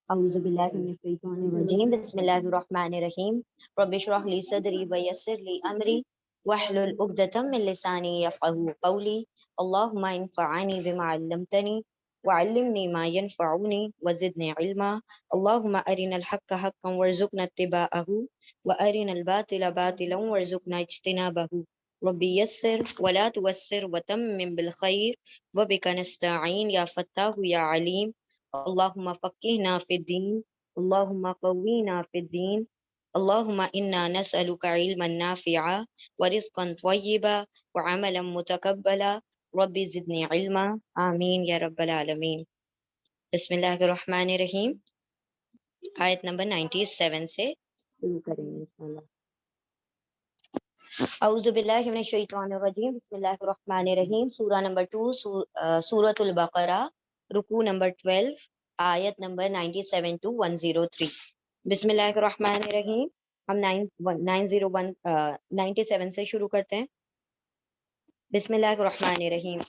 اعوذ باللہ من الشیطان الرجیم بسم اللہ الرحمن الرحیم رب اشرح لی صدری ویسر لی امری واحلل عقدۃ من لسانی یفقهوا قولی اللهم انفعنی بما علمتنی وعلمنی ما ينفعنی وزدنی علما اللهم ارنا الحق حقا وارزقنا اتباعه وارنا الباطل باطلا وارزقنا اجتنابه رب یسر ولا توسر وتمم بالخیر وبک نستعین یا فتاح یا علیم اللهم فقهنا في الدين اللهم قوينا في الدين اللهم إنا نسألك علما نافعا ورزقا طيبا وعملا متقبلا رب زدني علما آمین یا رب العالمین۔ بسم اللہ الرحمن الرحیم، آیت نمبر 97 سے شروع کریں گے انشاءاللہ۔ اعوذ باللہ من الشیطان الرجیم بسم اللہ الرحمن الرحیم، سورہ نمبر 2 سورۃ البقرہ، رکوع نمبر 12، آیت نمبر 97 to 103۔ بسم اللہ الرحمن الرحیم، ہم 97 سے شروع کرتے ہیں۔ بسم اللہ الرحمن الرحیم،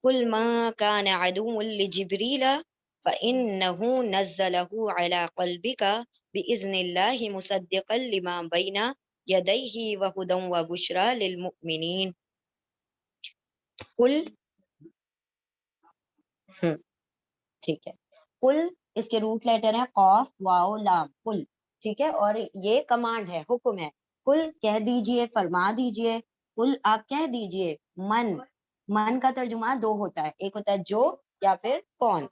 قل ما كان عدو لجبریل فإنه نزله على قلبك بإذن الله مصدقا لما بين يديه وهدى وبشرى للمؤمنين۔ قل ٹھیک ہے، قل اس کے روٹ لیٹر ہیں قاف واو لام، قل ٹھیک ہے، اور یہ کمانڈ ہے، حکم ہے۔ قل کہہ دیجئے، فرما دیجئے، قل آپ کہہ دیجئے، من کا ترجمہ دو ہوتا ہے، ایک ہوتا ہے جو یا پھر کون،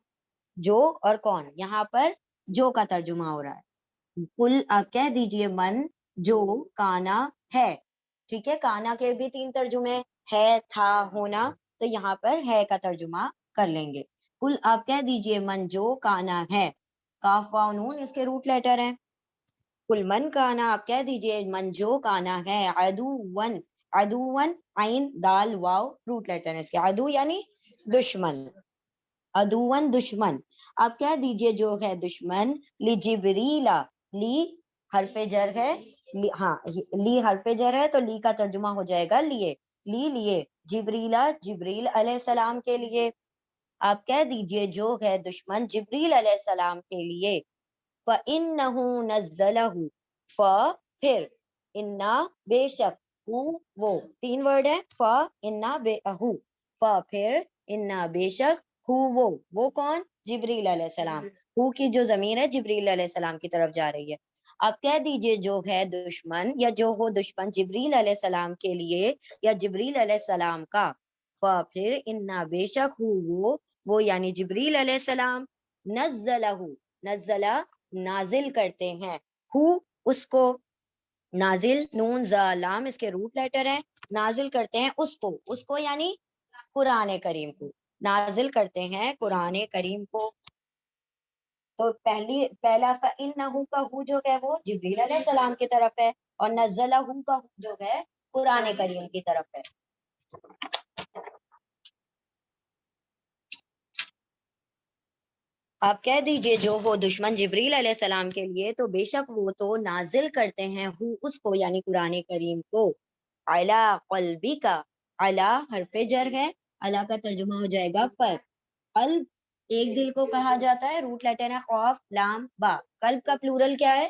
جو اور کون، یہاں پر جو کا ترجمہ ہو رہا ہے۔ قل آپ کہہ دیجئے من جو کانا ہے، ٹھیک ہے، کانا کے بھی 3 ترجمے ہے، تھا، ہونا، تو یہاں پر ہے کا ترجمہ کر لیں گے۔ قل آپ کہہ دیجئے من جو کانا ہے، کاف واو نون اس کے روٹ لیٹر ہیں۔ قل من کانا آپ کہہ دیجئے من جو کانا ہے، عدوون، عدوون عین دال واو روٹ لیٹر ہے اس کے، عدو یعنی دشمن، عدوون دشمن، آپ کہہ دیجئے جو ہے دشمن، لجبریلا، لی حرف جر ہے، ہاں لی حرف جر ہے تو لی کا ترجمہ ہو جائے گا لیے، لیے، جبریلا جبریل علیہ السلام کے لیے، آپ کہہ دیجئے جو ہے دشمن جبریل علیہ السلام کے لیے، فَإِنَّهُ نَزَّلَهُ، پھر اِنَّا بے شک، وہ 3 ورڈ ہے، فَإِنَّا پھر اِنَّا بے شک، وہ کون، جبریل علیہ السلام، کی جو ضمیر ہے جبریل علیہ السلام کی طرف جا رہی ہے۔ آپ کہہ دیجئے جو ہے دشمن یا جو ہو دشمن جبریل علیہ السلام کے لیے یا جبریل علیہ السلام کا، پھر اِنَّا بے شک وہ یعنی جبریل علیہ السلام، نزلہ نازل کرتے ہیں، اس کو، نازل نون زا لام اس کے روٹ لیٹر ہیں، نازل کرتے ہیں اس کو یعنی قرآن کریم کو، نازل کرتے ہیں قرآن کریم کو۔ تو پہلا فَإِنَّهُ کا جو ہے وہ جبریل علیہ السلام کی طرف ہے، اور نزلہ کا جو ہے قرآن کریم کی طرف ہے۔ آپ کہہ دیجئے جو ہو دشمن جبریل علیہ السلام کے لیے، تو بے شک وہ تو نازل کرتے ہیں اس کو یعنی قرآن کریم کو، علی قلبی کا، علی حرف جر ہے، علی کا ترجمہ ہو جائے گا پر، قلب ایک دل کو کہا جاتا ہے، روٹ لیٹر ہے قاف لام با، قلب کا پلورل کیا ہے،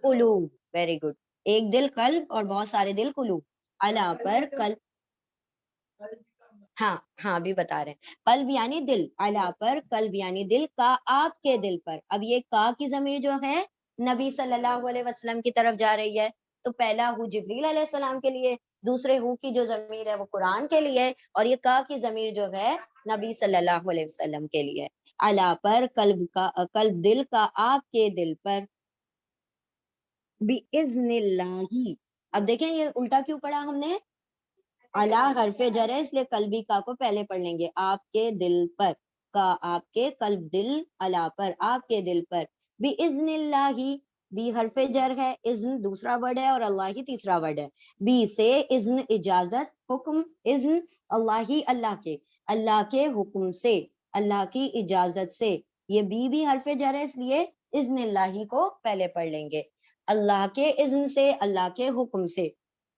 قلوب، ویری گڈ، ایک دل قلب اور بہت سارے دل قلوب، علی پر قلب، ہاں بھی بتا رہے ہیں، قلب یعنی دل، علا پر قلب یعنی دل، کا آپ کے دل پر، اب یہ کا کی ضمیر جو ہے نبی صلی اللہ علیہ وسلم کی طرف جا رہی ہے، تو پہلا جبریل علیہ السلام کے لیے، دوسرے کی جو ضمیر ہے وہ قرآن کے لیے، اور یہ کا کی ضمیر جو ہے نبی صلی اللہ علیہ وسلم کے لیے، علا پر قلب دل کا آپ کے دل پر، بِإِذْنِ اللَّهِ، اب دیکھیں یہ الٹا کیوں پڑھا ہم نے، علا حرف جر ہے اس لیے قلبی کا کو پہلے پڑھ لیں گے، آپ کے دل پر، کا آپ کے، قلب دل، علا پر آپ کے دل پر، بِإِذْنِ اللَّهِ، بھی حرف جر ہے، اذن دوسرا ورڈ ہے اور اللہ ہی تیسرا ورڈ ہے، بی سے اذن اجازت، حکم، اذن اللہ ہی اللہ کے حکم سے، اللہ کی اجازت سے، یہ بھی حرف جر ہے اس لیے اذن اللہ کو پہلے پڑھ لیں گے، اللہ کے اذن سے، اللہ کے حکم سے،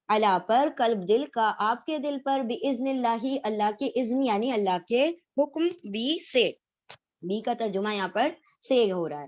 علا پر قلب دل کا آپ کے دل پر، بِإِذْنِ اللہ اللہ کے اذن یعنی اللہ کے حکم، بی سے، بی کا ترجمہ یہاں پر سے ہو رہا ہے،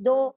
2।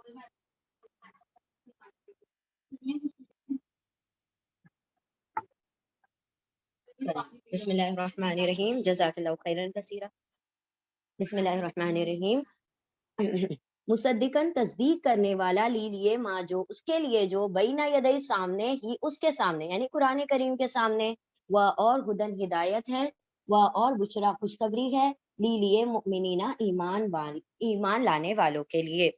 بسم اللہ الرحمن الرحیم، جزاک اللہ خیرا کثیرا۔ بسم اللہ الرحمن الرحیم۔ مصدقن تصدیق کرنے والا، لی لیے ما جو اس کے لیے جو بینہ یدئی سامنے ہی اس کے سامنے یعنی قرآن کریم کے سامنے، و اور ہدن ہدایت ہے، و اور بشرا خوشخبری ہے، لی لیے مؤمنین ایمان لانے والوں کے لیے۔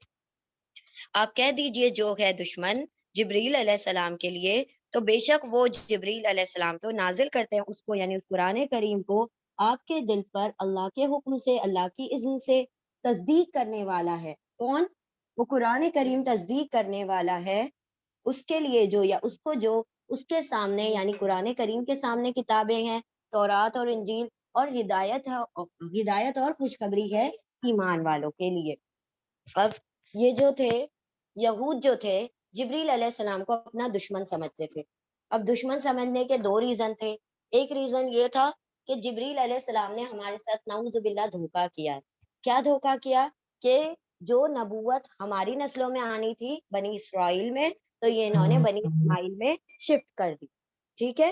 آپ کہہ دیجئے جو ہے دشمن جبریل علیہ السلام کے لیے، تو بے شک وہ جبریل علیہ السلام تو نازل کرتے ہیں اس کو یعنی اس قرآن کریم کو آپ کے دل پر اللہ کے حکم سے، اللہ کی اذن سے، تصدیق کرنے والا ہے۔ کون؟ وہ قرآن کریم تصدیق کرنے والا ہے اس کے لیے جو، یا اس کو جو اس کے سامنے یعنی قرآن کریم کے سامنے کتابیں ہیں، تورات اور انجیل، اور ہدایت اور خوشخبری ہے ایمان والوں کے لیے۔ اب یہ جو تھے یہود جو تھے جبریل علیہ السلام کو اپنا دشمن سمجھتے تھے۔ اب دشمن سمجھنے کے دو ریزن تھے۔ ایک ریزن یہ تھا کہ جبریل علیہ السلام نے ہمارے ساتھ نعوذ باللہ دھوکا کیا ہے۔ کیا دھوکا کیا؟ کہ جو نبوت ہماری نسلوں میں آنی تھی بنی اسرائیل میں، تو یہ انہوں نے بنی اسماعیل میں شفٹ کر دی۔ ٹھیک ہے،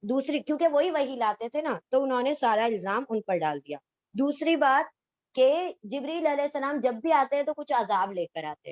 دوسری کیونکہ وہی لاتے تھے نا، تو انہوں نے سارا الزام ان پر ڈال دیا۔ دوسری بات کہ جبریل علیہ السلام جب بھی آتے ہیں تو کچھ عذاب لے کر آتے،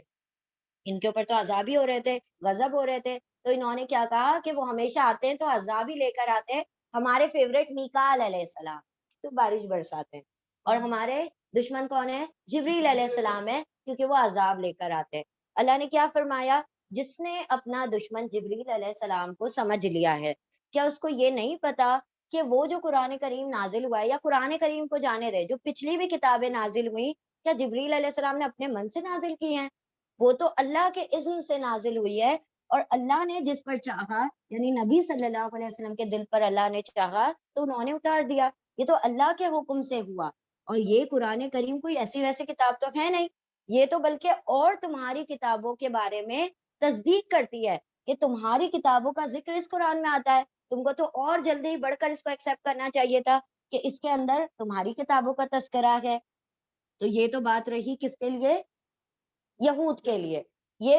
ان کے اوپر تو عذاب ہی ہو رہے تھے، غضب ہو رہے تھے، تو انہوں نے کیا کہا کہ وہ ہمیشہ آتے ہیں تو عذاب ہی لے کر آتے ہیں۔ ہمارے فیوریٹ میکال علیہ السلام تو بارش برساتے ہیں، اور ہمارے دشمن کون ہے؟ جبریل علیہ السلام ہے، کیونکہ وہ عذاب لے کر آتے ہیں۔ اللہ نے کیا فرمایا؟ جس نے اپنا دشمن جبریل علیہ السلام کو سمجھ لیا ہے، کیا اس کو یہ نہیں پتا کہ وہ جو قرآن کریم نازل ہوا ہے، یا قرآن کریم کو جانے رہے جو پچھلی بھی کتابیں نازل ہوئی، کیا جبریل علیہ السلام نے اپنے من سے نازل کی ہیں؟ وہ تو اللہ کے اذن سے نازل ہوئی ہے، اور اللہ نے جس پر چاہا یعنی نبی صلی اللہ علیہ وسلم کے دل پر اللہ نے چاہا تو انہوں نے اتار دیا۔ یہ تو اللہ کے حکم سے ہوا، اور یہ قرآن کریم کوئی ایسی ویسی کتاب تو ہے نہیں، یہ تو بلکہ اور تمہاری کتابوں کے بارے میں تصدیق کرتی ہے کہ تمہاری کتابوں کا ذکر اس قرآن میں آتا ہے، تم کو تو اور جلدی بڑھ کر اس کو ایکسیپٹ کرنا چاہیے تھا کہ اس کے اندر تمہاری کتابوں کا تذکرہ ہے۔ تو یہ تو بات رہی کس کے لیے؟ یہود کے لیے۔ یہ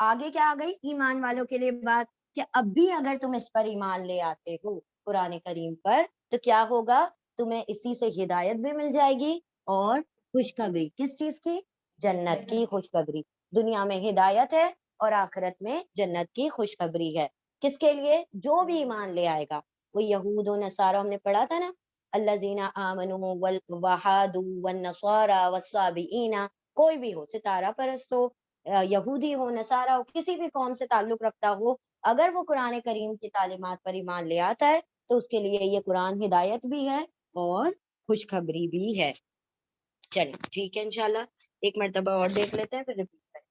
آگے کیا آ گئی؟ ایمان والوں کے لیے بات کہ اب بھی اگر تم اس پر ایمان لے آتے ہو قرآن کریم پر، تو کیا ہوگا؟ تمہیں اسی سے ہدایت بھی مل جائے گی اور خوشخبری۔ کس چیز کی؟ جنت کی خوشخبری۔ دنیا میں ہدایت ہے اور آخرت میں جنت کی خوشخبری ہے۔ کس کے لیے؟ جو بھی ایمان لے آئے گا۔ وہ یہود و نصارہ ہم نے پڑھا تھا نا، الذین آمنوا والوحادوا والنصارى والصابئین، کوئی بھی ہو، ستارہ پرست ہو، یہودی ہو، نصارہ ہو، کسی بھی قوم سے تعلق رکھتا ہو، اگر وہ قرآن کریم کی تعلیمات پر ایمان لے آتا ہے تو اس کے لیے یہ قرآن ہدایت بھی ہے اور خوشخبری بھی ہے۔ چلیں ٹھیک ہے، انشاءاللہ ایک مرتبہ اور دیکھ لیتے ہیں پھر ریپیٹ کریں۔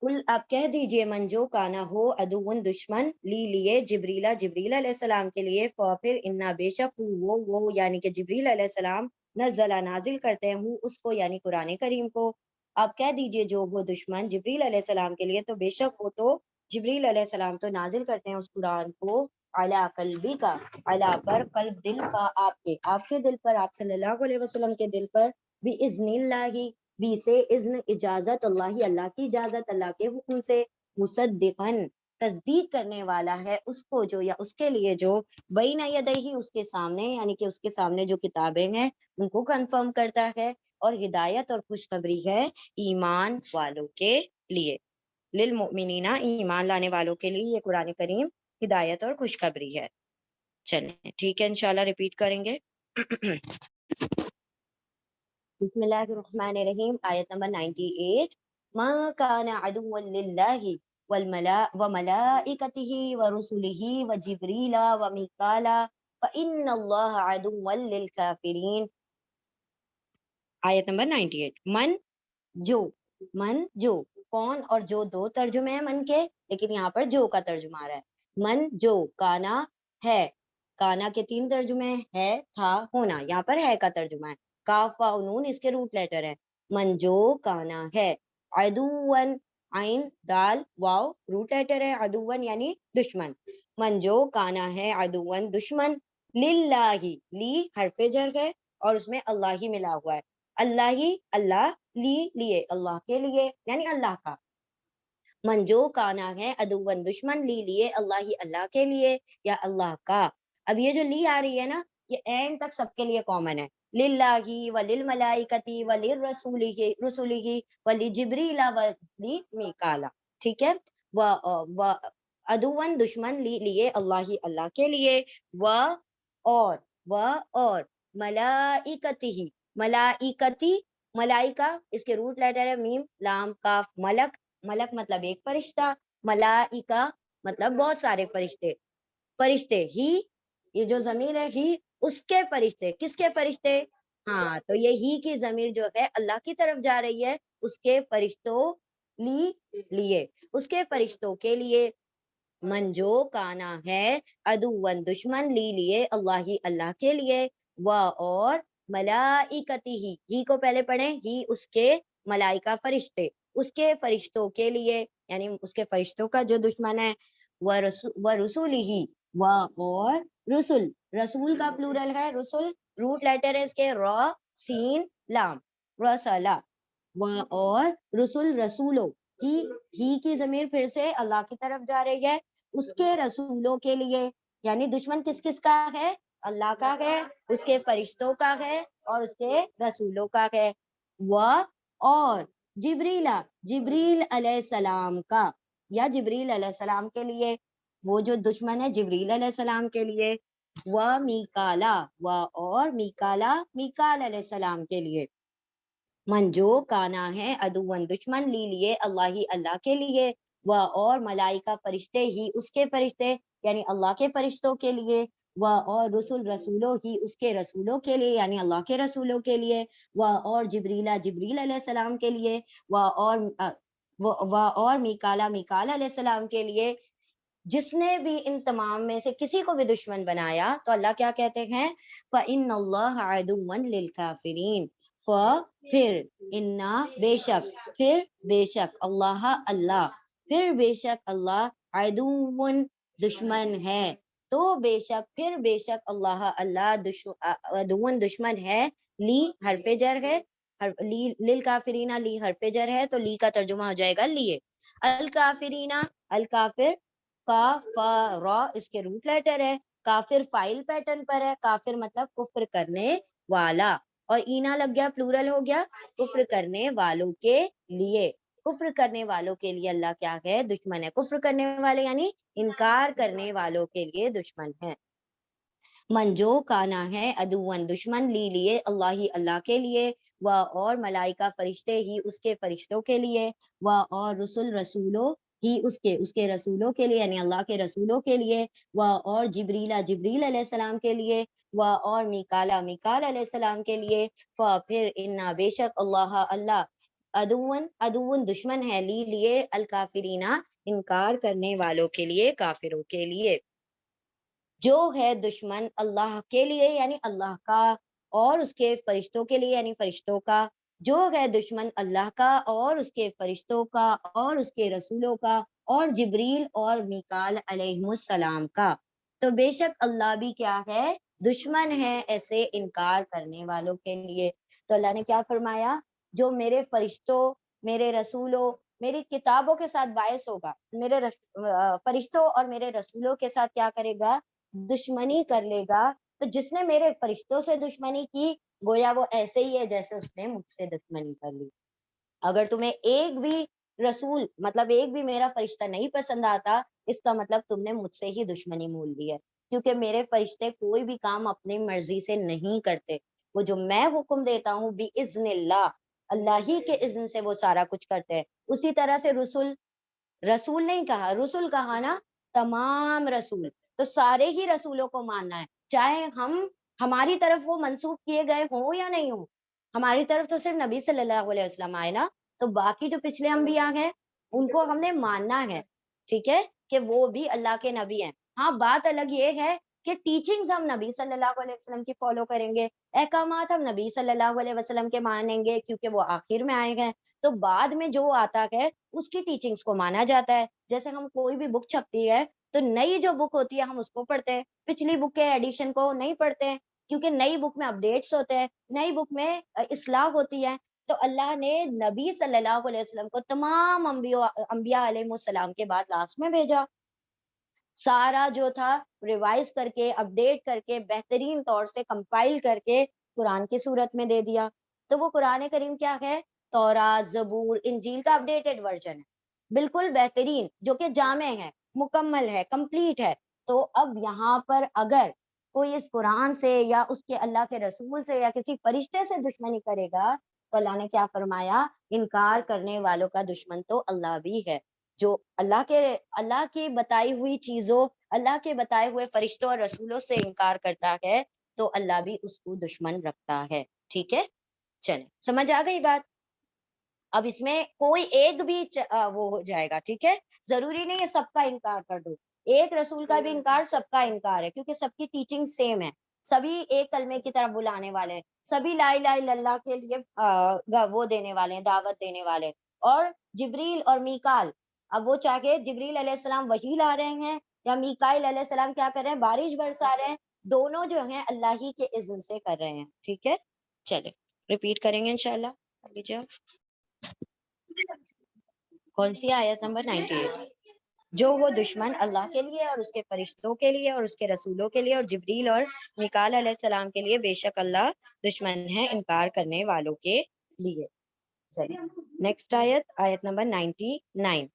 کل آپ کہہ دیجئے من جو کانا ہو عدوً دشمن، لی لیے جبریلا جبریل علیہ السلام کے لیے، فوافر انا بے شک وہ یعنی کہ جبریل علیہ السلام نزلہ نازل کرتے ہیں اس کو یعنی قرآن کریم کو۔ آپ کہہ دیجئے جو وہ دشمن جبریل علیہ السلام کے لیے، تو بے شک وہ تو جبریل علیہ السلام تو نازل کرتے ہیں اس قرآن کو علی قلبی کا، علی پر قلب دل کا، آپ کے دل پر، آپ صلی اللہ علیہ وسلم کے دل پر، باذن اللہ، بی سے اذن اجازت اللہ، اللہ کی اجازت، اللہ کے حکم سے، مصدقاً تصدیق کرنے والا ہے اس کو جو، یا اس کے لیے جو بین یدیہ اس کے سامنے یعنی کہ اس کے سامنے جو کتابیں ہیں ان کو کنفرم کرتا ہے، اور ہدایت اور خوشخبری ہے ایمان والوں کے لیے، للمؤمنین ایمان لانے والوں کے لیے یہ قرآن کریم ہدایت اور خوشخبری ہے۔ چلیں ٹھیک ہے، انشاءاللہ ریپیٹ کریں گے۔ بسم اللہ الرحمن الرحیم، آیت نمبر 98۔ ما کان عدوا للہ وملائکتہ ورسلہ وجبریل ومیکال فإن اللہ عدو للکافرین۔ آیت نمبر 98۔ من جو کون، اور جو دو ترجمے ہیں من کے، لیکن یہاں پر جو کا ترجمہ آ رہا ہے۔ من جو کانا ہے، کانا کے تین ترجمے، ہے، تھا، ہونا، یہاں پر ہے کا ترجمہ ہے، کاف و نون اس کے روٹ لیٹر ہے۔ من جو کانا ہے، عدوً عین دال واو روٹ لیٹر ہے، عدوً یعنی دشمن، من جو کانا ہے عدوً دشمن، للہ لی حرف جر ہے اور اس میں اللہ ہی ملا ہوا ہے. اللہ ہی اللہ لیے اللہ کے لیے یعنی اللہ کا. من جو کانا ہے ادون دشمن لیے اللہ ہی اللہ کے لیے یا اللہ کا. اب یہ جو لی آ رہی ہے نا یہ اینڈ تک سب کے لیے کامن ہے. للہ وللملائکتی وللرسولہ رسولہ ولجبریل ولمیکالا. ٹھیک ہے. و ادون دشمن لیے اللہ ہی اللہ کے لیے اور ملائکتی ملائکتی ملائکہ اس کے روٹ لیٹر ہے میم لام کاف. ملک ملک مطلب ایک فرشتہ. ملائکہ مطلب بہت سارے فرشتے. فرشتے ہی یہ جو ضمیر ہے ہی اس کے فرشتے. کس کے فرشتے؟ ہاں تو یہ ہی کی ضمیر جو ہے اللہ کی طرف جا رہی ہے اس کے فرشتوں لیے اس کے فرشتوں کے لیے. من جو کانا ہے ادون دشمن لیے اللہ ہی اللہ کے لیے اور ملائکتی ہی کو پہلے پڑھیں ہی اس کے ملائکہ فرشتے اس کے فرشتوں کے لیے یعنی اس کے فرشتوں کا جو دشمن ہے. رسول ہی اور رسول رسول کا پلورل ہے رسول. روٹ لیٹر ہے اس کے را سین لام رسلا. اور رسول رسولوں ہی کی ضمیر پھر سے اللہ کی طرف جا رہی ہے اس کے رسولوں کے لیے یعنی دشمن کس کس کا ہے؟ اللہ کا ہے اس کے فرشتوں کا ہے اور اس کے رسولوں کا ہے. اور جبریل علیہ السلام کا یا جبریل علیہ السلام کے لیے وہ جو دشمن ہے جبریل علیہ السلام کے لیے. میکالا اور میکال علیہ السلام کے لیے. من جو کانا ہے ادون دشمن لیے اللہ ہی اللہ کے لیے اور ملائکہ فرشتے ہی اس کے فرشتے یعنی اللہ کے فرشتوں کے لیے اور رسولوں ہی اس کے رسولوں کے لیے یعنی اللہ کے رسولوں کے لیے اور جبریل علیہ السلام کے لیے اور میکال علیہ السلام کے لیے. جس نے بھی ان تمام میں سے کسی کو بھی دشمن بنایا تو اللہ کیا کہتے ہیں؟ فَإِنَّ اللَّهَ عَدُوٌّ لِّلْكَافِرِينَ. پھر انا بے شک اللہ پھر بے شک اللہ عدوٌ دشمن ہے. تو بے شک اللہ عدوٌ دشمن ہے. لی حرف جر ہے للکافرین لی حرف جر ہے تو لی کا ترجمہ ہو جائے گا لیے. الکافرین الکافر کافر اس کے روٹ لیٹر ہے. کافر فائل پیٹرن پر ہے. کافر مطلب کفر کرنے والا اور اینا لگ گیا پلورل ہو گیا کفر کرنے والوں کے لیے. کفر کرنے والوں کے لیے اللہ کیا ہے؟ دشمن ہے. کفر کرنے والے یعنی انکار کرنے والوں کے لیے دشمن ہے. من جو کانا ہے ادون دشمن لیے اللہ ہی اللہ کے لیے اور ملائکہ فرشتے ہی اس کے فرشتوں کے لیے اور رسولوں ہی اس کے رسولوں کے لیے یعنی اللہ کے رسولوں کے لیے اور جبریل علیہ السلام کے لیے اور میکال علیہ السلام کے لیے. پھر انا بے شک اللہ ادون دشمن ہے لیے الکافرین انکار کرنے والوں کے لیے کافروں کے لیے. جو ہے دشمن اللہ کے لیے یعنی اللہ کا اور اس کے فرشتوں کے لیے یعنی فرشتوں کا. جو ہے دشمن اللہ کا اور اس کے فرشتوں کا اور اس کے رسولوں کا اور جبریل اور میکال علیہ السلام کا. تو بے شک اللہ بھی کیا ہے؟ دشمن ہے ایسے انکار کرنے والوں کے لیے. تو اللہ نے کیا فرمایا؟ جو میرے فرشتوں میرے رسولوں میری کتابوں کے ساتھ باعث ہوگا میرے فرشتوں اور میرے رسولوں کے ساتھ کیا کرے گا؟ دشمنی کر لے گا. تو جس نے میرے فرشتوں سے دشمنی کی گویا وہ ایسے ہی ہے جیسے اس نے مجھ سے دشمنی کر لی. اگر تمہیں ایک بھی رسول مطلب ایک بھی میرا فرشتہ نہیں پسند آتا اس کا مطلب تم نے مجھ سے ہی دشمنی مول لی ہے. کیونکہ میرے فرشتے کوئی بھی کام اپنی مرضی سے نہیں کرتے. وہ جو میں حکم دیتا ہوں باذن اللہ ہی کے اذن سے وہ سارا کچھ کرتے ہیں. اسی طرح سے رسول نہیں کہا رسول کہا نا تمام رسول. تو سارے ہی رسولوں کو ماننا ہے چاہے ہماری طرف وہ منسوب کیے گئے ہوں یا نہیں ہوں. ہماری طرف تو صرف نبی صلی اللہ علیہ وسلم آئے نا تو باقی جو پچھلے انبیاء ہیں ان کو ہم نے ماننا ہے. ٹھیک ہے کہ وہ بھی اللہ کے نبی ہیں. ہاں بات الگ یہ ہے کہ ٹیچنگز ہم نبی صلی اللہ علیہ وسلم کی فالو کریں گے. احکامات ہم نبی صلی اللہ علیہ وسلم کے مانیں گے کیونکہ وہ آخر میں آئے ہیں. تو بعد میں جو آتا ہے اس کی ٹیچنگز کو مانا جاتا ہے. جیسے ہم کوئی بھی بک چھپتی ہے تو نئی جو بک ہوتی ہے ہم اس کو پڑھتے ہیں پچھلی بک کے ایڈیشن کو نہیں پڑھتے ہیں. کیونکہ نئی بک میں اپڈیٹس ہوتے ہیں، نئی بک میں اصلاح ہوتی ہے، تو اللہ نے نبی صلی اللہ علیہ وسلم کو تمام انبیاء علیہ السلام کے بعد لاسٹ میں بھیجا، سارا جو تھا ریوائز کر کے اپڈیٹ کر کے بہترین طور سے کمپائل کر کے قرآن کی صورت میں دے دیا. تو وہ قرآن کریم کیا ہے؟ تورات، زبور، انجیل کا اپڈیٹڈ ورژن ہے، بالکل بہترین، جو کہ جامع ہے، مکمل ہے، کمپلیٹ ہے. تو اب یہاں پر اگر کوئی اس قرآن سے یا اس کے اللہ کے رسول سے یا کسی فرشتے سے دشمنی کرے گا تو اللہ نے کیا فرمایا؟ انکار کرنے والوں کا دشمن تو اللہ بھی ہے. جو اللہ کی بتائی ہوئی چیزوں، اللہ کے بتائے ہوئے فرشتوں اور رسولوں سے انکار کرتا ہے تو اللہ بھی اس کو دشمن رکھتا ہے. ٹھیک ہے، چلیں سمجھ آ گئی بات؟ اب اس میں کوئی ایک بھی وہ ہو جائے گا، ٹھیک ہے، ضروری نہیں ہے سب کا انکار کر دو. ایک رسول کا بھی انکار سب کا انکار ہے، کیونکہ سب کی ٹیچنگ سیم ہے، سبھی ایک کلمے کی طرف بلانے والے ہیں، سبھی لا الہ الا اللہ کے لیے وہ دینے والے ہیں، دعوت دینے والے ہیں. اور جبریل اور میکال، اب وہ چاہے جبریل علیہ السلام وحی لا رہے ہیں یا میکائیل علیہ السلام کیا کر رہے ہیں؟ بارش برسا رہے ہیں، دونوں جو ہیں اللہ ہی کے اذن سے کر رہے ہیں. ٹھیک ہے، چلے ریپیٹ کریں گے انشاءاللہ. کون سی آیت نمبر 98؟ جو وہ دشمن اللہ کے لیے اور اس کے فرشتوں کے لیے اور اس کے رسولوں کے لیے اور جبریل اور میکال علیہ السلام کے لیے، بے شک اللہ دشمن ہے انکار کرنے والوں کے لیے. چلیے نیکسٹ آیت، آیت نمبر 99.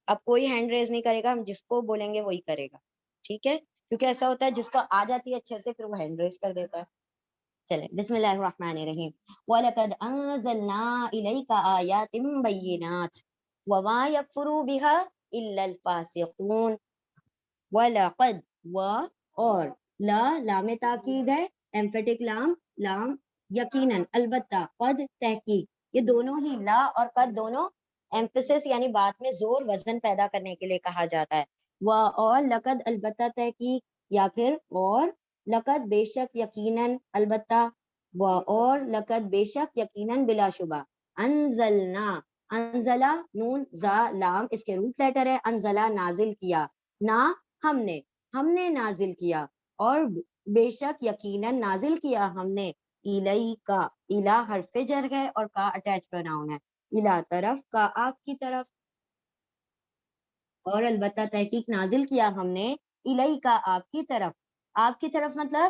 اب کوئی ہینڈ ریز نہیں کرے گا، ہم جس کو بولیں گے وہی کرے گا. ٹھیک ہے، کیونکہ ایسا ہوتا ہے جس کو آ جاتی ہے اچھے سے پھر وہ ہینڈ ریز کر دیتا ہے. چلیں بسم اللہ الرحمن الرحیم. وَلَقَدْ أَنزَلْنَا إِلَيْكَ آيَاتٍ بَيِّنَاتٍ وَمَا يَكْفُرُ بِهَا إِلَّا الْفَاسِقُونَ. وَلَقَدْ، و اور، لا لام تاکید ہے، ایمفیٹک لام، لام یقیناً، البتہ، قد تحقیق، یہ دونوں ہی لا اور قد دونوں ایمفیسس یعنی بات میں زور وزن پیدا کرنے کے لیے کہا جاتا ہے. و اور لقد البتہ تحقیق، یا پھر اور لقد بے شک یقیناً البتہ، و اور لقد بے شک یقیناً بلا شبہ، انزلنا، انزلہ نون زا لام اس کے روٹ لیٹر ہے، انزلہ نازل کیا، نا ہم نے نازل کیا، اور بے شک یقیناً نازل کیا ہم نے، الی کا، الا حرف جر ہے اور کا اٹیچ پروناؤن ہے، الا طرف، کا آپ کی طرف، اور البتہ تحقیق نازل کیا ہم نے، الی کا آپ کی طرف. آپ کی طرف مطلب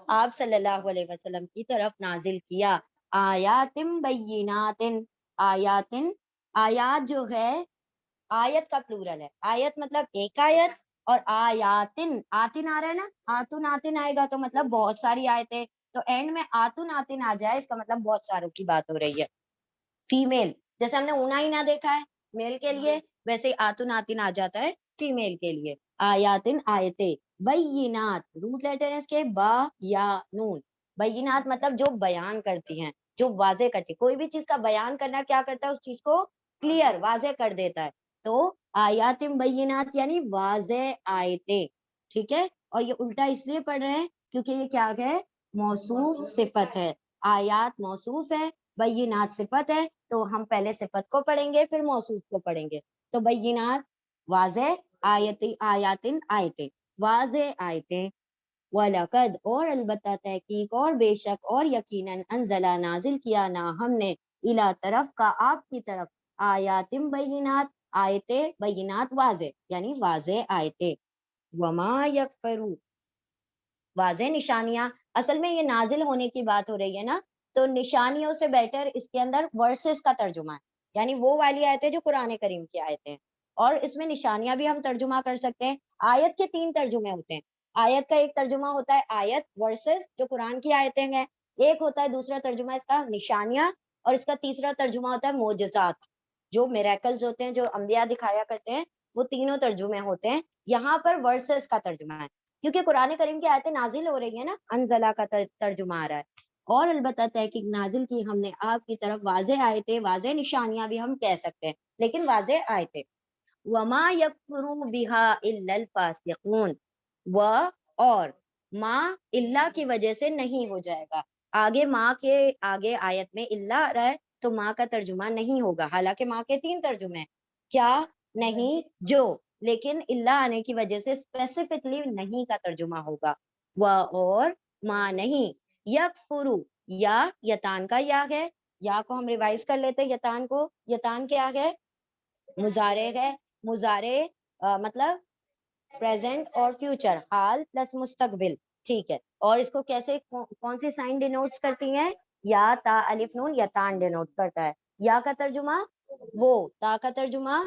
آپ صلی اللہ علیہ وسلم کی طرف نازل کیا، آیات بینات، آیات، آیات جو ہے آیت کا پلورل ہے، آیت مطلب ایک آیت، اور آیاتن، آتن آ رہا ہے نا، آتن آتن آئے گا تو مطلب بہت ساری آیتیں، تو اینڈ میں آتن آتن آ جائے اس کا مطلب بہت ساروں کی بات ہو رہی ہے. فیمیل، جیسے ہم نے اونا ہی نہ دیکھا ہے میل کے لیے، ویسے ہی آتن آتن آ جاتا ہے فیمیل کے لیے. آیاتن آیتیں، بینات، روٹ لیٹر ہے اس کے با یا نون، بینات مطلب جو بیان کرتی ہیں، جو واضح کرتی، کوئی بھی چیز کا بیان کرنا کیا کرتا ہے؟ اس چیز کو کلیئر، واضح کر دیتا ہے. تو آیات بینات یعنی واضح آیتیں. ٹھیک ہے، اور یہ الٹا اس لیے پڑھ رہے ہیں کیونکہ یہ کیا ہے؟ موصوف صفت ہے. آیات موصوف ہے، بینات صفت ہے، تو ہم پہلے صفت کو پڑھیں گے پھر موصوف کو پڑھیں گے. تو بینات واضح، آیاتن آیتیں، واضح آیتیں. وَلَقَدْ اور البتہ تحقیق اور بے شک اور یقیناً انزلہ نازل کیا نا ہم نے، الا طرف، کا آپ کی طرف، آیاتم بینات، آیتیں بینات واضح یعنی واضح آیتیں. وما یکفرو، واضح نشانیاں، اصل میں یہ نازل ہونے کی بات ہو رہی ہے نا، تو نشانیوں سے بیٹر اس کے اندر ورسز کا ترجمہ ہے، یعنی وہ والی آیتیں جو قرآن کریم کی آیتیں ہیں، اور اس میں نشانیاں بھی ہم ترجمہ کر سکتے ہیں. آیت کے 3 ترجمے ہوتے ہیں. آیت کا ایک ترجمہ ہوتا ہے آیت ورسز جو قرآن کی آیتیں ہیں، ایک ہوتا ہے دوسرا ترجمہ اس کا نشانیاں، اور اس کا تیسرا ترجمہ ہوتا ہے معجزات، جو میریکلز ہوتے ہیں جو انبیاء دکھایا کرتے ہیں، وہ تینوں ترجمے ہوتے ہیں. یہاں پر ورسز کا ترجمہ ہے کیونکہ قرآن کریم کی آیتیں نازل ہو رہی ہیں نا، انزلہ کا ترجمہ آ رہا ہے. اور البتہ تحقیق نازل کی ہم نے آپ کی طرف واضح آیتیں، واضح نشانیاں بھی ہم کہہ سکتے ہیں لیکن واضح آیتیں. وما یکفر بها الا الفاسقون، و اور ما اللہ کی وجہ سے نہیں ہو جائے گا. آگے ماں کے آگے آیت میں اللہ آ رہا ہے تو ماں کا ترجمہ نہیں ہوگا، حالانکہ ماں کے 3 ترجمے ہیں، کیا نہیں جو، لیکن اللہ آنے کی وجہ سے اسپیسیفکلی نہیں کا ترجمہ ہوگا. و اور ما نہیں. یکفرو یا یتان کا یا ہے, یا کو ہم ریوائز کر لیتے, یتان کو, یتان کیا ہے, مضارع ہے. مضارع مطلب پریزنٹ اور فیوچر, حال پلس مستقبل, ٹھیک ہے. اور اس کو کیسے کون سی سائن ڈینوٹس کرتی ہیں, یا تا الف نون یتان ڈینوٹ کرتا ہے. یا کا ترجمہ وہ, تا کا ترجمہ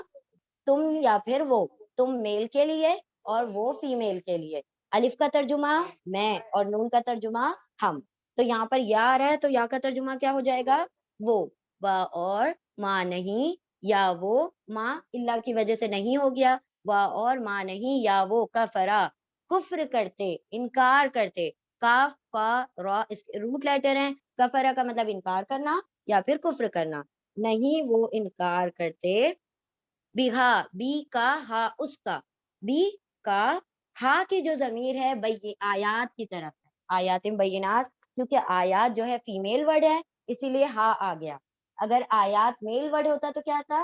تم یا پھر وہ, تم میل کے لیے اور وہ فیمیل کے لیے. الف کا ترجمہ میں اور نون کا ترجمہ ہم. تو یہاں پر یا آ رہا ہے تو یا کا ترجمہ کیا ہو جائے گا, وہ. اور ماں نہیں, یا وہ ماں اللہ کی وجہ سے نہیں ہو گیا, اور ماں نہیں یا وہ کفرا کفر کرتے, انکار کرتے. کاف فا را اس کے روٹ لیٹر ہیں. کفرا کا مطلب انکار کرنا یا پھر کفر کرنا. نہیں وہ انکار کرتے, بیہا بی کا ہا اس کا, بی کا ہا کی جو ضمیر ہے آیات کی طرف ہے, آیات بینات, کیونکہ آیات جو ہے فیمیل ورڈ ہے اسی لیے ہا آ گیا. اگر آیات میل ورڈ ہوتا تو کیا تھا,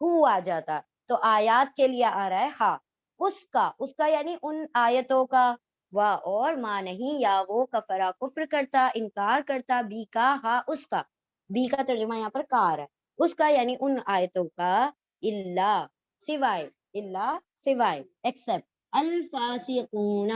ہو آ جاتا. تو آیات کے لیے آ رہا ہے ہا. اس کا یعنی ان آیتوں کا, اور ماں نہیں یا وہ کفرا کفر کرتا, انکار کرتا, بی کا ہا اس کا, بی کا ترجمہ یہاں پر کا آ رہا ہے, اس کا یعنی ان آیتوں کا, اللہ سوائے, اللہ سوائے, ایکسپٹ. الفاسقون,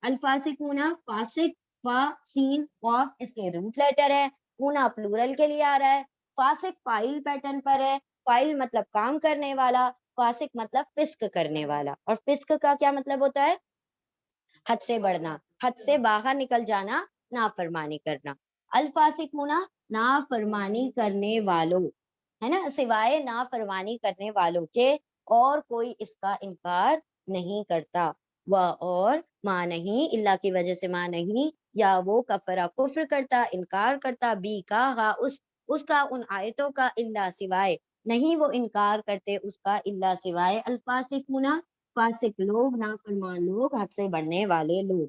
الفاسقون فاسق, فا سین قاف اس کے روٹ لیٹر ہے. اونا پلورل کے لیے آ رہا ہے. فاسق فائل پیٹرن پر ہے, فائل مطلب کام کرنے والا, فاسق مطلب فسق کرنے والا. اور فسق کا کیا مطلب ہوتا ہے, حد سے بڑھنا, حد سے باہر نکل جانا, نافرمانی کرنا. الفاسقون نافرمانی کرنے والوں, ہے نا, سوائے نافرمانی کرنے والوں کے اور کوئی اس کا انکار نہیں کرتا. اور ماں نہیں, اللہ کی وجہ سے ماں نہیں, یا وہ کفرا کفر کرتا, انکار کرتا, بی کا ہا اس کا, ان آیتوں کا, اللہ سوائے, نہیں وہ انکار کرتے اس کا, اللہ سوائے. الفاسقون فاسق لوگ, نافرمان لوگ, حد سے بڑھنے والے لوگ.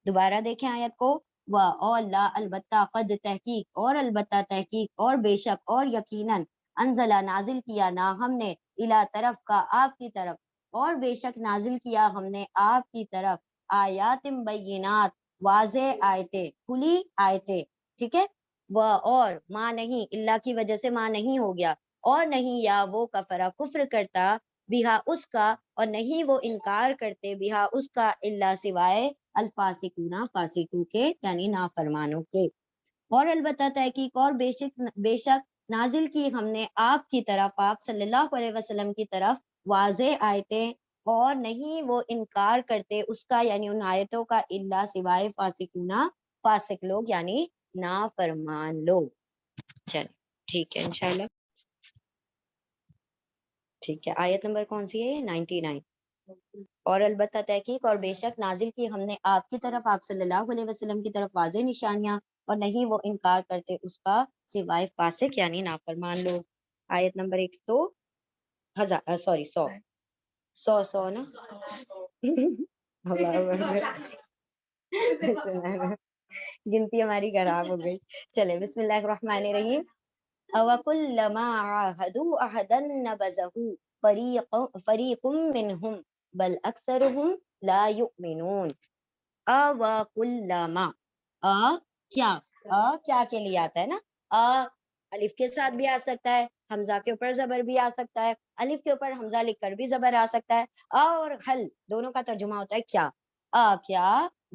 دوبارہ دیکھیں آیت کو, اور لا البتہ, قد تحقیق, اور البتہ تحقیق, اور بے شک, اور یقیناً, انزلہ نازل کیا, نہ ہم نے, الا طرف کا, آپ کی طرف, اور بے شک نازل کیا ہم نے آپ کی طرف, آیات بینات, واضح آیتیں, کھلی آیتیں, ٹھیک ہے. اور ماں نہیں, اللہ کی وجہ سے ماں نہیں ہو گیا, اور نہیں یا وہ کفرا کفر کرتا, بیہا اس کا, اور نہیں وہ انکار کرتے, بیہا اس کا, اللہ سوائے, الفاسقون فاسقوں کے یعنی نافرمانوں کے. اور البتہ تحقیق, اور بے شک نازل کی ہم نے آپ کی طرف, آپ صلی اللہ علیہ وسلم کی طرف, واضح آیتیں, اور نہیں وہ انکار کرتے اس کا یعنی ان آیتوں کا, اللہ سوائے فاسقون فاسق لوگ یعنی نافرمان لوگ. چل ٹھیک ہے انشاءاللہ. ٹھیک ہے, آیت نمبر کون سی ہے, 99. اور البتہ تحقیق, اور بے شک نازل کی ہم نے آپ کی طرف, آپ صلی اللہ علیہ وسلم کی طرف, واضح نشانیاں, اور نہیں وہ انکار کرتے اس کا, سوائے فاسق یعنی نافرمان لوگ. آیت نمبر 100 نا گنتی ہماری خراب ہو گئی. چلے بسم اللہ الرحمن الرحیم. وَكُلَّمَا عَاهَدُوا عَهْدًا نَبَذَهُ فَرِيقٌ مِّنْهُمْ بَلْ أَكْثَرُهُمْ لَا يُؤْمِنُونَ. وَكُلَّمَا, کیا کے لیے آتا ہے نا, الف کے ساتھ بھی آ سکتا ہے, حمزہ کے اوپر زبر بھی آ سکتا ہے, الف کے اوپر حمزہ لکھ کر بھی زبر آ سکتا ہے. اور حل دونوں کا ترجمہ ہوتا ہے کیا, کیا,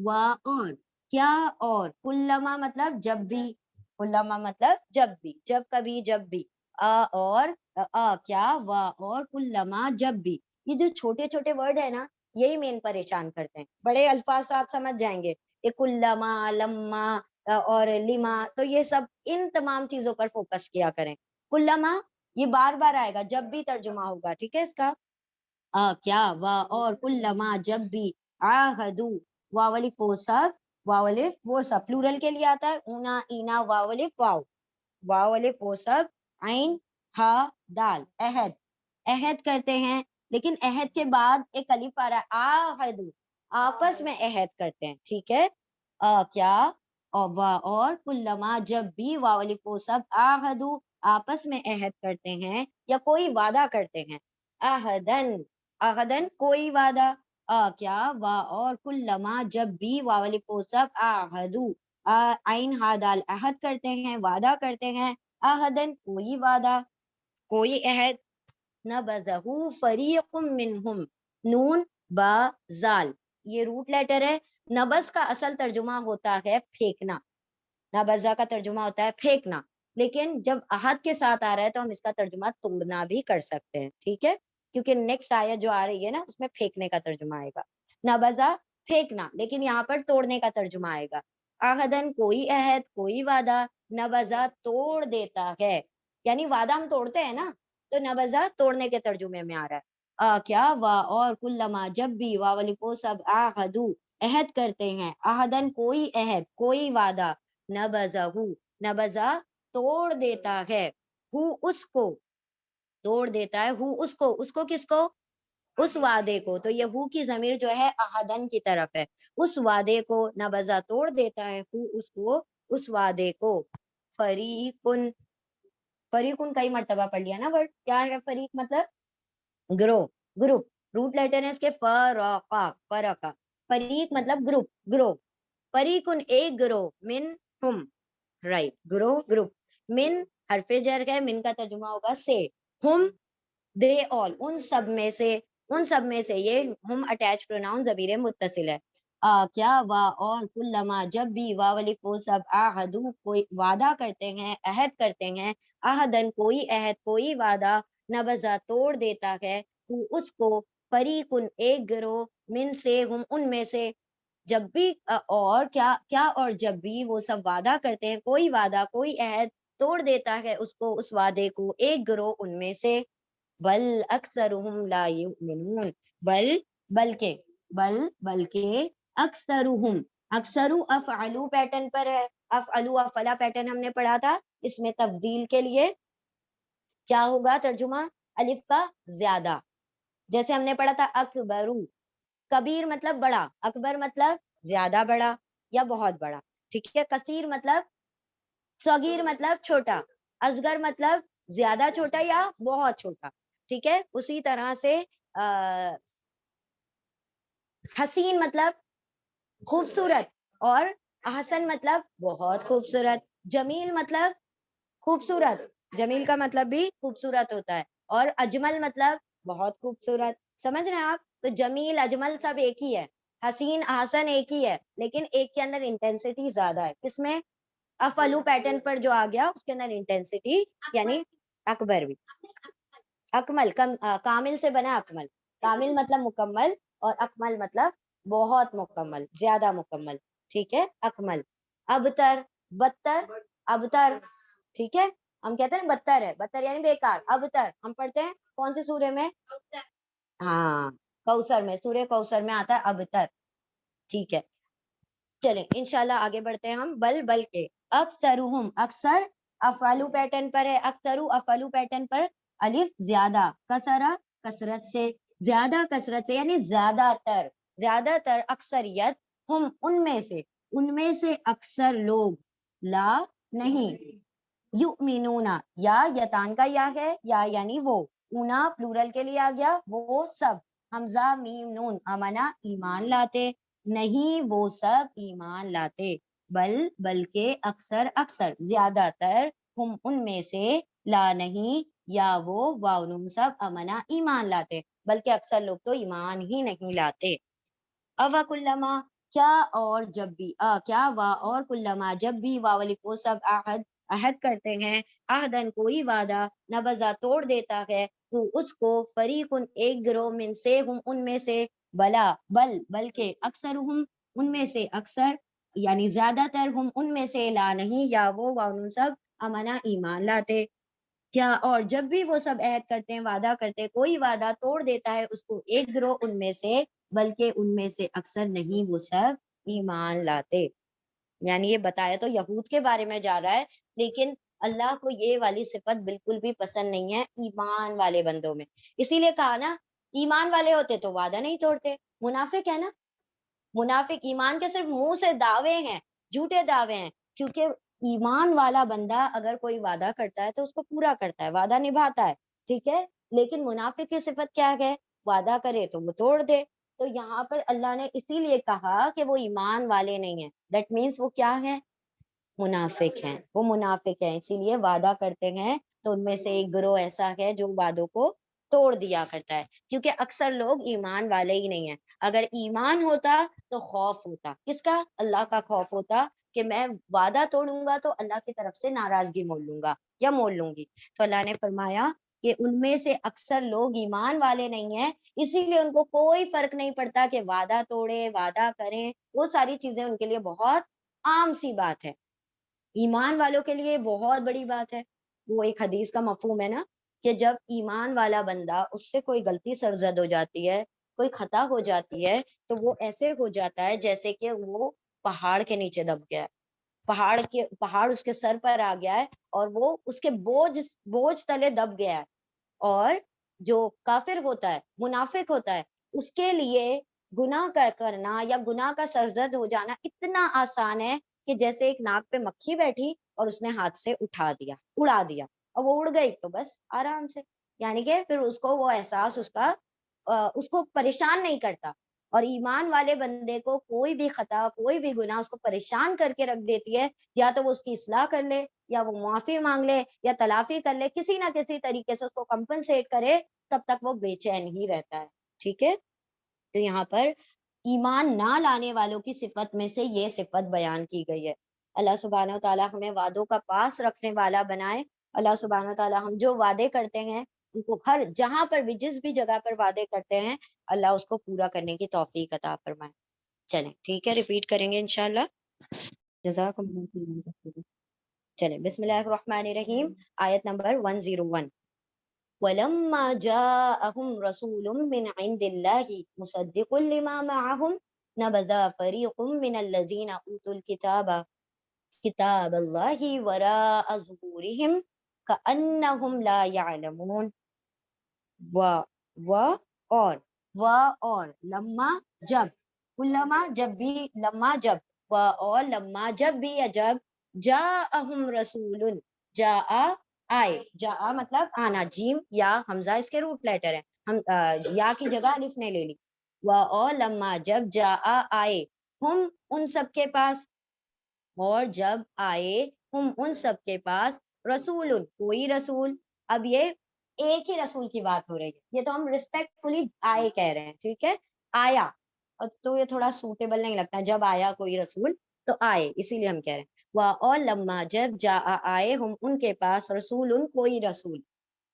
اور کیا, اور کلما مطلب جب بھی, کلما مطلب جب بھی, جب کبھی, جب بھی, اور کیا, اور کلما جب بھی. یہ جو چھوٹے چھوٹے ورڈ ہے نا, یہی مین پریشان کرتے ہیں. بڑے الفاظ تو آپ سمجھ جائیں گے, کلما, لما, اور لما, تو یہ سب ان تمام چیزوں پر فوکس کیا کریں. کلما یہ بار بار آئے گا جب بھی ترجمہ ہوگا, ٹھیک ہے اس کا. کیا, اور کلما جب بھی, عہدو, واولف وہ سب, واولف وہ سب, پلورل کے لیے آتا ہے, اونا اینا واولف واو, واولف وہ سب, عین ہا دال, عہد, عہد کرتے ہیں. لیکن عہد کے بعد ایک الف آ رہا ہے, عہدو, آپس میں عہد کرتے ہیں, ٹھیک ہے. کیا, اور کلما جب بھی, واولف وہ سب, عہدو آپس میں عہد کرتے ہیں یا کوئی وعدہ کرتے ہیں, عہدن, عہدن کوئی وعدہ, کیا وا اور کلما جب بھی واولف وہ سب آہدو عین ہادال عہد کرتے ہیں وعدہ کرتے ہیں آہدن کوئی وعدہ کوئی عہد نبذہو فریق منہم نون با زال یہ روٹ لیٹر ہے. نبز کا اصل ترجمہ ہوتا ہے پھینکنا. نبذہ کا ترجمہ ہوتا ہے پھینکنا, لیکن جب عہد کے ساتھ آ رہا ہے تو ہم اس کا ترجمہ توڑنا بھی کر سکتے ہیں, ٹھیک ہے, کیونکہ نیکسٹ آیت جو آ رہی ہے نا اس میں پھینکنے کا ترجمہ آئے گا. نبذہ پھینکنا, لیکن یہاں پر توڑنے کا ترجمہ آئے گا. عہدن کوئی عہد کوئی وعدہ, نبذہ توڑ دیتا ہے, یعنی وعدہ ہم توڑتے ہیں نا, تو نبذہ توڑنے کے ترجمے میں آ رہا ہے. کیا وا اور کلما جب بھی واولکو سب آہدو عہد کرتے ہیں عہدن کوئی عہد کوئی وعدہ نبذہو نبذہ توڑ دیتا ہے ہو اس کو توڑ دیتا ہے ہو اس کو کس کو اس وعدے کو. تو یہ ہو کی ضمیر جو ہے عہدن کی طرف ہے, اس وعدے کو نبذہ توڑ دیتا ہے ہو اس کو اس وعدے کو. فریقن فریقن کئی مرتبہ پڑھ لیا نا ورڈ, کیا ہے فریق مطلب گروہ گروپ, روٹ لیٹر ہے اس کے فرقا فرقا, فریق مطلب گروپ گروہ, فریقن ایک گروہ من ہم رائٹ گروہ گروپ, من حرف جر ہے, من کا ترجمہ ہوگا سے, ہم دے آل ان سب میں سے, ان سب میں سے, یہ ہم اٹیچ پروناؤن ضمیر متصل ہے. کیا وا اور کلما جب بھی واولف وہ سب آہدو کوئی وعدہ کرتے ہیں عہد کرتے ہیں عہدن کوئی عہد کوئی وعدہ نبذہ توڑ دیتا ہے اس کو فریقن ایک گروہ من سے ہم ان میں سے. جب بھی اور کیا کیا اور جب بھی وہ سب وعدہ کرتے ہیں کوئی وعدہ کوئی عہد توڑ دیتا ہے اس کو اس وعدے کو ایک گروہ ان میں سے. بل اکثرهم لا یؤمنون بلکہ بلکہ اکثرهم اکثرو افعلو پیٹرن پر ہے, افعلو افعلا پیٹرن ہم نے پڑھا تھا, اس میں تبدیل کے لیے کیا ہوگا ترجمہ الف کا زیادہ, جیسے ہم نے پڑھا تھا اکبرو, کبیر مطلب بڑا, اکبر مطلب زیادہ بڑا یا بہت بڑا, ٹھیک ہے, کثیر مطلب صغیر مطلب چھوٹا, اصغر مطلب زیادہ چھوٹا یا بہت چھوٹا, ٹھیک ہے. اسی طرح سے حسین مطلب خوبصورت, اور احسن مطلب بہت خوبصورت, جمیل مطلب خوبصورت, جمیل کا مطلب بھی خوبصورت ہوتا ہے, اور اجمل مطلب بہت خوبصورت, سمجھ رہے ہیں آپ. تو جمیل اجمل سب ایک ہی ہے, حسین احسن ایک ہی ہے, لیکن ایک کے اندر انٹینسٹی زیادہ ہے, کس میں افعلو پیٹرن پر جو آ گیا اس کے اندر انٹینسٹی, یعنی اکبر بھی اکمل کامل سے بنا اکمل, کامل مطلب مکمل اور اکمل مطلب بہت مکمل زیادہ مکمل, ٹھیک ہے, اکمل. ابتر بدتر ابتر, ٹھیک ہے, ہم کہتے ہیں بدتر ہے, بدتر یعنی بیکار. ابتر ہم پڑھتے ہیں کون سے سورے میں, ہاں کوثر میں, سورہ کوثر میں آتا ہے ابتر, ٹھیک ہے. چلیں انشاءاللہ آگے بڑھتے ہیں ہم. بل کے اکثرہم اکثر افعلو پیٹرن پر ہے, اکثرو افعلو پیٹرن پر, الف زیادہ, کثرہ کثرت سے, زیادہ کثرت سے یعنی زیادہ تر اکثریت, ہم ان میں سے اکثر لوگ, لا نہیں, یؤمنون یا یتان کا یا ہے, یا یعنی وہ, اونا پلورل کے لیے آ گیا, وہ سب, حمزہ میم نون امنا ایمان لاتے, نہیں وہ سب ایمان لاتے, بلکہ اکثر زیادہ تر, ہم ان میں سے, لا نہیں, یا وہ واو نون سب امنا ایمان لاتے, بلکہ اکثر لوگ تو ایمان ہی نہیں لاتے. اوا کلما کیا اور جب بھی, کیا وا اور کلما جب بھی واولکو سب عہد کرتے ہیں عہدن کوئی وعدہ نبذہ توڑ دیتا ہے تو اس کو فریقن ایک گروہ من سے ہم ان میں سے, بلکہ اکثرہم ان میں سے اکثر یعنی زیادہ تر, ہم ان میں سے, لا نہیں, یا وہ واؤن سب امنا ایمان لاتے. کیا اور جب بھی وہ سب عہد کرتے ہیں وعدہ کرتے ہیں کوئی وعدہ توڑ دیتا ہے اس کو ایک گروہ ان میں سے, بلکہ ان میں سے اکثر نہیں وہ سب ایمان لاتے. یعنی یہ بتایا تو یہود کے بارے میں جا رہا ہے, لیکن اللہ کو یہ والی صفت بالکل بھی پسند نہیں ہے ایمان والے بندوں میں. اسی لیے کہا نا, ایمان والے ہوتے تو وعدہ نہیں توڑتے. منافق ہے نا, منافق ایمان کے صرف منہ سے دعوے ہیں, جھوٹے دعوے ہیں, کیونکہ ایمان والا بندہ اگر کوئی وعدہ کرتا ہے تو اس کو پورا کرتا ہے, وعدہ نبھاتا ہے, ٹھیک ہے. لیکن منافق کی صفت کیا ہے, وعدہ کرے تو وہ توڑ دے. تو یہاں پر اللہ نے اسی لیے کہا کہ وہ ایمان والے نہیں ہیں. دیٹ مینس وہ کیا ہے؟ منافق ہیں. وہ منافق ہیں، اسی لیے وعدہ کرتے ہیں تو ان میں سے ایک گروہ ایسا ہے جو وعدوں کو توڑ دیا کرتا ہے. کیونکہ اکثر لوگ ایمان والے ہی نہیں ہیں. اگر ایمان ہوتا تو خوف ہوتا. کس کا؟ اللہ کا خوف ہوتا کہ میں وعدہ توڑوں گا تو اللہ کی طرف سے ناراضگی مول لوں گا یا مول لوں گی. تو اللہ نے فرمایا کہ ان میں سے اکثر لوگ ایمان والے نہیں ہیں، اسی لیے ان کو کوئی فرق نہیں پڑتا کہ وعدہ توڑے، وعدہ کریں، وہ ساری چیزیں ان کے لیے بہت عام سی بات ہے. ایمان والوں کے لیے بہت بڑی بات ہے. وہ ایک حدیث کا مفہوم ہے نا کہ جب ایمان والا بندہ، اس سے کوئی غلطی سرزد ہو جاتی ہے، کوئی خطا ہو جاتی ہے، تو وہ ایسے ہو جاتا ہے جیسے کہ وہ پہاڑ کے نیچے دب گیا ہے. پہاڑ اس کے سر پر آ گیا ہے اور وہ اس کے بوجھ تلے دب گیا ہے. اور جو کافر ہوتا ہے، منافق ہوتا ہے، اس کے لیے گناہ کرنا یا گناہ کا سرزد ہو جانا اتنا آسان ہے کہ جیسے ایک ناک پہ مکھی بیٹھی اور اس نے ہاتھ سے اٹھا دیا، اڑا دیا، اور وہ اڑ گئی تو بس آرام سے. یعنی کہ پھر اس کو وہ احساس اس کو پریشان نہیں کرتا. اور ایمان والے بندے کو کوئی بھی خطا، کوئی بھی گناہ اس کو پریشان کر کے رکھ دیتی ہے. یا تو وہ اس کی اصلاح کر لے، یا وہ معافی مانگ لے، یا تلافی کر لے، کسی نہ کسی طریقے سے اس کو کمپنسیٹ کرے، تب تک وہ بے چین ہی رہتا ہے. ٹھیک ہے. تو یہاں پر ایمان نہ لانے والوں کی صفت میں سے یہ صفت بیان کی گئی ہے. اللہ سبحانہ و تعالیٰ ہمیں وعدوں کا پاس رکھنے والا بنائے. اللہ سبحانہ و تعالیٰ ہم جو وعدے کرتے ہیں ان کو ہر جہاں پر بھی، جس بھی جگہ پر وعدے کرتے ہیں، اللہ اس کو پورا کرنے کی توفیق عطا فرمائے. چلیں ٹھیک ہے، ریپیٹ کریں گے انشاءاللہ. جزاکم اللہ خیر. چلیں بسم اللہ الرحمن الرحیم. آیت نمبر 101. وَلَمَّا جَاءَهُمْ رَسُولٌ مِّنْ عِندِ اللَّهِ مُصَدِّقٌ لِّمَا مَعَهُمْ نَبَذَ فَرِيقٌ مِّنَ الَّذِينَ أُوتُوا الْكِتَابَ كِتَابَ اللَّهِ وَرَاءَ ظُهُورِهِمْ كَأَنَّهُمْ لَا يَعْلَمُونَ. اور لما جب، لما جب بھی، لما جب، اور لما جب بھی یا جب، جاءہم رسول، جاء آئے، جاء مطلب آنا، جیم یا حمزہ اس کے روٹ لیٹر ہے. ہم یا کی جگہ الف نے لے لی. اور لما جب جاء آئے، ہم ان سب کے پاس، اور جب آئے ہم ان سب کے پاس، رسول کوئی رسول. اب یہ ایک ہی رسول کی بات ہو رہی ہے، یہ تو ہم ریسپیکٹ فلی آئے کہہ رہے ہیں. ٹھیک ہے، آیا تو یہ تھوڑا سوٹیبل نہیں لگتا. جب آیا کوئی رسول تو آئے، اسی لیے ہم کہہ رہے ہیں. اور لما جب جا آئے ہم ان کے پاس، رسول کوئی رسول،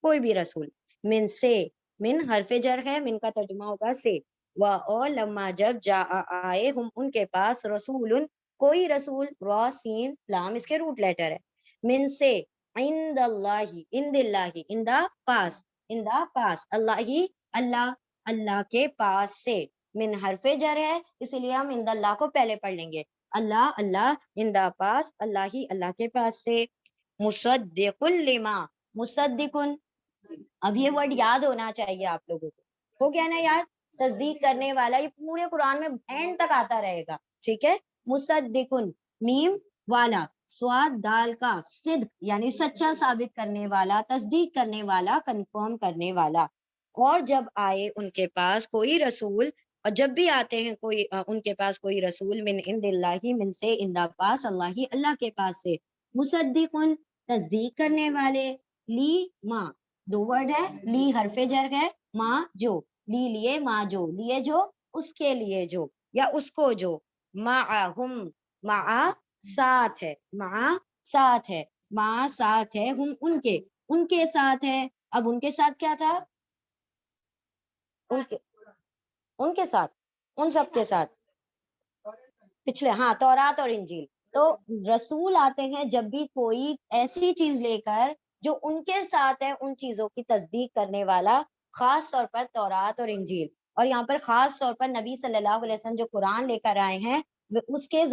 کوئی بھی رسول. من سے، من حرف جر ہے، من کا ترجمہ ہوگا سے. اور لما جب جا آئے ہم ان کے پاس، رسول کوئی رسول، را سین لام اس کے روٹ لیٹر ہے، من سے، عند اللہ، عند اللہ، ان دا پاس، ان دا پاس، اللہ ہی، اللہ، اللہ کے پاس سے. من حرف جر ہے، اسی لیے ہم عند اللہ کو پہلے پڑھ لیں گے. اللہ، اللہ، ان دا پاس، اللہ ہی، اللہ کے پاس سے. مصدق لما، مصدقن. اب یہ ورڈ یاد ہونا چاہیے آپ لوگوں کو، ہو گیا نا یاد؟ تصدیق کرنے والا، یہ پورے قرآن میں اینڈ تک آتا رہے گا. ٹھیک ہے. مصدقن، میم والا، سواد دال کا، صدق یعنی سچا ثابت کرنے والا، تصدیق کرنے والا، کنفرم کرنے والا. اور جب آئے ان کے پاس کوئی رسول، اور جب بھی آتے ہیں کوئی ان کے پاس کوئی رسول، من عند اللہ، من سے، اندا پاس، اللہ ہی، اللہ کے پاس سے. مصدقن تصدیق کرنے والے، لی ما، دو ورڈ ہے، لی حرف جر ہے، ما جو، لی لیے، ما جو لیے، جو اس کے لیے، جو یا اس کو جو. معہم، مع ساتھ ہے، مع ساتھ ہے، مع ساتھ ہے، ہم ان کے ساتھ ہے. اب ان کے ساتھ کیا تھا؟ ان کے ساتھ، ان سب کے ساتھ پچھلے، ہاں، تورات اور انجیل. تو رسول آتے ہیں جب بھی کوئی ایسی چیز لے کر جو ان کے ساتھ ہے، ان چیزوں کی تصدیق کرنے والا، خاص طور پر تورات اور انجیل. اور یہاں پر خاص طور پر نبی صلی اللہ علیہ وسلم جو قرآن لے کر آئے ہیں، اس کے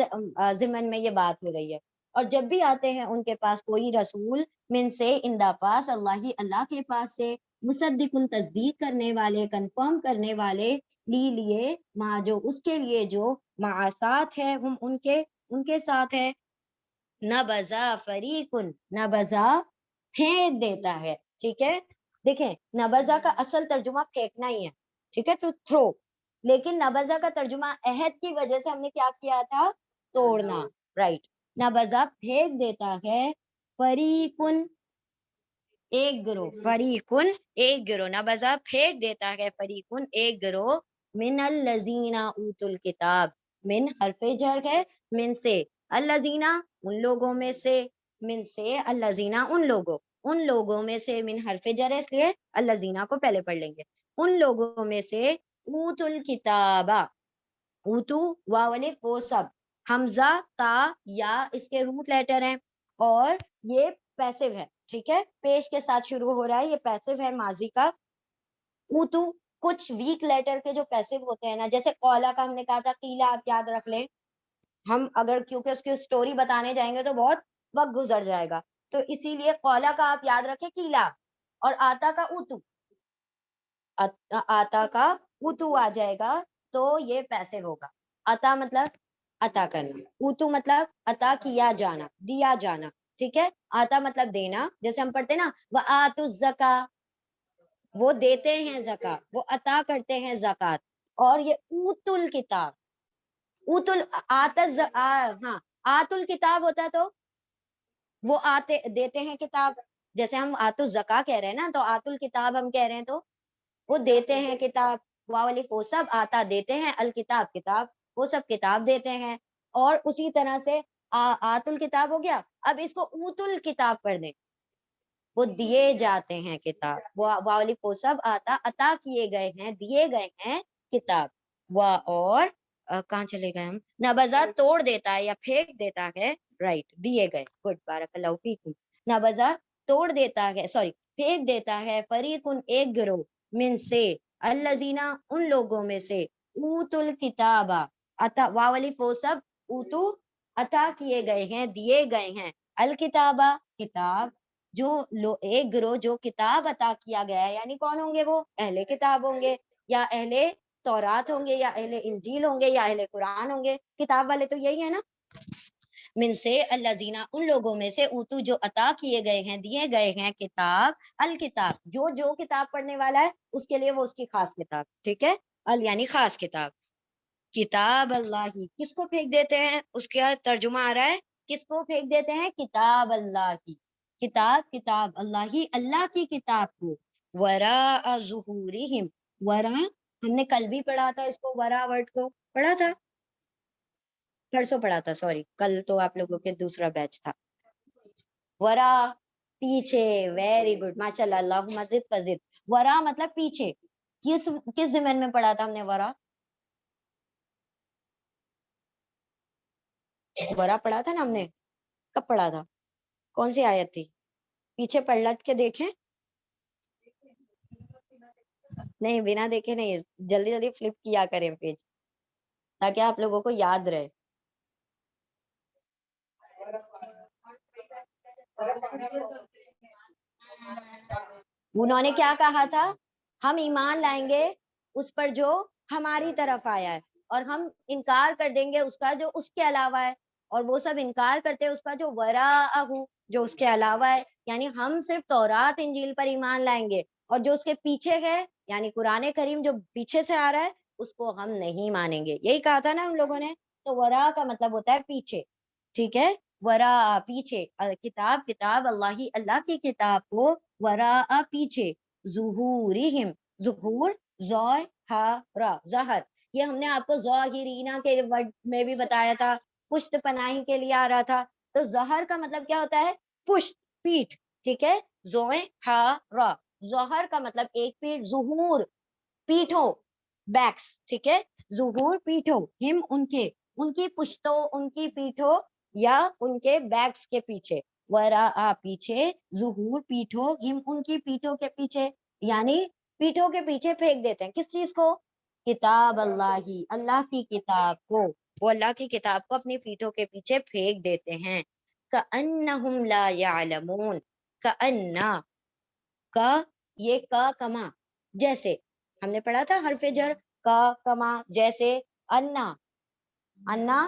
ضمن میں یہ بات ہو رہی ہے. اور جب بھی آتے ہیں ان کے پاس کوئی رسول، من سے، اندا پاس، اللہ ہی، اللہ کے پاس سے. مصدقن تصدیق کرنے والے، کنفرم کرنے والے، لیے ما جو اس کے لیے جو، مع ساتھ ہے، ہم ان کے ساتھ ہے. نبذا فریقن، نبذا پھینک دیتا ہے. ٹھیک ہے. دیکھیں نبذا کا اصل ترجمہ پھینکنا ہی ہے. ٹھیک ہے، ٹو تھرو. لیکن نبزہ کا ترجمہ عہد کی وجہ سے ہم نے کیا کیا تھا؟ توڑنا. رائٹ. نبزہ پھینک دیتا ہے، فریقن ایک گروہ، فریقن ایک گروہ، نبزہ پھینک دیتا ہے، فریقن ایک گروہ، من الذین اوتوا الکتاب، من حرف جر ہے، من سے، الذین ان لوگوں میں سے، من سے الذین ان لوگوں میں سے، من حرف جر ہے اس لیے الذین کو پہلے پڑھ لیں گے، ان لوگوں میں سے، اوتوا الکتاب، اوتو واو الف وہ سب، حمزہ تا یا اس کے روٹ لیٹر ہیں، اور یہ پیسو ہے، ٹھیک ہے، پیش کے ساتھ شروع ہو رہا ہے، یہ پیسو ہے ماضی کا. اوتو کچھ ویک لیٹر کے جو پیسو ہوتے ہیں نا، جیسے قولا کا ہم نے کہا تھا، قیلا آپ یاد رکھ لیں، ہم اگر کیونکہ اس کی سٹوری بتانے جائیں گے تو بہت وقت گزر جائے گا، تو اسی لیے قولا کا آپ یاد رکھیں قیلا، اور آتا کا اوتو، آتا کا اوتو آ جائے گا تو یہ پیسو ہوگا. عطا مطلب عطا کرنا، اوتو مطلب عطا کیا جانا، دیا جانا، ٹھیک ہے. آتا مطلب دینا، جیسے ہم پڑھتے نا وآتوا الزکاۃ، وہ دیتے ہیں زکات، وہ عطا کرتے ہیں زکات. اور یہ اوت الکتاب، اوت ہاں آت الکتاب ہوتا تو وہ آتے دیتے ہیں کتاب، جیسے ہم آت الزکا کہہ رہے ہیں نا، تو آت الکتاب ہم کہہ رہے ہیں تو وہ دیتے ہیں کتاب. واو الف وہ سب، آتا دیتے ہیں، الکتاب کتاب، وہ سب کتاب دیتے ہیں. اور اسی طرح سے آت الکتاب ہو گیا، اب اس کو اوت الکتاب کر دیں، وہ دیے جاتے ہیں کتاب. واو الف وہ سب، آتا عطا کیے گئے ہیں، دیے گئے ہیں کتاب. اور کہاں چلے گئے ہم؟ نبزہ توڑ دیتا ہے یا پھینک دیتا ہے، رائٹ، دیے گئے، گڈ، بارک اللہ فیکم. نبزہ توڑ دیتا ہے، سوری پھینک دیتا ہے، فریقن ایک گروہ، من سے، الذین ان لوگوں میں سے، اوت الکتاب عطا، واو الف وہ سب، اوتو عطا کیے گئے ہیں، دیے گئے ہیں، الکتابہ کتاب، جو ایک گروہ جو کتاب عطا کیا گیا ہے، یعنی کون ہوں گے وہ؟ اہل کتاب ہوں گے، یا اہل تورات ہوں گے، یا اہل انجیل ہوں گے، یا اہل قرآن ہوں گے. کتاب والے تو یہی ہے نا. من سے الذین ان لوگوں میں سے، اوتو جو عطا کیے گئے ہیں، دیے گئے ہیں، کتاب، الکتاب جو کتاب پڑھنے والا ہے اس کے لیے وہ اس کی خاص کتاب، ٹھیک ہے، یعنی خاص کتاب. کتاب اللہ ہی، کس کو پھینک دیتے ہیں؟ اس کا ترجمہ آ رہا ہے، کس کو پھینک دیتے ہیں؟ کتاب اللہ کی، کتاب اللہ ہی، اللہ کی کتاب کو، وراء ظہورہم، وراء ہم نے کل بھی پڑھا تھا اس کو، وراء ورڈ کو پڑھا تھا، پرسوں پڑھا تھا، سوری، کل تو آپ لوگوں کے دوسرا بیچ تھا. وراء پیچھے، ویری گڈ، ماشاء اللہ، اللہم زد فزد. وراء مطلب پیچھے. کس زمن میں پڑھا تھا ہم نے وراء؟ وراء پڑھا تھا نا ہم نے، کب پڑھا تھا؟ کون سی آیت تھی؟ پیچھے پلٹ کے دیکھیں، نہیں بنا دیکھے نہیں، جلدی جلدی فلپ کیا کریں پیج تاکہ آپ لوگوں کو یاد رہے. انہوں نے کیا کہا تھا؟ ہم ایمان لائیں گے اس پر جو ہماری طرف آیا ہے، اور ہم انکار کر دیں گے اس کا جو اس کے علاوہ ہے، اور وہ سب انکار کرتے ہیں اس کا جو وراءہ جو اس کے علاوہ ہے. یعنی ہم صرف تورات انجیل پر ایمان لائیں گے، اور جو اس کے پیچھے ہے، یعنی قرآن کریم جو پیچھے سے آ رہا ہے، اس کو ہم نہیں مانیں گے. یہی کہا تھا نا ان لوگوں نے. تو وراء کا مطلب ہوتا ہے پیچھے، ٹھیک ہے، وراء پیچھے، کتاب اللہ ہی، اللہ کی کتاب کو، وراء پیچھے، ظہورہم، ظہور، ظہر، یہ ہم نے آپ کو ظاہرینا کے ورڈ میں بھی بتایا تھا، پشت پناہی کے لیے آ رہا تھا. تو ظہر کا مطلب کیا ہوتا ہے؟ پشت، پیٹھ، ٹھیک ہے، ظہر کا مطلب ایک پیٹھ، ظہور پیٹھوں، بیکس، ٹھیک ہے، ظہور پیٹھوں، ہم ان کی پشتوں، ان کی پیٹھوں، یا ان کے بیکس کے پیچھے، وراء پیچھے، ظہور پیٹھوں، ہم ان کی پیٹھوں کے پیچھے، یعنی پیٹھوں کے پیچھے پھینک دیتے ہیں کس چیز کو؟ کتاب اللہ ہی، اللہ کی کتاب کو، وہ اللہ کی کتاب کو اپنی پیٹھوں کے پیچھے پھینک دیتے ہیں. کأنہم لا یعلمون، کأنہ، کا، یہ کا کما، جیسے ہم نے پڑھا تھا حرف جر، کا کما، جیسے، انا، انا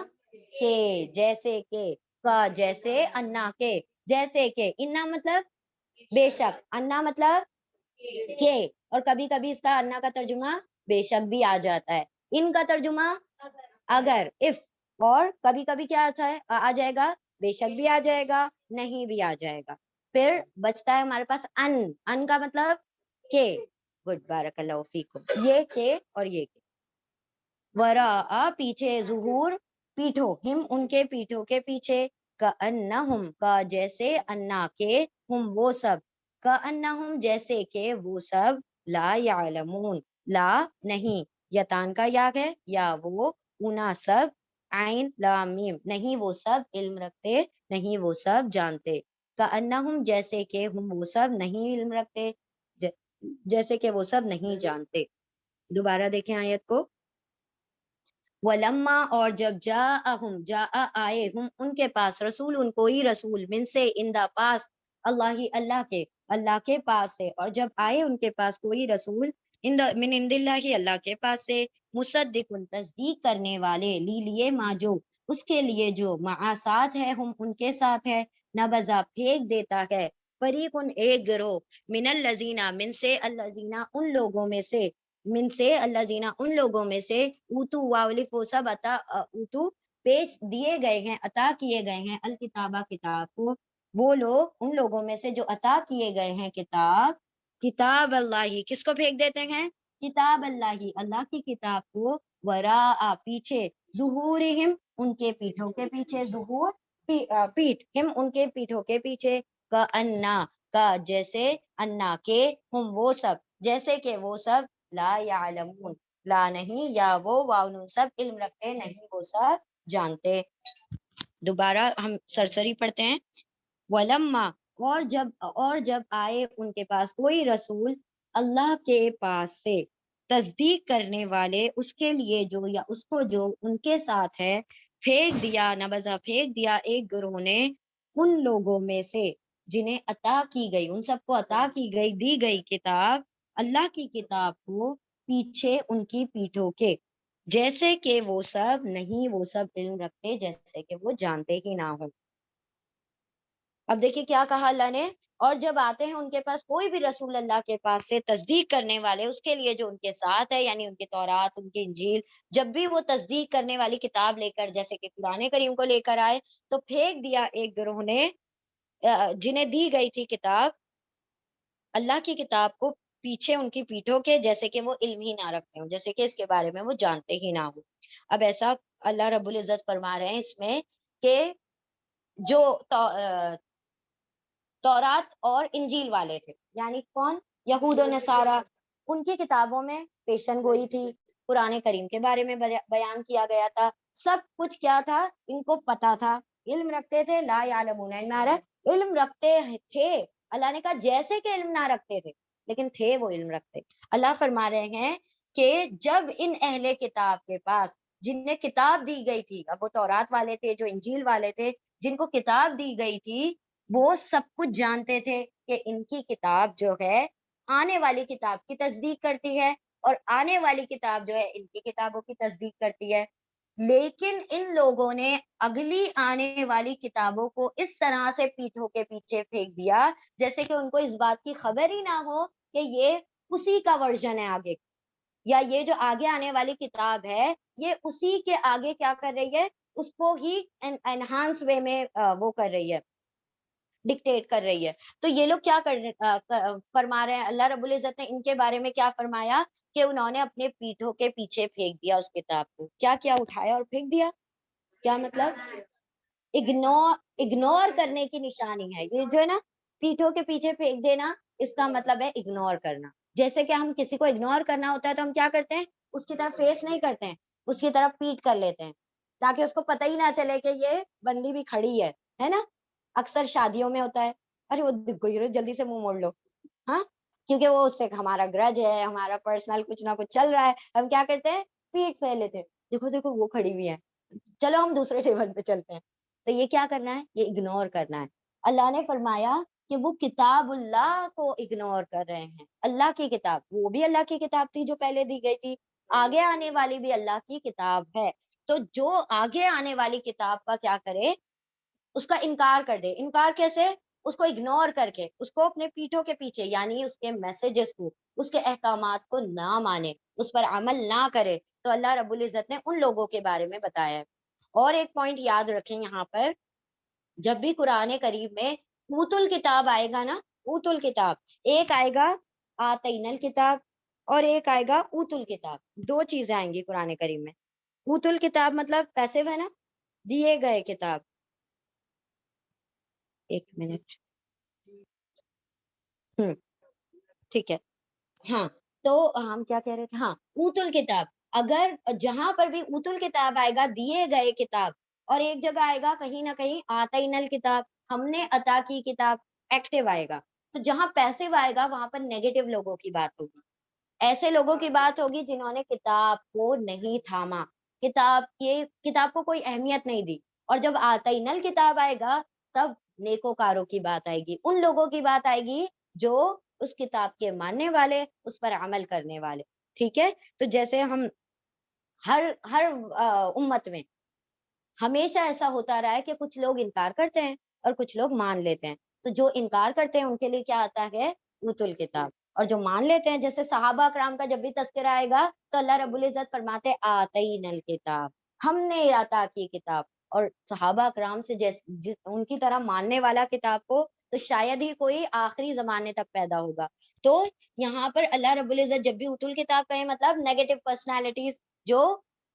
کے، جیسے کہ، کا جیسے، انا کے جیسے کہ، انا مطلب بے شک، انا مطلب کہ، اور کبھی کبھی اس کا انا کا ترجمہ بے شک بھی آ جاتا ہے. ان کا ترجمہ اگر، اف، اور کبھی کبھی کیا آ جائے گا، بے شک بھی آ جائے گا، نہیں بھی آ جائے گا. پھر بچتا ہے ہمارے پاس ان کا مطلب کہ. گڈ، بارک اللہ فیکم. یہ کہ اور یہ کہ. ورا پیچھے، ظہور پیٹھوں، ہم ان کے پیٹھوں کے پیچھے، کأنہم کا جیسے، انا کے، ہم وہ سب، کأنہم جیسے کہ وہ سب، لا یعلمون لا نہیں، یتان کا یا ہے، یا وہ، انا سب، عین لام میم نہیں وہ سب علم رکھتے، نہیں وہ سب جانتے. کأنہم جیسے کہ، ہم وہ سب نہیں علم رکھتے، جیسے کہ وہ سب نہیں جانتے. دوبارہ دیکھیں آیت کو. ولما اور جب جاء آئے ہم ان کے پاس، رسول ان کوئی رسول، من سے اندا پاس، اللہ کے پاس سے، اور جب آئے ان کے پاس کوئی رسول، من عند اللہ اللہ کے پاس سے، مصدق تصدیق کرنے والے، لیے ما جو اس کے لیے جو، مع ساتھ ہے، ہم ان کے ساتھ ہے، نبذا پھینک دیتا ہے، فریق ایک گروہ، من الذین من سے، الذین ان لوگوں میں سے، من سے الذین ان لوگوں میں سے، اوتو واولف وہ سب، عطا اوتو پیش دیے گئے ہیں، عطا کیے گئے ہیں، الکتابہ کتاب کو، وہ لوگ ان لوگوں میں سے جو عطا کیے گئے ہیں کتاب، کتاب اللہ کس کو پھینک دیتے ہیں؟ کتاب اللہ اللہ کی کتاب کو، وراء پیچھے، ظہورہم ان کے پیٹھوں کے پیچھے، ظہور پیٹھ، ہم ان کے پیٹھوں کے پیچھے، کا انا کا جیسے، انا کے، ہم وہ سب جیسے کہ وہ سب، لا یعلمون لا نہیں، یا وہ واؤ سب علم رکھتے، نہیں وہ سب جانتے. دوبارہ ہم سرسری پڑھتے ہیں. ولما اور جب آئے ان کے پاس کوئی رسول اللہ کے پاس سے، تصدیق کرنے والے اس کے لیے جو، یا اس کو جو ان کے ساتھ ہے، پھینک دیا، نبذا پھینک دیا ایک گروہ نے ان لوگوں میں سے جنہیں عطا کی گئی، ان سب کو عطا کی گئی، دی گئی کتاب، اللہ کی کتاب کو، پیچھے ان کی پیٹھوں کے، جیسے کہ وہ سب نہیں وہ سب علم رکھتے، جیسے کہ وہ جانتے ہی نہ ہو. اب دیکھیں کیا کہا اللہ نے. اور جب آتے ہیں ان کے پاس کوئی بھی رسول اللہ کے پاس سے، تصدیق کرنے والے اس کے لیے جو ان کے ساتھ ہے، یعنی ان کے تورات، ان کی انجیل، جب بھی وہ تصدیق کرنے والی کتاب لے کر، جیسے کہ قرآن کریم کو لے کر آئے، تو پھینک دیا ایک گروہ نے، جنہیں دی گئی تھی کتاب، اللہ کی کتاب کو، پیچھے ان کی پیٹھوں کے، جیسے کہ وہ علم ہی نہ رکھتے ہوں، جیسے کہ اس کے بارے میں وہ جانتے ہی نہ ہو. اب ایسا اللہ رب العزت فرما رہے ہیں اس میں کہ جو تورات اور انجیل والے تھے، یعنی کون؟ یہود و نصارہ، ان کی کتابوں میں پیشن گوئی تھی، قرآن کریم کے بارے میں بیان کیا گیا تھا، سب کچھ کیا تھا، ان کو پتا تھا، علم رکھتے تھے. لا یعلمون علم رکھتے تھے. اللہ نے کہا جیسے کہ علم نہ رکھتے تھے، لیکن تھے وہ علم رکھتے. اللہ فرما رہے ہیں کہ جب ان اہل کتاب کے پاس، جنہیں کتاب دی گئی تھی، اب وہ تورات والے تھے، جو انجیل والے تھے، جن کو کتاب دی گئی تھی، وہ سب کچھ جانتے تھے کہ ان کی کتاب جو ہے آنے والی کتاب کی تصدیق کرتی ہے، اور آنے والی کتاب جو ہے ان کی کتابوں کی تصدیق کرتی ہے. لیکن ان لوگوں نے اگلی آنے والی کتابوں کو اس طرح سے پیٹھوں کے پیچھے پھینک دیا، جیسے کہ ان کو اس بات کی خبر ہی نہ ہو کہ یہ اسی کا ورژن ہے آگے، یا یہ جو آگے آنے والی کتاب ہے یہ اسی کے آگے کیا کر رہی ہے، اس کو ہی انہانس وے میں وہ کر رہی ہے، ڈکٹیٹ کر رہی ہے. تو یہ لوگ کیا فرما رہے ہیں، اللہ رب العزت نے ان کے بارے میں کیا فرمایا کہ انہوں نے اپنے پیٹھوں کے پیچھے پھینک دیا اس کتاب کو. کیا اٹھایا اور پھینک دیا؟ کیا مطلب؟ اگنور کرنے کی نشانی ہے یہ جو ہے نا، پیٹھوں کے پیچھے پھینک دینا، اس کا مطلب ہے اگنور کرنا. جیسے کہ ہم کسی کو اگنور کرنا ہوتا ہے تو ہم کیا کرتے ہیں، اس کی طرف فیس نہیں کرتے ہیں، اس کی طرف پیٹ کر لیتے ہیں، تاکہ اس کو پتہ ہی نہ چلے کہ یہ بندی بھی کھڑی ہے نا. اکثر شادیوں میں ہوتا ہے، ارے وہ دکھ گئی، جلدی سے منہ موڑ لو، ہاں، کیونکہ وہ اس سے ہمارا گرج ہے، ہمارا پرسنل کچھ نہ کچھ چل رہا ہے، ہم کیا کرتے ہیں، پیٹ پھیر لیتے ہیں، دیکھو دیکھو وہ کھڑی ہوئی ہے، چلو ہم دوسرے ٹیبل پہ چلتے ہیں. تو یہ کیا کرنا ہے، یہ اگنور کرنا ہے. اللہ نے فرمایا کہ وہ کتاب اللہ کو اگنور کر رہے ہیں. اللہ کی کتاب، وہ بھی اللہ کی کتاب تھی جو پہلے دی گئی تھی، آگے آنے والی بھی اللہ کی کتاب ہے. تو جو آگے آنے والی کتاب کا کیا کرے، اس کا انکار کر دے. انکار کیسے؟ اس کو اگنور کر کے، اس کو اپنے پیٹھوں کے پیچھے یعنی اس کے میسیجز کو، اس کے احکامات کو نہ مانے، اس پر عمل نہ کرے، تو اللہ رب العزت نے ان لوگوں کے بارے میں بتایا ہے۔ اور ایک پوائنٹ یاد رکھیں یہاں پر، جب بھی قرآن کریم میں اوت الکتاب آئے گا نا، اوت الکتاب، ایک آئے گا آتین الکتاب اور ایک آئے گا اوت الکتاب، دو چیزیں آئیں گی قرآن کریم میں۔ اوت الکتاب مطلب پیسو ہے نا، دیے گئے کتاب۔ ایک منٹ، ٹھیک ہے، ہاں، تو ہم کیا کہہ رہے تھے، ہاں، اوت الکتاب، اگر جہاں پر بھی اوت الکتاب آئے گا دیے گئے کتاب، اور ایک جگہ آئے گا کہیں نہ کہیں آتین الکتاب، ہم نے عطا کی کتاب، ایکٹیو آئے گا، تو جہاں پیسو آئے گا وہاں پر نیگیٹو لوگوں کی بات ہوگی، ایسے لوگوں کی بات ہوگی جنہوں نے کتاب کو نہیں تھاما، کتاب کو کوئی اہمیت نہیں دی۔ اور جب آتین الکتاب آئے گا تب نیکوکاروں کی بات آئے گی، ان لوگوں کی بات آئے گی جو اس کتاب کے ماننے والے، اس پر عمل کرنے والے، ٹھیک ہے۔ تو جیسے ہم ہر امت میں ہمیشہ ایسا ہوتا رہا ہے کہ کچھ لوگ انکار کرتے ہیں اور کچھ لوگ مان لیتے ہیں، تو جو انکار کرتے ہیں ان کے لیے کیا آتا ہے، اوت الکتاب، اور جو مان لیتے ہیں، جیسے صحابہ کرام کا جب بھی تذکرہ آئے گا تو اللہ رب العزت فرماتے آتین الکتاب، ہم نے عطا کی کتاب، اور صحابہ کرام سے ان کی طرح ماننے والا کتاب کو تو شاید ہی کوئی آخری زمانے تک پیدا ہوگا۔ تو یہاں پر اللہ رب العزت جب بھی اوت الکتاب کہیں مطلب نیگیٹو پرسنالٹیز جو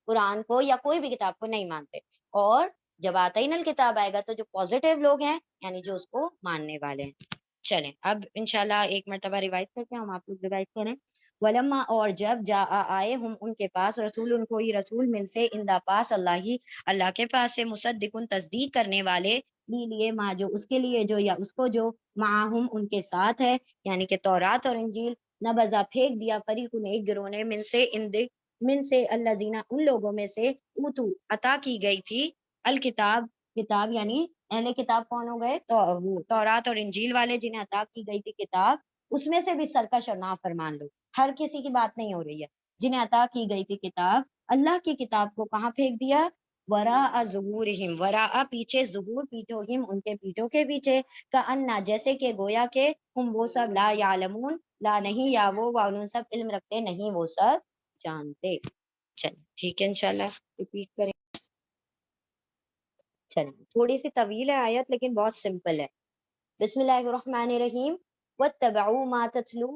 قرآن کو یا کوئی بھی کتاب کو نہیں مانتے، اور جب آتین الکتاب آئے گا تو جو پازیٹیو لوگ ہیں یعنی جو اس کو ماننے والے ہیں۔ چلیں اب انشاءاللہ ایک مرتبہ ریوائز کرتے ہیں، ہم آپ لوگ ریوائز کریں۔ ولما، اور جب جا آئے ہم ان کے پاس، رسول ان کو ہی رسول، من سے اندا پاس، اللہ کے پاس سے، مصدقن تصدیق کرنے والے، لیے ماں جو اس کے لیے جو یا اس کو جو، معاہم ان کے ساتھ ہے، یعنی کہ تورات اور انجیل، نبذا پھینک دیا، فریقن ایک گروہ نے، من سے الذین ان لوگوں میں سے، اوتو عطا کی گئی تھی، الکتاب کتاب، یعنی اہل کتاب کون ہو گئے، تو وہ تورات اور انجیل والے جنہیں عطا کی گئی تھی کتاب، اس میں سے بھی سرکش اور نافرمان لوگ، ہر کسی کی بات نہیں ہو رہی ہے، جنہیں عطا کی گئی تھی کتاب، اللہ کی کتاب کو کہاں پھینک دیا، وراء ظہورہم، وراء پیچھے، ظہور پیٹھوہم ان کے پیٹھوں کے پیچھے، کأنہ جیسے کہ گویا کہ، ہم وہ سب، لا یعلمون، لا نہیں، یا وہ سب علم رکھتے نہیں، وہ سب جانتے۔ چلیں ٹھیک ہے، انشاءاللہ ریپیٹ کریں۔ چلیں تھوڑی سی طویل ہے آیت لیکن بہت سمپل ہے۔ بسم اللہ الرحمن الرحیم، واتبعوا ما تتلو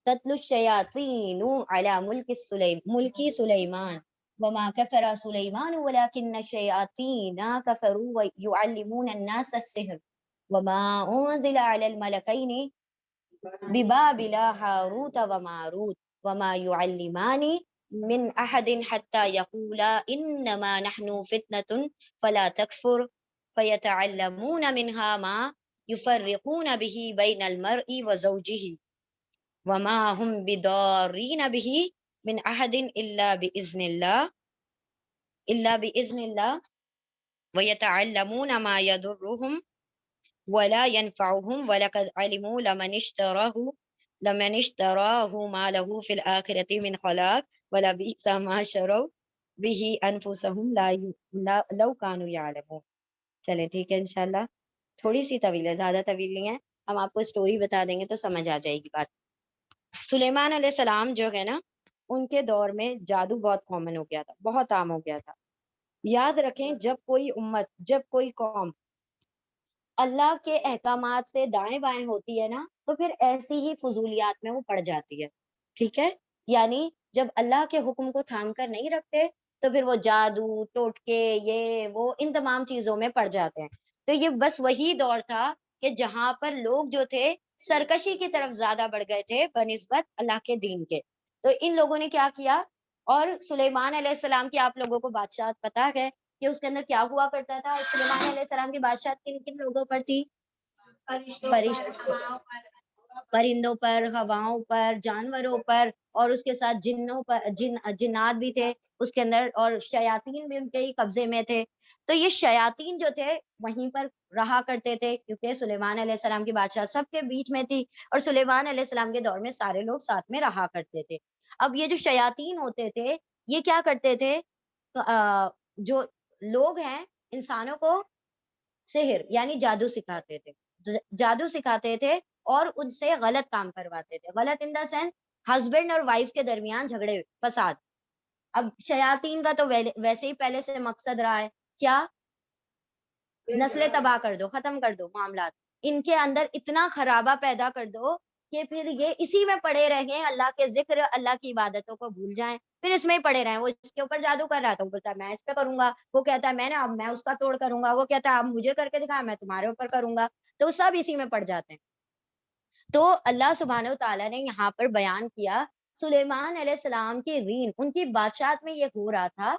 الشیاطین علی ملک سلیمان وما کفر سلیمان ولكن الشیاطین کفروا یعلمون الناس السحر وما انزل علی الملکین ببابل ہاروت وماروت وما يعلمان من احد حتى يقولا انما نحن فتنة فلا تكفر فيتعلمون منها ما يفرقون به بين المرء وزوجه وما هم بضارين به من احد الا باذن الله ويتعلمون ما يضرهم ولا ينفعهم ولقد علموا لمن اشتراه ما له في الآخرة من خلاق ولبئس ما شروا به انفسهم لو كانوا يعلمون۔ چلے ٹھیک ہے، انشاءاللہ تھوڑی سی طویل ہے، زیادہ طویل نہیں ہے، ہم آپ کو اسٹوری بتا دیں گے تو سمجھ آ جائے گی بات۔ سلیمان علیہ السلام جو ہے نا، ان کے دور میں جادو بہت کامن ہو گیا تھا، بہت عام ہو گیا تھا۔ یاد رکھیں جب کوئی امت، جب کوئی قوم اللہ کے احکامات سے دائیں بائیں ہوتی ہے نا، تو پھر ایسی ہی فضولیات میں وہ پڑ جاتی ہے، ٹھیک ہے۔ یعنی جب اللہ کے حکم کو تھام کر نہیں رکھتے تو پھر وہ جادو، ٹوٹکے، یہ وہ ان تمام چیزوں میں پڑ جاتے ہیں۔ تو یہ بس وہی دور تھا کہ جہاں پر لوگ جو تھے سرکشی کی طرف زیادہ بڑھ گئے تھے بنسبت اللہ کے دین کے۔ تو ان لوگوں نے کیا کیا، اور سلیمان علیہ السلام کی آپ لوگوں کو بادشاہت پتہ ہے کہ اس کے اندر کیا ہوا کرتا تھا، اور سلیمان علیہ السلام کی بادشاہت کن کن لوگوں پر تھی، پرندوں پر، ہواؤں پر، جانوروں پر، اور اس کے ساتھ جنوں پر، جنات بھی تھے اس کے اندر، اور شیاطین بھی ان کے ہی قبضے میں تھے۔ تو یہ شیاطین جو تھے وہیں پر رہا کرتے تھے، کیونکہ سلیمان علیہ السلام کی بادشاہ سب کے بیچ میں تھی، اور سلیمان علیہ السلام کے دور میں سارے لوگ ساتھ میں رہا کرتے تھے۔ اب یہ جو شیاطین ہوتے تھے یہ کیا کرتے تھے، جو لوگ ہیں انسانوں کو سحر یعنی جادو سکھاتے تھے، جادو سکھاتے تھے اور ان سے غلط کام کرواتے تھے. غلط ان دا سینس ہسبینڈ اور وائف کے درمیان جھگڑے فساد. اب شیاطین کا تو ویسے ہی پہلے سے مقصد رہا ہے کیا؟ نسلیں تباہ کر دو، ختم کر دو معاملات. ان کے اندر اتنا خرابہ پیدا کر دو کہ پھر یہ اسی میں پڑے رہیں، اللہ کے ذکر، اللہ کی عبادتوں کو بھول جائیں، پھر اس میں ہی پڑے رہیں. وہ اس کے اوپر جادو کر رہا تھا، وہ بولتا ہے میں اس پہ کروں گا، وہ کہتا ہے اب میں اس کا توڑ کروں گا، وہ کہتا ہے اب مجھے کر کے دکھا، میں تمہارے اوپر کروں گا. تو سب اسی میں پڑ جاتے ہیں. تو اللہ سبحانہ و تعالیٰ نے یہاں پر بیان کیا سلیمان علیہ السلام کی رین، ان کی بادشاہت میں یہ ہو رہا تھا،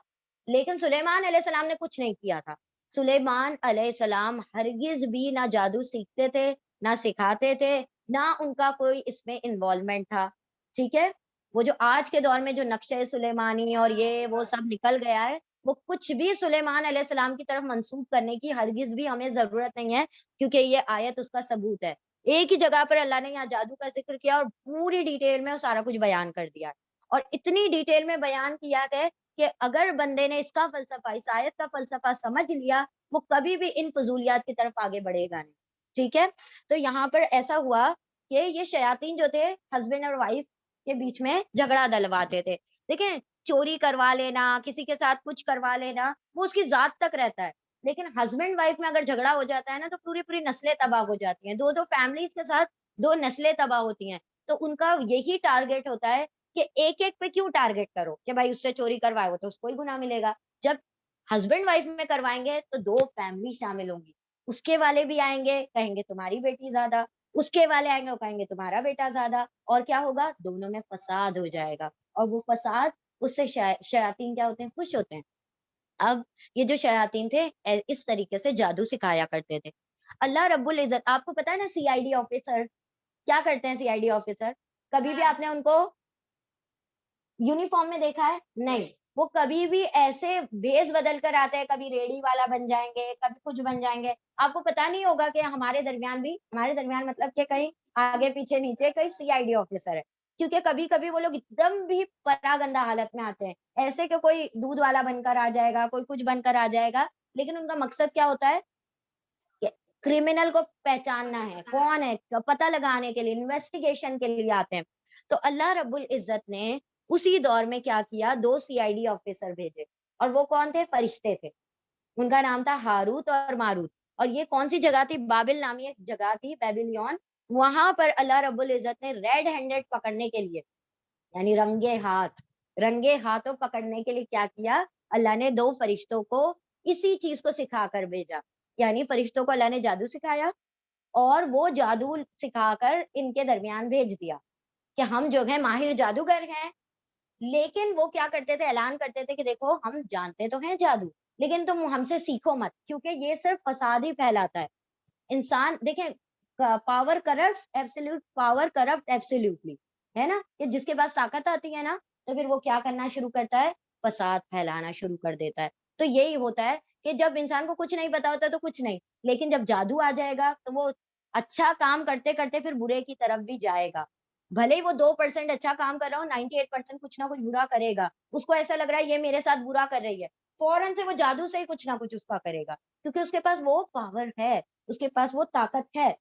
لیکن سلیمان علیہ السلام نے کچھ نہیں کیا تھا. سلیمان علیہ السلام ہرگز بھی نہ جادو سیکھتے تھے، نہ سکھاتے تھے، نہ ان کا کوئی اس میں انوالومنٹ تھا. ٹھیک ہے. وہ جو آج کے دور میں جو نقشہ سلیمانی اور یہ وہ سب نکل گیا ہے، وہ کچھ بھی سلیمان علیہ السلام کی طرف منسوب کرنے کی ہرگز بھی ہمیں ضرورت نہیں ہے، کیونکہ یہ آیت اس کا ثبوت ہے. ایک ہی جگہ پر اللہ نے یہاں جادو کا ذکر کیا اور پوری ڈیٹیل میں وہ سارا کچھ بیان کر دیا، اور اتنی ڈیٹیل میں بیان کیا ہے کہ اگر بندے نے اس کا فلسفہ، اس آیت کا فلسفہ سمجھ لیا، وہ کبھی بھی ان فضولیات کی طرف آگے بڑھے گا نہیں. ٹھیک ہے. تو یہاں پر ایسا ہوا کہ یہ شیاطین جو تھے ہسبینڈ اور وائف کے بیچ میں جھگڑا دلواتے تھے. دیکھیں، چوری کروا لینا، کسی کے ساتھ کچھ کروا لینا، وہ اس کی ذات تک رہتا ہے، لیکن ہسبینڈ وائف میں اگر جھگڑا ہو جاتا ہے نا، تو پوری پوری نسلیں تباہ ہو جاتی ہیں. دو فیملیز کے ساتھ دو نسلیں تباہ ہوتی ہیں. تو ان کا یہی ٹارگیٹ ہوتا ہے کہ ایک ایک پہ کیوں ٹارگیٹ کرو کہ بھائی اس سے چوری کروائے ہو تو اس کو ہی گناہ ملے گا. جب ہسبینڈ وائف میں کروائیں گے تو دو فیملی شامل ہوں گی. اس کے والے بھی آئیں گے، کہیں گے تمہاری بیٹی زیادہ، اس کے والے آئیں گے، وہ کہیں گے تمہارا بیٹا زیادہ، اور کیا ہوگا؟ دونوں میں فساد ہو جائے گا. اور وہ فساد، اس سے شیاطین کیا ہوتے ہیں؟ خوش ہوتے ہیں. اب یہ جو شیاطین تھے اس طریقے سے جادو سکھایا کرتے تھے. اللہ رب العزت، آپ کو پتا ہے نا سی آئی ڈی آفیسر کیا کرتے ہیں؟ سی آئی ڈی آفیسر کبھی بھی آپ نے ان کو یونیفارم میں دیکھا ہے؟ نہیں. وہ کبھی بھی ایسے بھیس بدل کر آتے ہیں، کبھی ریڑھی والا بن جائیں گے، کبھی کچھ بن جائیں گے. آپ کو پتا نہیں ہوگا کہ ہمارے درمیان مطلب کہ کہیں آگے پیچھے نیچے کہیں سی آئی ڈی آفیسر ہے. کیونکہ کبھی کبھی وہ لوگ ایک دم بھی پراگندہ حالت میں آتے ہیں، ایسے کہ کوئی دودھ والا بن کر آ جائے گا، کوئی کچھ بن کر آ جائے گا، لیکن ان کا مقصد کیا ہوتا ہے؟ کرمنل کو پہچاننا ہے، کون ہے، پتہ لگانے کے لیے، انویسٹیگیشن کے لیے آتے ہیں. تو اللہ رب العزت نے اسی دور میں کیا کیا؟ دو سی آئی ڈی آفیسر بھیجے، اور وہ کون تھے؟ فرشتے تھے. ان کا نام تھا ہاروت اور ماروت. اور یہ کون سی جگہ تھی؟ بابل نامی ایک جگہ تھی، بیبیلون. وہاں پر اللہ رب العزت نے ریڈ ہینڈڈ پکڑنے کے لیے، یعنی رنگے ہاتھوں پکڑنے کے لیے کیا کیا؟ اللہ نے دو فرشتوں کو اسی چیز کو سکھا کر بھیجا. یعنی فرشتوں کو اللہ نے جادو سکھایا، اور وہ جادو سکھا کر ان کے درمیان بھیج دیا کہ ہم جو ہیں ماہر جادوگر ہیں. لیکن وہ کیا کرتے تھے؟ اعلان کرتے تھے کہ دیکھو ہم جانتے تو ہیں جادو، لیکن تم ہم سے سیکھو مت، کیونکہ یہ صرف فساد ہی پھیلاتا ہے. انسان دیکھیں، پاور کرپٹ ایبسلیوٹلی، ہے نا، کہ جس کے پاس طاقت آتی ہے نا، تو پھر وہ کیا کرنا شروع کرتا ہے؟ فساد پھیلانا شروع کر دیتا ہے. تو یہی ہوتا ہے کہ جب انسان کو کچھ نہیں پتا ہوتا تو کچھ نہیں، لیکن جب جادو آ جائے گا تو وہ اچھا کام کرتے کرتے پھر برے کی طرف بھی جائے گا. بھلے ہی وہ 2% اچھا کام کر رہا ہو، 98% کچھ نہ کچھ برا کرے گا. اس کو ایسا لگ رہا ہے یہ میرے ساتھ برا کر رہی ہے، فوراً سے وہ جادو سے ہی کچھ نہ کچھ اس کا کرے گا، کیونکہ اس کے پاس وہ پاور ہے، اس کے پاس وہ طاقت ہے.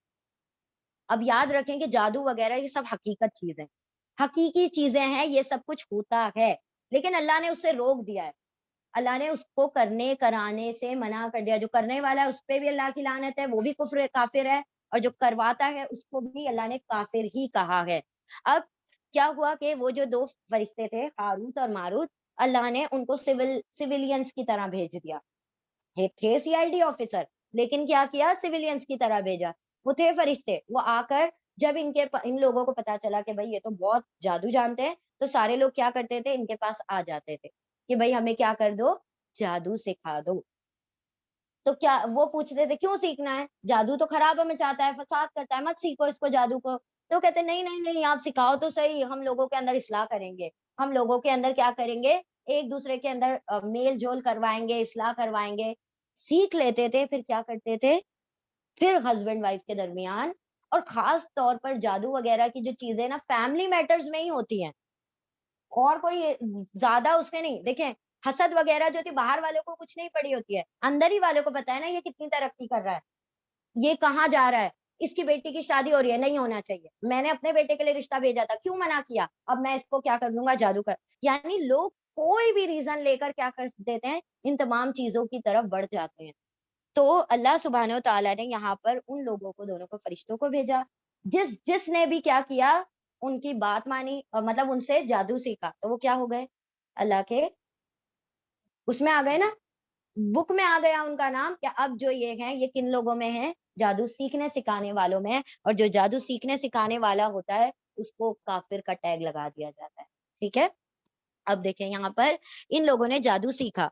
اب یاد رکھیں کہ جادو وغیرہ یہ سب حقیقت چیزیں، حقیقی چیزیں ہیں، یہ سب کچھ ہوتا ہے، لیکن اللہ نے اس سے روک دیا ہے. اللہ نے اس کو کرنے کرانے سے منع کر دیا. جو کرنے والا ہے اس پہ بھی اللہ کی لعنت ہے، وہ بھی کافر ہے، اور جو کرواتا ہے اس کو بھی اللہ نے کافر ہی کہا ہے. اب کیا ہوا کہ وہ جو دو فرشتے تھے ہاروت اور ماروت، اللہ نے ان کو سیولینز کی طرح بھیج دیا. ایک تھے سی آئی ڈی آفیسر، لیکن کیا کیا؟ سیولینز کی طرح بھیجا. وہ تھے فرشتے. وہ آ کر جب ان لوگوں کو پتا چلا کہ بھائی یہ تو بہت جادو جانتے ہیں، تو سارے لوگ کیا کرتے تھے؟ ان کے پاس آ جاتے تھے کہ بھائی ہمیں کیا کر دو؟ جادو سکھا دو. تو کیا وہ پوچھتے تھے کیوں سیکھنا ہے؟ جادو تو خراب مچاتا ہے، فساد کرتا ہے، مت سیکھو اس کو، جادو کو. تو کہتے نہیں نہیں نہیں، آپ سکھاؤ تو صحیح، ہم لوگوں کے اندر اصلاح کریں گے، ہم لوگوں کے اندر کیا کریں گے؟ ایک دوسرے کے اندر میل جول کروائیں گے، اصلاح کروائیں گے. سیکھ لیتے تھے، پھر کیا کرتے تھے؟ پھر ہسبینڈ وائف کے درمیان، اور خاص طور پر جادو وغیرہ کی جو چیزیں نا فیملی میٹرز میں ہی ہوتی ہیں، اور کوئی زیادہ اس میں نہیں. دیکھیں، حسد وغیرہ جو تھی باہر والوں کو کچھ نہیں پڑی ہوتی ہے، اندر ہی والوں کو پتا ہے نا یہ کتنی ترقی کر رہا ہے، یہ کہاں جا رہا ہے. اس کی بیٹی کی شادی ہو رہی ہے, نہیں ہونا چاہیے, میں نے اپنے بیٹے کے لیے رشتہ بھیجا تھا, کیوں منع کیا, اب میں اس کو کیا کر دوں گا, جادو کر. یعنی لوگ کوئی بھی ریزن لے کر کیا کر دیتے ہیں, ان تمام چیزوں کی طرف بڑھ جاتے ہیں. تو اللہ سبحانہ و تعالیٰ نے یہاں پر ان لوگوں کو, دونوں کو, فرشتوں کو بھیجا, جس نے بھی کیا کیا, ان کی بات مانی, مطلب ان سے جادو سیکھا, تو وہ کیا ہو گئے, اللہ کے اس میں آ گئے نا, بک میں آ گیا ان کا نام, کہ اب جو یہ ہیں یہ کن لوگوں میں ہیں, جادو سیکھنے سکھانے والوں میں, اور جو جادو سیکھنے سکھانے والا ہوتا ہے اس کو کافر کا ٹیگ لگا دیا جاتا ہے. ٹھیک ہے, اب دیکھیں یہاں پر ان لوگوں نے جادو سیکھا,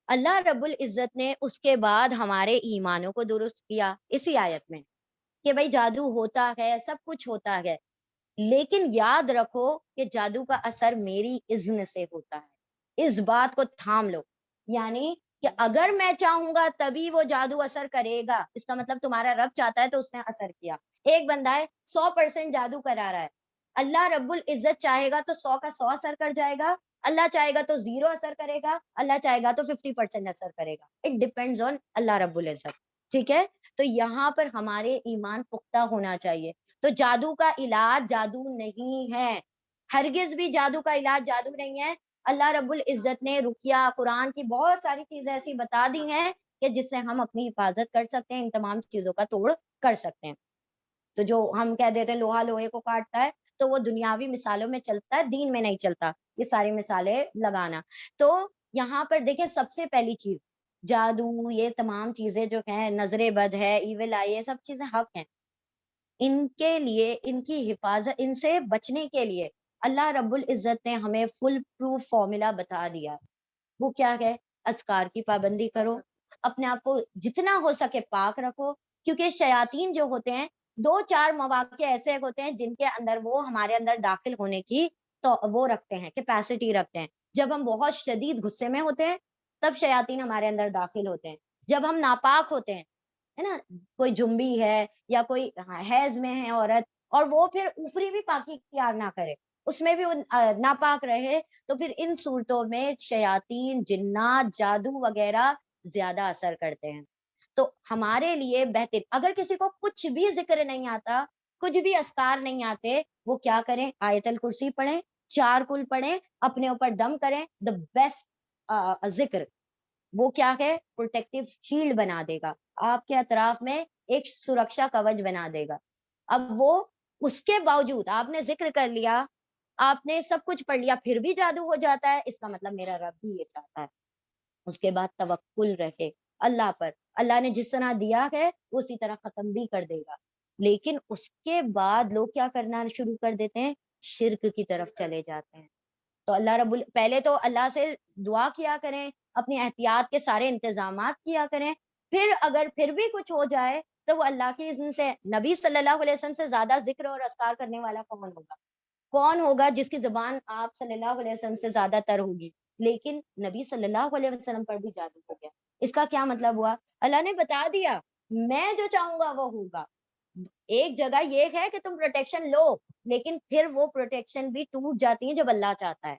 اللہ رب العزت نے اس کے بعد ہمارے ایمانوں کو درست کیا اسی آیت میں, کہ بھائی جادو ہوتا ہے, سب کچھ ہوتا ہے, لیکن یاد رکھو کہ جادو کا اثر میری اذن سے ہوتا ہے, اس بات کو تھام لو. یعنی کہ اگر میں چاہوں گا تبھی وہ جادو اثر کرے گا, اس کا مطلب تمہارا رب چاہتا ہے تو اس نے اثر کیا. ایک بندہ ہے 100% جادو کرا رہا ہے, اللہ رب العزت چاہے گا تو 100 کا 100 اثر کر جائے گا, اللہ چاہے گا تو 0 اثر کرے گا, اللہ چاہے گا تو 50% اثر کرے گا. اٹ ڈیپینڈز آن اللہ رب العزت. ٹھیک ہے, تو یہاں پر ہمارے ایمان پختہ ہونا چاہیے. تو جادو کا علاج جادو نہیں ہے, ہرگز بھی جادو کا علاج جادو نہیں ہے. اللہ رب العزت نے رقیہ, قرآن کی بہت ساری چیزیں ایسی بتا دی ہیں کہ جس سے ہم اپنی حفاظت کر سکتے ہیں, ان تمام چیزوں کا توڑ کر سکتے ہیں. تو جو ہم کہہ دیتے ہیں لوہا لوہے کو کاٹتا ہے, تو وہ دنیاوی مثالوں میں چلتا ہے, دین میں نہیں چلتا یہ ساری مثالیں لگانا. تو یہاں پر دیکھیں سب سے پہلی چیز, جادو یہ تمام چیزیں جو ہیں, نظر بد ہے, ایول آئی, یہ سب چیزیں حق ہیں. ان کے لیے, ان کی حفاظت, ان سے بچنے کے لیے اللہ رب العزت نے ہمیں فل پروف فارمولا بتا دیا. وہ کیا ہے, اذکار کی پابندی کرو, اپنے آپ کو جتنا ہو سکے پاک رکھو, کیونکہ شیاطین جو ہوتے ہیں 2-4 مواقع ایسے ہوتے ہیں جن کے اندر وہ ہمارے اندر داخل ہونے کی تو وہ رکھتے ہیں, کیپیسٹی رکھتے ہیں. جب ہم بہت شدید غصے میں ہوتے ہیں تب شیاطین ہمارے اندر داخل ہوتے ہیں. جب ہم ناپاک ہوتے ہیں, ہے نا, کوئی جنبی ہے یا کوئی حیض میں ہے عورت, اور وہ پھر اوپری بھی پاکی اختیار نہ کرے, اس میں بھی وہ ناپاک رہے, تو پھر ان صورتوں میں شیاطین, جنات, جادو وغیرہ زیادہ اثر کرتے ہیں. تو ہمارے لیے بہتر, اگر کسی کو کچھ بھی ذکر نہیں آتا, کچھ بھی اذکار نہیں آتے, وہ کیا کریں, آیت الکرسی پڑھیں, 4 کل پڑھیں, اپنے اوپر دم کریں. دا بیسٹ ذکر وہ کیا ہے, پروٹیکٹیو شیلڈ بنا دے گا, آپ کے اطراف میں ایک سرکشا کوچ بنا دے گا. اب وہ اس کے باوجود آپ نے ذکر کر لیا, آپ نے سب کچھ پڑھ لیا, پھر بھی جادو ہو جاتا ہے, اس کا مطلب میرا رب بھی یہ چاہتا ہے. اس کے بعد توکل رہے اللہ پر, اللہ نے جس طرح دیا ہے وہ اسی طرح ختم بھی کر دے گا. لیکن اس کے بعد لوگ کیا کرنا شروع کر دیتے ہیں, شرک کی طرف چلے جاتے ہیں. تو اللہ پہلے تو اللہ سے دعا کیا کریں, اپنی احتیاط کے سارے انتظامات کیا کریں, پھر اگر پھر بھی کچھ ہو جائے تو وہ اللہ کی اذن سے. نبی صلی اللہ علیہ وسلم سے زیادہ ذکر اور اذکار کرنے والا کون ہوگا جس کی زبان آپ صلی اللہ علیہ وسلم سے زیادہ تر ہوگی, لیکن نبی صلی اللہ علیہ وسلم پر بھی جادو ہو گیا. اس کا کیا مطلب ہوا, اللہ نے بتا دیا میں جو چاہوں گا وہ ہوگا. ایک جگہ یہ ہے کہ تم پروٹیکشن لو, لیکن پھر وہ پروٹیکشن بھی ٹوٹ جاتی ہے جب اللہ چاہتا ہے,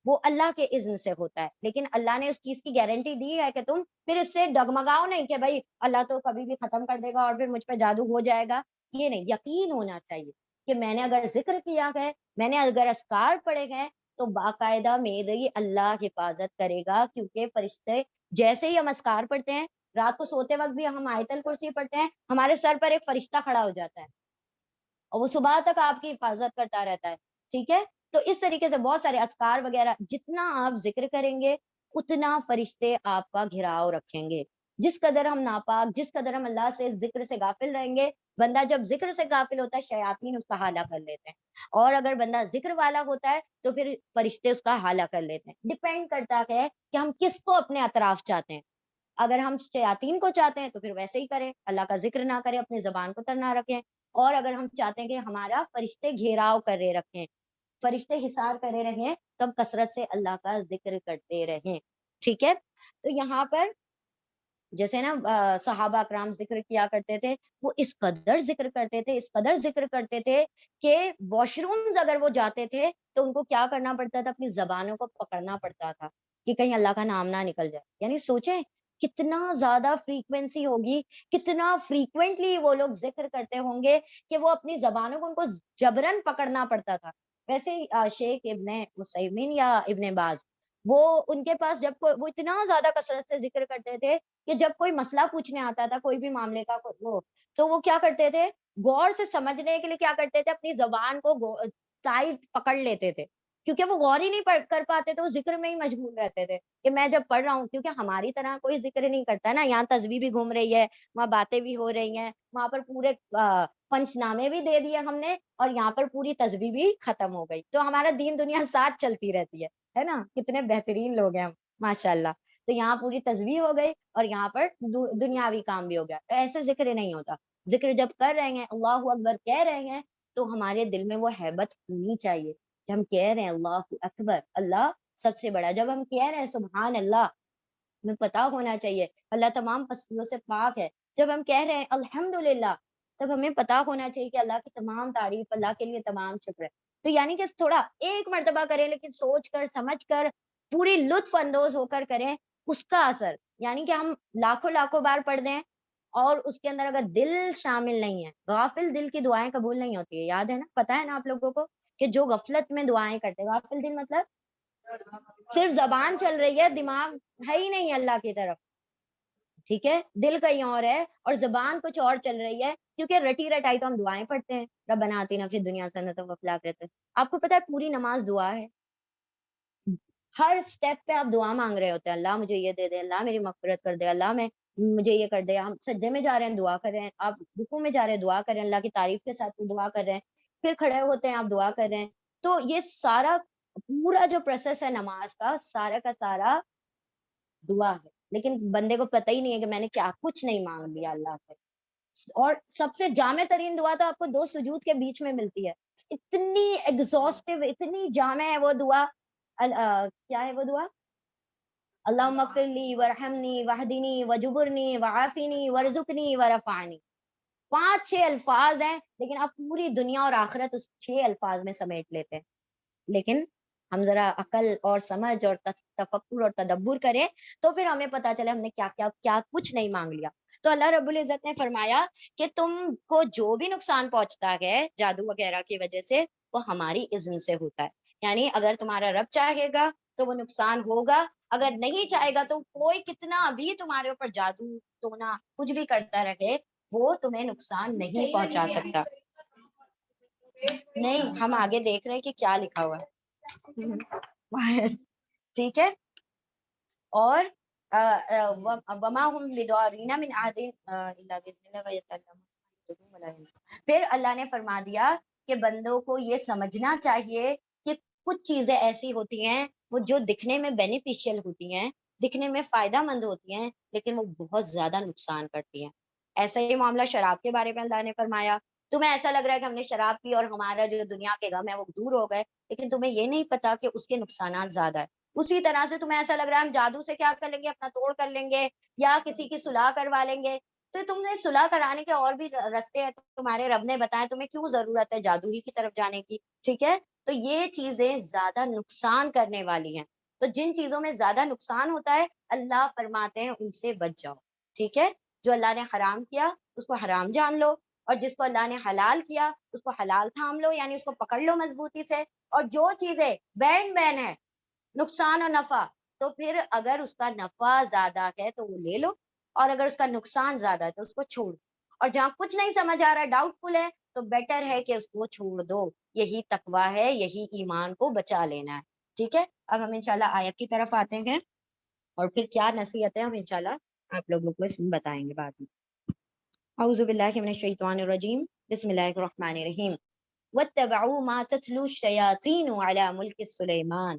وہ اللہ کے اذن سے ہوتا ہے. لیکن اللہ نے اس چیز کی گارنٹی دی ہے کہ تم پھر اس سے ڈگمگاؤ نہیں کہ بھائی اللہ تو کبھی بھی ختم کر دے گا اور پھر مجھ پہ جادو ہو جائے گا. یہ نہیں, یقین ہونا چاہیے کہ میں نے اگر ذکر کیا ہے, میں نے اگر اذکار پڑھے ہیں, تو باقاعدہ میری اللہ حفاظت کرے گا. کیونکہ فرشتے جیسے ہی ہم اذکار پڑھتے ہیں, رات کو سوتے وقت بھی ہم آیت الکرسی پڑھتے ہیں, ہمارے سر پر ایک فرشتہ کھڑا ہو جاتا ہے اور وہ صبح تک آپ کی حفاظت کرتا رہتا ہے. ٹھیک ہے, تو اس طریقے سے بہت سارے اذکار وغیرہ, جتنا آپ ذکر کریں گے اتنا فرشتے آپ کا گھیراؤ رکھیں گے. جس قدر ہم ناپاک, جس قدر ہم اللہ سے ذکر سے غافل رہیں گے, بندہ جب ذکر سے غافل ہوتا ہے شیاطین اس کا حالہ کر لیتے ہیں, اور اگر بندہ ذکر والا ہوتا ہے تو پھر فرشتے اس کا حالہ کر لیتے ہیں. ڈیپینڈ کرتا ہے کہ ہم کس کو اپنے اطراف چاہتے ہیں. اگر ہم شیاطین کو چاہتے ہیں تو پھر ویسے ہی کریں, اللہ کا ذکر نہ کریں, اپنی زبان کو تر نہ رکھیں. اور اگر ہم چاہتے ہیں کہ ہمارا فرشتے گھیراؤ کرے رکھیں, فرشتے حصار کرے رہیں, تو ہم کثرت سے اللہ کا ذکر کرتے رہیں. ٹھیک ہے, تو یہاں پر جیسے نا صحابہ اکرام ذکر کیا کرتے تھے, وہ اس قدر ذکر کرتے تھے, اس قدر ذکر کرتے تھے کہ واش رومز اگر وہ جاتے تھے تو ان کو کیا کرنا پڑتا تھا, اپنی زبانوں کو پکڑنا پڑتا تھا کہ کہیں اللہ کا نام نہ نکل جائے. یعنی سوچیں کتنا زیادہ فریکوینسی ہوگی, کتنا فریکوینٹلی وہ لوگ ذکر کرتے ہوں گے کہ وہ اپنی زبانوں کو ان کو جبرن پکڑنا پڑتا تھا. ویسے شیخ ابن عثیمین یا ابن باز, وہ ان کے پاس جب وہ اتنا زیادہ کثرت سے ذکر کرتے تھے کہ جب کوئی مسئلہ پوچھنے آتا تھا, کوئی بھی معاملے کا وہ, تو وہ کیا کرتے تھے, غور سے سمجھنے کے لیے کیا کرتے تھے, اپنی زبان کو ٹائٹ پکڑ لیتے تھے, کیونکہ وہ غور ہی نہیں کر پاتے تھے, وہ ذکر میں ہی مشغول رہتے تھے کہ میں جب پڑھ رہا ہوں, کیونکہ ہماری طرح کوئی ذکر نہیں کرتا نا, یہاں تسبیح بھی گھوم رہی ہے, وہاں باتیں بھی ہو رہی ہیں, وہاں پر پورے پنچ نامے بھی دے دیے ہم نے, اور یہاں پر پوری تسبیح بھی ختم ہو گئی. تو ہمارا دین دنیا ساتھ چلتی رہتی ہے نا, کتنے بہترین لوگ ہیں ہم, ماشاء اللہ. تو یہاں پوری تسبیح ہو گئی اور یہاں پر دنیاوی کام بھی ہو گیا. ایسے ذکر نہیں ہوتا. ذکر جب کر رہے ہیں, اللہ اکبر کہہ رہے ہیں, تو ہمارے دل میں وہ ہیبت ہونی چاہیے کہ ہم کہہ رہے ہیں اللہ اکبر, اللہ سب سے بڑا. جب ہم کہہ رہے ہیں سبحان اللہ, ہمیں پتا ہونا چاہیے اللہ تمام پستیوں سے پاک ہے. جب ہم کہہ رہے ہیں الحمدللہ, تب ہمیں پتا ہونا چاہیے کہ اللہ کی تمام تعریف, اللہ کے لیے تمام شکر ہے. تو یعنی کہ تھوڑا ایک مرتبہ کریں, لیکن سوچ کر سمجھ کر پوری لطف اندوز ہو کر کریں, اس کا اثر, یعنی کہ ہم لاکھوں بار پڑھ دیں اور اس کے اندر اگر دل شامل نہیں ہے, غافل دل کی دعائیں قبول نہیں ہوتی ہے, یاد ہے نا, پتا ہے نا آپ لوگوں کو کہ جو غفلت میں دعائیں کرتے, غافل دل مطلب صرف زبان چل رہی ہے, دماغ ہے ہی نہیں اللہ کی طرف, ٹھیک ہے, دل کہیں اور ہے اور زبان کچھ اور چل رہی ہے, کیونکہ رٹی رٹائی تو ہم دعائیں پڑھتے ہیں, ربنا آتنا فی الدنیا حسنۃ وفی الآخرۃ. آپ کو پتا ہے پوری نماز دعا ہے, ہر سٹیپ پہ آپ دعا مانگ رہے ہوتے ہیں, اللہ مجھے یہ دے دے, اللہ میری مغفرت کر دے, اللہ میں مجھے یہ کر دے. ہم سجدے میں جا رہے ہیں دعا کر رہے ہیں, آپ رکوع میں جا رہے ہیں دعا کر رہے ہیں, اللہ کی تعریف کے ساتھ دعا کر رہے ہیں, پھر کھڑے ہوتے ہیں آپ دعا کر رہے ہیں. تو یہ سارا پورا جو پروسیس ہے نماز کا سارا دعا ہے, لیکن بندے کو پتہ ہی نہیں ہے کہ میں نے کیا کچھ نہیں مانگ لیا اللہ سے. اور سب سے جامع ترین دعا تو آپ کو 2 سجود کے بیچ میں ملتی ہے, اتنی ایگزاسٹو, اتنی جامع ہے وہ دعا. کیا ہے وہ دعا, اللہم اغفر لی ورحمنی وہدنی وجبرنی وعافنی ورزقنی ورفعنی. 5-6 الفاظ ہیں, لیکن آپ پوری دنیا اور آخرت اس 6 الفاظ میں سمیٹ لیتے ہیں. لیکن ہم ذرا عقل اور سمجھ اور تفکر اور تدبر کریں تو پھر ہمیں پتا چلے ہم نے کیا کچھ نہیں مانگ لیا. تو اللہ رب العزت نے فرمایا کہ تم کو جو بھی نقصان پہنچتا ہے جادو وغیرہ کی وجہ سے, وہ ہماری اذن سے ہوتا ہے. یعنی اگر تمہارا رب چاہے گا تو وہ نقصان ہوگا, اگر نہیں چاہے گا تو کوئی کتنا بھی تمہارے اوپر جادو ٹونا کچھ بھی کرتا رہے, وہ تمہیں نقصان نہیں پہنچا سکتا. نہیں, ہم آگے دیکھ رہے ہیں کہ کیا لکھا ہوا ہے, ٹھیک ہے. اور وما هم بضارین من احد الا باذن اللہ ویتعلمون. پھر اللہ نے فرما دیا کہ بندوں کو یہ سمجھنا چاہیے کہ کچھ چیزیں ایسی ہوتی ہیں وہ جو دکھنے میں بینیفیشیل ہوتی ہیں, دکھنے میں فائدہ مند ہوتی ہیں, لیکن وہ بہت زیادہ نقصان کرتی ہیں. ایسا ہی معاملہ شراب کے بارے میں اللہ نے فرمایا, تمہیں ایسا لگ رہا ہے کہ ہم نے شراب پی اور ہمارا جو دنیا کے غم ہے وہ دور ہو گئے, لیکن تمہیں یہ نہیں پتا کہ اس کے نقصانات زیادہ ہے. اسی طرح سے تمہیں ایسا لگ رہا ہے ہم جادو سے کیا کر لیں گے, اپنا توڑ کر لیں گے یا کسی کی صلح کروا لیں گے, تو تم نے صلح کرانے کے اور بھی رستے ہیں, تمہارے رب نے بتایا, تمہیں کیوں ضرورت ہے جادو ہی کی طرف جانے کی, ٹھیک ہے. تو یہ چیزیں زیادہ نقصان کرنے والی ہیں. تو جن چیزوں میں زیادہ نقصان ہوتا ہے اللہ فرماتے ہیں ان سے بچ جاؤ, ٹھیک ہے. جو اللہ نے حرام کیا اس کو حرام جان لو, اور جس کو اللہ نے حلال کیا اس کو حلال تھام لو, یعنی اس کو پکڑ لو مضبوطی سے. اور جو چیزیں بین ہے نقصان اور نفع, تو پھر اگر اس کا نفع زیادہ ہے تو وہ لے لو, اور اگر اس کا نقصان زیادہ ہے تو اس کو چھوڑ. اور جہاں کچھ نہیں سمجھ آ رہا ہے, ڈاؤٹ فل ہے, تو بیٹر ہے کہ اس کو چھوڑ دو. یہی تقویٰ ہے, یہی ایمان کو بچا لینا ہے, ٹھیک ہے. اب ہم انشاءاللہ آیت کی طرف آتے ہیں, اور پھر کیا نصیحت ہے ہم انشاءاللہ آپ لوگوں کو اس میں بتائیں گے بعد میں. اعوذ باللہ من الشیطان الرجیم, بسم اللہ الرحمن الرحیم. واتبعوا ما تتلو الشیاطین علی ملک سلیمان.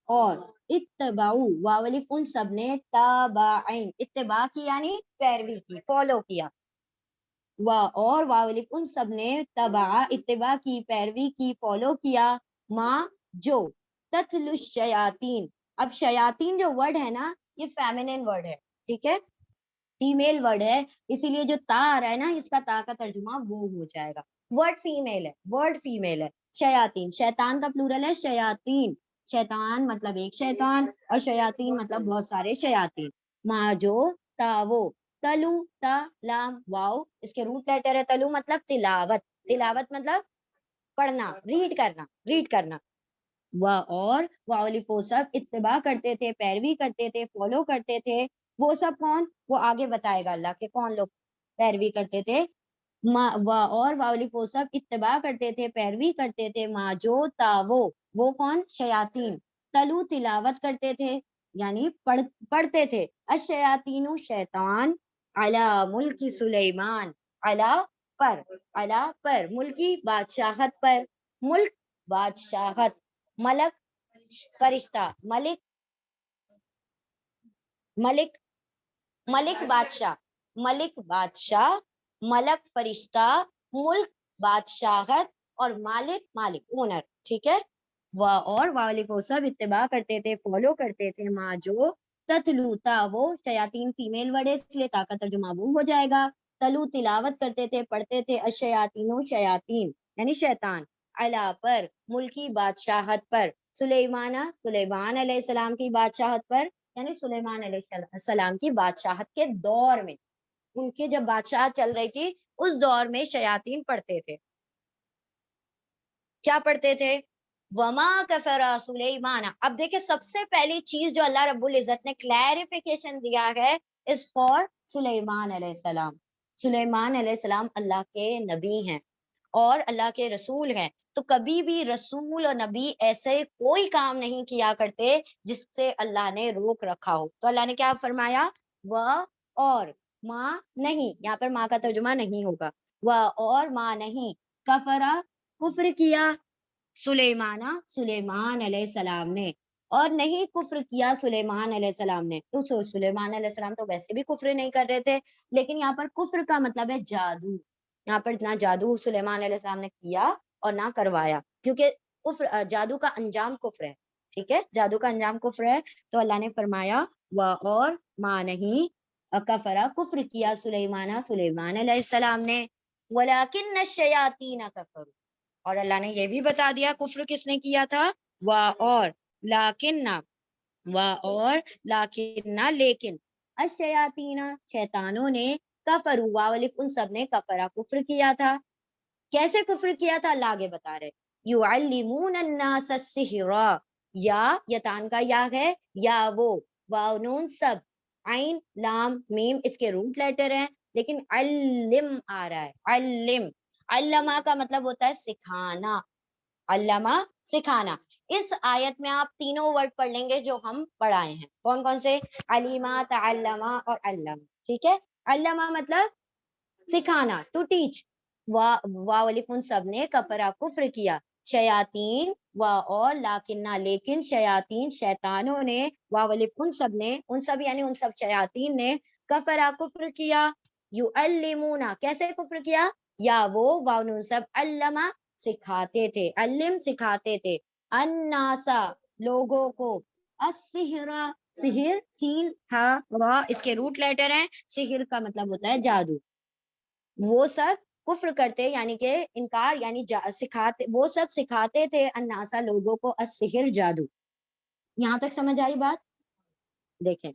اور اتبعوا, واولف ان سب نے, تابعین اتباع کی یعنی پیروی کی, فالو کیا. اور واولف ان سب نے, تبع اتباع کی, پیروی کی, فالو کیا, ماں جو, تتلو الشیاطین. اب شیاطین جو ورڈ ہے نا, یہ فیمینن ورڈ ہے, ٹھیک ہے, فیمیل ورڈ ہے, اسی لیے جو تا آ رہا ہے نا, اس کا تا کا ترجمہ وہ ہو جائے گا. ورڈ فیمیل ہے, ورڈ فیمیل ہے. شیاطین, شیطان کا پلورل ہے شیاطین. شیطان مطلب ایک شیطان, اور شیاطین مطلب بہت سارے شیاطین. ما جو تا وہ، تلو تا لام واو اس کے روٹ لیٹر ہے، تلو مطلب تلاوت، تلاوت مطلب پڑھنا، ریڈ کرنا، اور واولف وہ سب اتباع کرتے تھے، پیروی کرتے تھے، فالو کرتے تھے، وہ سب کون، وہ آگے بتائے گا اللہ کہ کون لوگ پیروی کرتے تھے، اور واولف وہ سب اتباع کرتے تھے، پیروی کرتے تھے، ما جو تا وہ کون، شیاطین، تلو تلاوت کرتے تھے یعنی پڑھتے تھے، الشیاطین شیطان، علی ملک سلیمان، علی پر ملکی بادشاہت پر، ملک بادشاہت، ملک فرشتہ، ملک ملک ملک بادشاہ، ملک بادشاہ، ملک فرشتہ، ملک بادشاہت، اور مالک اونر، ٹھیک ہے، اور والف وہ سب اتباع کرتے تھے، فالو کرتے تھے، ماں جو تتلوتا وہ شیاطین فیمیل ورڈ ہے اس لیے تا کا ترجمہ وہ ہو جائے گا، تلو تلاوت کرتے تھے، پڑھتے تھے، الشیاطین شیاطین یعنی شیطان، علا پر ملکی بادشاہت پر، سلیمان علیہ السلام کی بادشاہت پر، یعنی سلیمان علیہ السلام کی بادشاہت کے دور میں، ان کی جب بادشاہت چل رہی تھی اس دور میں شیاطین پڑھتے تھے، کیا پڑھتے تھے، وما کفر سلیمان، اب دیکھیں سب سے پہلی چیز جو اللہ رب العزت نے کلیریفیکیشن دیا ہے اس فار سلیمان علیہ السلام، سلیمان علیہ السلام اللہ کے نبی ہیں اور اللہ کے رسول ہیں، تو کبھی بھی رسول اور نبی ایسے کوئی کام نہیں کیا کرتے جس سے اللہ نے روک رکھا ہو، تو اللہ نے کیا فرمایا، وہ اور ماں نہیں، یہاں پر ماں کا ترجمہ نہیں ہوگا، وہ اور ماں نہیں، کفرا کفر کیا، سلیمان علیہ السلام نے، اور نہیں کفر کیا سلیمان علیہ السلام نے، تو سلیمان علیہ السلام تو ویسے بھی کفر نہیں کر رہے تھے، لیکن یہاں پر کفر کا مطلب ہے جادو، یہاں پر نہ جادو سلیمان علیہ السلام نے کیا اور نہ کروایا، کیونکہ کفر جادو کا انجام کفر ہے، ٹھیک ہے، جادو کا انجام کفر ہے، تو اللہ نے فرمایا اور ماں نہیں، کفرا کفر کیا سلیمان علیہ السلام نے، ولیکن الشیاطین کفروا، اور اللہ نے یہ بھی بتا دیا کفر کس نے کیا تھا، اور لیکن الشیاطین شیطانوں نے، کفروا ان سب نے کفرا کفر کیا تھا، کیسے کفر کیا تھا اللہ آگے بتا رہے، یعلمون الناس السحر، یا یتان کا یا ہے، یا وہ واو نون سب، عین لام میم اس کے روٹ لیٹر ہیں، لیکن علم آ رہا ہے، علمہ کا مطلب ہوتا ہے سکھانا، علامہ سکھانا، اس آیت میں آپ تینوں ورڈ پڑھ لیں گے جو ہم پڑھائے ہیں، کون کون سے، علیمہ، تعلمہ اور علم، ٹھیک ہے، علمہ مطلب سکھانا، ٹو ٹیچ، ان سب نے کفرا کفر کیا، شیاطین اور لیکن شیاطین شیطانوں نے، ان سب نے، ان سب یعنی ان سب شیاطین نے، کفرا کفر کیا، یعلمون کیسے کفر کیا، یا وہ واؤن سب، علمہ سکھاتے تھے، علم سکھاتے تھے، الناسا لوگوں کو، السحر سحر، سین ہا را اس کے روٹ لیٹر ہیں، سحر کا مطلب ہوتا ہے جادو، وہ سب کفر کرتے یعنی کہ انکار یعنی سکھاتے، وہ سب سکھاتے تھے الناسا لوگوں کو، السحر جادو، یہاں تک سمجھ آئی بات، دیکھیں،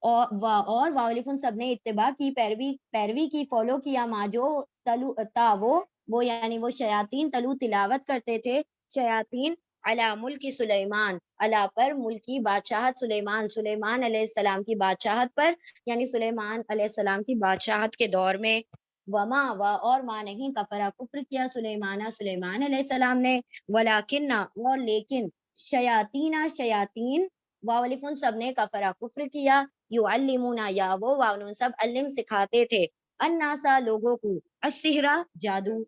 اور واولفن سب نے اتباع کی، پیروی کی، فالو کیا، ما جو تلو تا وہ یعنی وہ شیاطین، تلو تلاوت کرتے تھے، شیاطین، علی ملک سلیمان، علی پر ملکی بادشاہت سلیمان علیہ السلام کی بادشاہت پر، یعنی سلیمان علیہ السلام کی بادشاہت کے دور میں، وما اور ما نہیں، کفرا کفر کیا سلیمان علیہ السلام نے، ولیکن اور لیکن، شیاطین واولفن سب نے کفرا کفر کیا، یعلمون یا وہ واؤن سب، علم سکھاتے تھے، الناسا لوگوں کو، السحر جادو،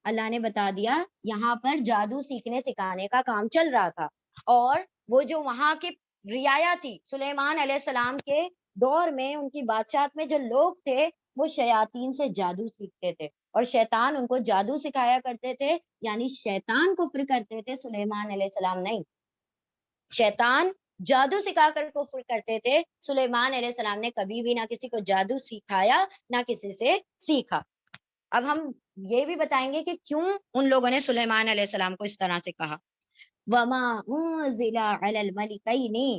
اللہ نے بتا دیا یہاں پر جادو سیکھنے سکھانے کا کام چل رہا تھا، اور وہ جو وہاں کی رعایا تھی سلیمان علیہ السلام کے دور میں، ان کی بادشاہت میں جو لوگ تھے وہ شیاطین سے جادو سیکھتے تھے، اور شیطان ان کو جادو سکھایا کرتے تھے، یعنی شیطان کفر کرتے تھے، سلیمان علیہ السلام نہیں، شیطان جادو سکھا کر کفر کرتے تھے، سلیمان علیہ السلام نے کبھی بھی نہ کسی کو جادو سکھایا نہ کسی سے سیکھا، اب ہم یہ بھی بتائیں گے کہ کیوں ان لوگوں نے سلیمان علیہ السلام کو اس طرح سے کہا، وما انزل علی الملکین،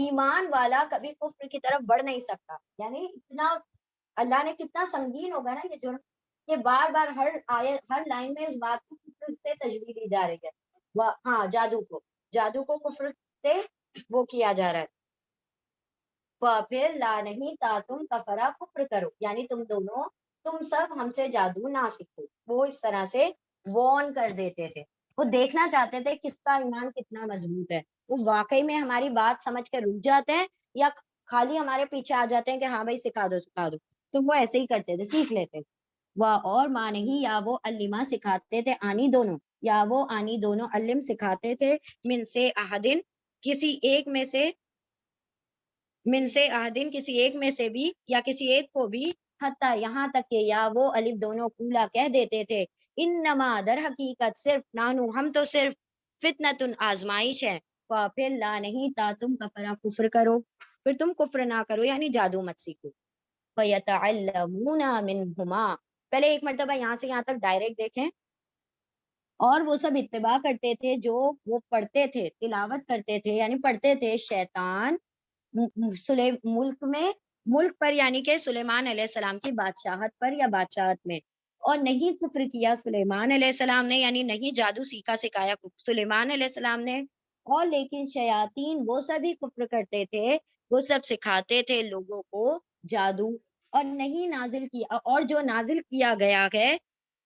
ایمان والا کبھی کفر کی طرف بڑھ نہیں سکتا. یعنی اتنا اللہ نے کتنا سنگین ہوگا نا یہ جرم کہ بار بار ہر آیت ہر لائن میں اس بات کو کفر سے تشبیہ دی جا رہی ہے. ہاں جادو کو کفر سے وہ کیا جا رہا ہے. پھر لا نہیں تا تم کفرا کفر کرو، یعنی تم سب ہم سے جادو نہ سیکھو. وہ اس طرح سے وارن کر دیتے تھے. وہ دیکھنا چاہتے تھے کس کا ایمان کتنا مضبوط ہے. وہ واقعی میں ہماری بات سمجھ کے رک جاتے ہیں یا خالی ہمارے پیچھے آ جاتے ہیں کہ ہاں بھائی سکھا دو. تو وہ ایسے ہی کرتے تھے، سیکھ لیتے. اور ماں نہیں یا وہ علمہ سکھاتے تھے، آنی دونوں یا وہ آنی دونوں علم سکھاتے تھے من سے احدن کسی ایک میں سے، من سے احدن کسی ایک میں سے بھی یا کسی ایک کو بھی، حتیٰ یہاں تک کہ یا وہ الف دونوں کولا کہہ دیتے تھے انما در حقیقت صرف نانو ہم تو صرف فتنتن آزمائش ہے. پھر لا نہیں تا تم کفرا کفر کرو، پھر تم کفر نہ کرو یعنی جادو مت سیکھو. فیتعلمون منہما، پہلے ایک مرتبہ یہاں سے یہاں تک ڈائریکٹ دیکھیں. اور وہ سب اتباع کرتے تھے جو وہ پڑھتے تھے، تلاوت کرتے تھے یعنی پڑھتے تھے شیطان ملک پر یعنی کہ سلیمان علیہ السلام کی بادشاہت پر یا بادشاہت میں. اور نہیں کفر کیا سلیمان علیہ السلام نے، یعنی نہیں جادو سیکھا سکھایا سلیمان علیہ السلام نے. اور لیکن شیاطین وہ سبھی کفر کرتے تھے، وہ سب سکھاتے تھے لوگوں کو جادو. اور نہیں نازل کیا، اور جو نازل کیا گیا ہے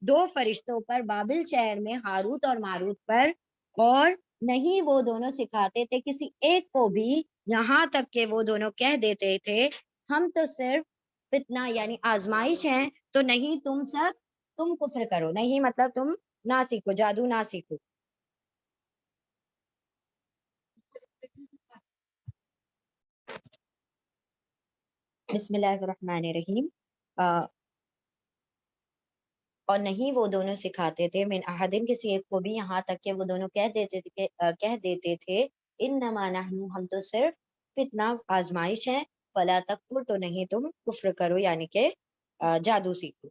2 فرشتوں پر بابل شہر میں، ہاروت اور ماروت پر. اور نہیں وہ دونوں سکھاتے تھے کسی ایک کو بھی، یہاں تک کہ وہ دونوں کہہ دیتے تھے ہم تو صرف فتنہ یعنی آزمائش ہیں، تو نہیں تم کفر کرو. نہیں مطلب تم نہ سیکھو، جادو نہ سیکھو. بسم اللہ الرحمن الرحیم. اور نہیں وہ دونوں سکھاتے تھے من احدن کسی ایک کو بھی، یہاں تک کہ وہ دونوں کہہ دیتے تھے انما نحن ہم تو صرف فتنہ آزمائش ہے، فلا تکفر تو نہیں تم کفر کرو یعنی کہ جادو سیکھو.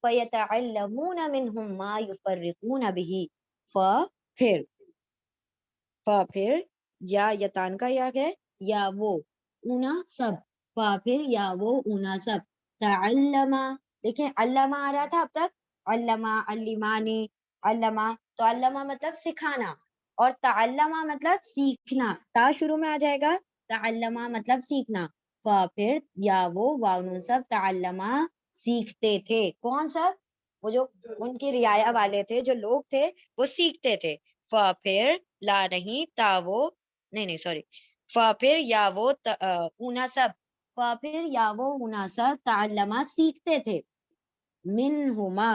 فیتعلمون منہم ما یفرقون به، پھر یا یتان کا یا ہے یا وہ اونا سب، پھر یا وہ اونا سب تعلمہ. دیکھیں علامہ آ رہا تھا اب تک، علامہ علمانی علامہ، تو علامہ مطلب سکھانا اور تعلمہ مطلب سیکھنا. تا شروع میں آ جائے گا، تعلمہ مطلب سیکھنا. پھر یا وہ واؤن سب تعلمہ سیکھتے تھے. کون سب؟ وہ جو ان کی رعایا والے تھے، جو لوگ تھے وہ سیکھتے تھے. پھر لا نہیں تا وہ نہیں سوری پھر یا وہ اونا سب، پھر یا وہ اونا سب تعلمہ سیکھتے تھے منہما،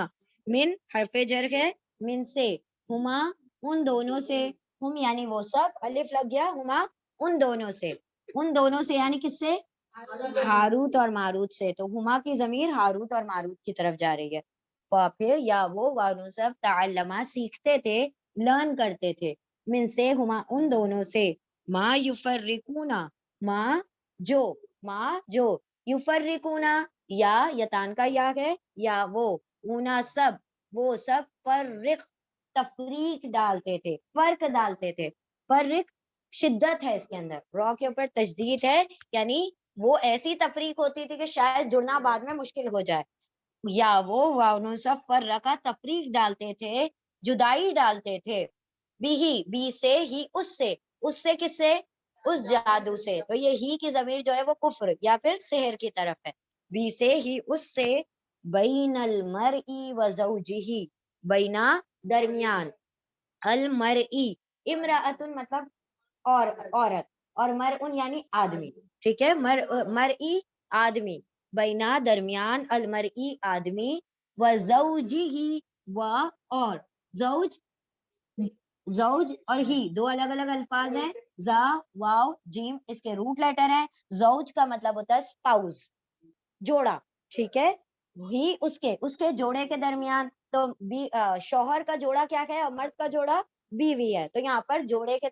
من حرف جر ہے من سے، ہما ان دونوں سے، ہم یعنی وہ سب، الف لگ گیا، ہما ان دونوں سے یعنی کس سے؟ ہاروت اور ماروت سے. تو ہما کی ضمیر ہاروت اور ماروت کی طرف جا رہی ہے. پھر یا وہ وانو سب تعلمہ سیکھتے تھے، لرن کرتے تھے من سے ہما ان دونوں سے، ما یفرقونا ما جو یفرقونا یا یتان کا یا ہے یا وہ اونا سب وہ سب فرق تفریق ڈالتے تھے، فرق ڈالتے تھے. فرق شدت ہے اس کے اندر، را کے اوپر تشدید ہے، یعنی وہ ایسی تفریق ہوتی تھی کہ شاید جڑنا بعد میں مشکل ہو جائے. یا وہ واؤن سب فرقہ تفریق ڈالتے تھے، جدائی ڈالتے تھے، بی سے ہی اس سے کس سے؟ اس جادو سے. تو یہ ہی کی ضمیر جو ہے وہ کفر یا پھر سحر کی طرف ہے. بی سے ہی اس سے، بین المرئی و زوجہی بینا درمیان، المرئی امرأتن مطلب عورت، اور مرءن یعنی آدمی، ٹھیک ہے، مرئی آدمی، بینا درمیان، المرئی آدمی، و زوجہی و اور زوج اور ہی دو الگ الگ الفاظ ہیں. زا واو جیم اس کے روٹ لیٹر ہیں. زوج کا مطلب ہوتا ہے اسپاؤس، جوڑا، ٹھیک ہے. ہی اس کے جوڑے کے درمیان، تو شوہر کا جوڑا کیا ہے اور مرد کا جوڑا بیوی ہے. تو یہاں پر جوڑے کے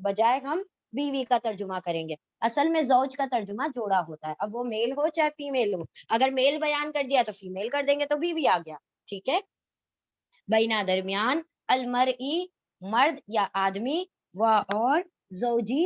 بجائے ہم بیوی کا ترجمہ کریں گے. اصل میں زوج کا ترجمہ جوڑا ہوتا ہے، اب وہ میل ہو چاہے فیمیل ہو. اگر میل بیان کر دیا تو فیمیل کر دیں گے تو بیوی آ گیا، ٹھیک ہے. بینا درمیان، المرئی مرد یا آدمی، و اور زوجی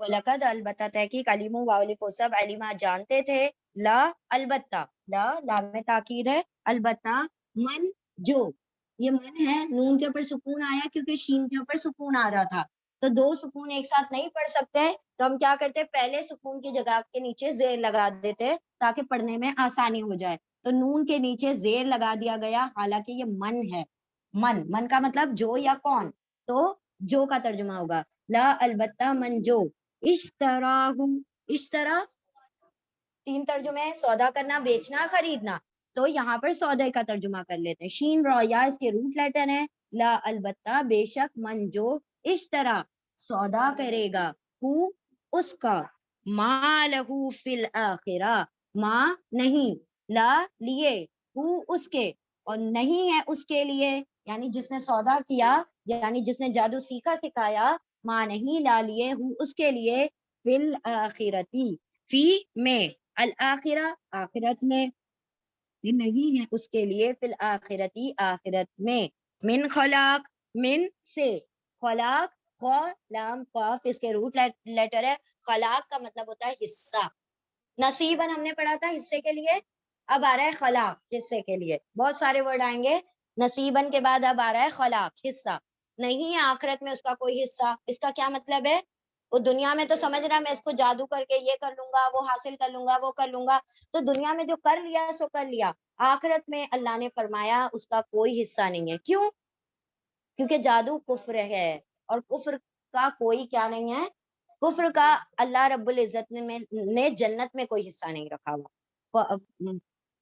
وَلَقَدْ البتہ تحقیق علیمو واولف سب علیمہ جانتے تھے لا البتہ لا لام تاکید ہے البتہ من جو یہ من ہے نون کے اوپر سکون آیا کیونکہ شین کے اوپر سکون آ رہا تھا تو دو سکون ایک ساتھ نہیں پڑھ سکتے تو ہم کیا کرتے پہلے سکون کی جگہ کے نیچے زیر لگا دیتے تاکہ پڑھنے میں آسانی ہو جائے تو نون کے نیچے زیر لگا دیا گیا حالانکہ یہ من ہے من کا مطلب جو یا کون تو جو کا ترجمہ ہوگا لا البتہ من جو اشترا تین ترجمے سودا کرنا بیچنا خریدنا تو یہاں پر سودے کا ترجمہ کر لیتے ہیں شین را یا اس کے روٹ لیٹر ہے لا البتہ بے شک من جو اشترا سودا کرے گا ہو اس کا ما لہو فی الاخرہ ما نہیں لا لیے ہو اس کے اور نہیں ہے اس کے لیے یعنی جس نے سودا کیا یعنی جس نے جادو سیکھا سکھایا ما نہیں لا لیے ہو اس کے لیے فی الاخرتی فی میں الآخرہ آخرت میں یہ نہیں ہے اس کے لیے فی الاخرتی آخرت میں من خلاق من سے خلاق خو لام قاف اس کے روٹ لیٹر ہے خلاق کا مطلب ہوتا ہے حصہ نصیباً ہم نے پڑھا تھا حصے کے لیے اب آ رہا ہے خلاق حصے کے لیے بہت سارے ورڈ آئیں گے نصیباً کے بعد اب آ رہا ہے خلاق حصہ نہیں ہے آخرت میں اس کا کوئی حصہ اس کا کیا مطلب ہے وہ دنیا میں تو سمجھ رہا میں اس کو جادو کر کے یہ کر لوں گا وہ حاصل کر لوں گا وہ کر لوں گا تو دنیا میں جو کر لیا سو کر لیا آخرت میں اللہ نے فرمایا اس کا کوئی حصہ نہیں ہے کیوں کیونکہ جادو کفر ہے اور کفر کا کوئی کیا نہیں ہے کفر کا اللہ رب العزت نے جنت میں کوئی حصہ نہیں رکھا ہوا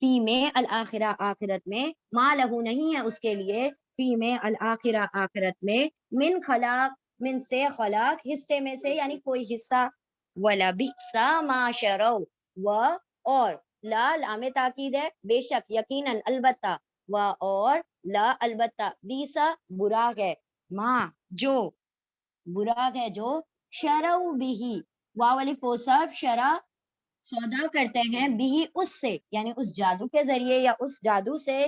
فی میں الآخرہ آخرت میں ما لہو نہیں ہے اس کے لیے فی میں الآخرہ آخرت میں من خلاق من سے خلاق حصے میں سے یعنی کوئی حصہ وَلَبِئْسَ مَا شَرَوْا و اور لا لام تاکید ہے بے شک یقیناً البتہ و اور لا البتہ بیسا برا ہے ماں جو برا ہے جو شرعوا بھی واو الف وہ سب شرع سودا کرتے ہیں بھی اس سے یعنی اس جادو کے ذریعے یا اس جادو سے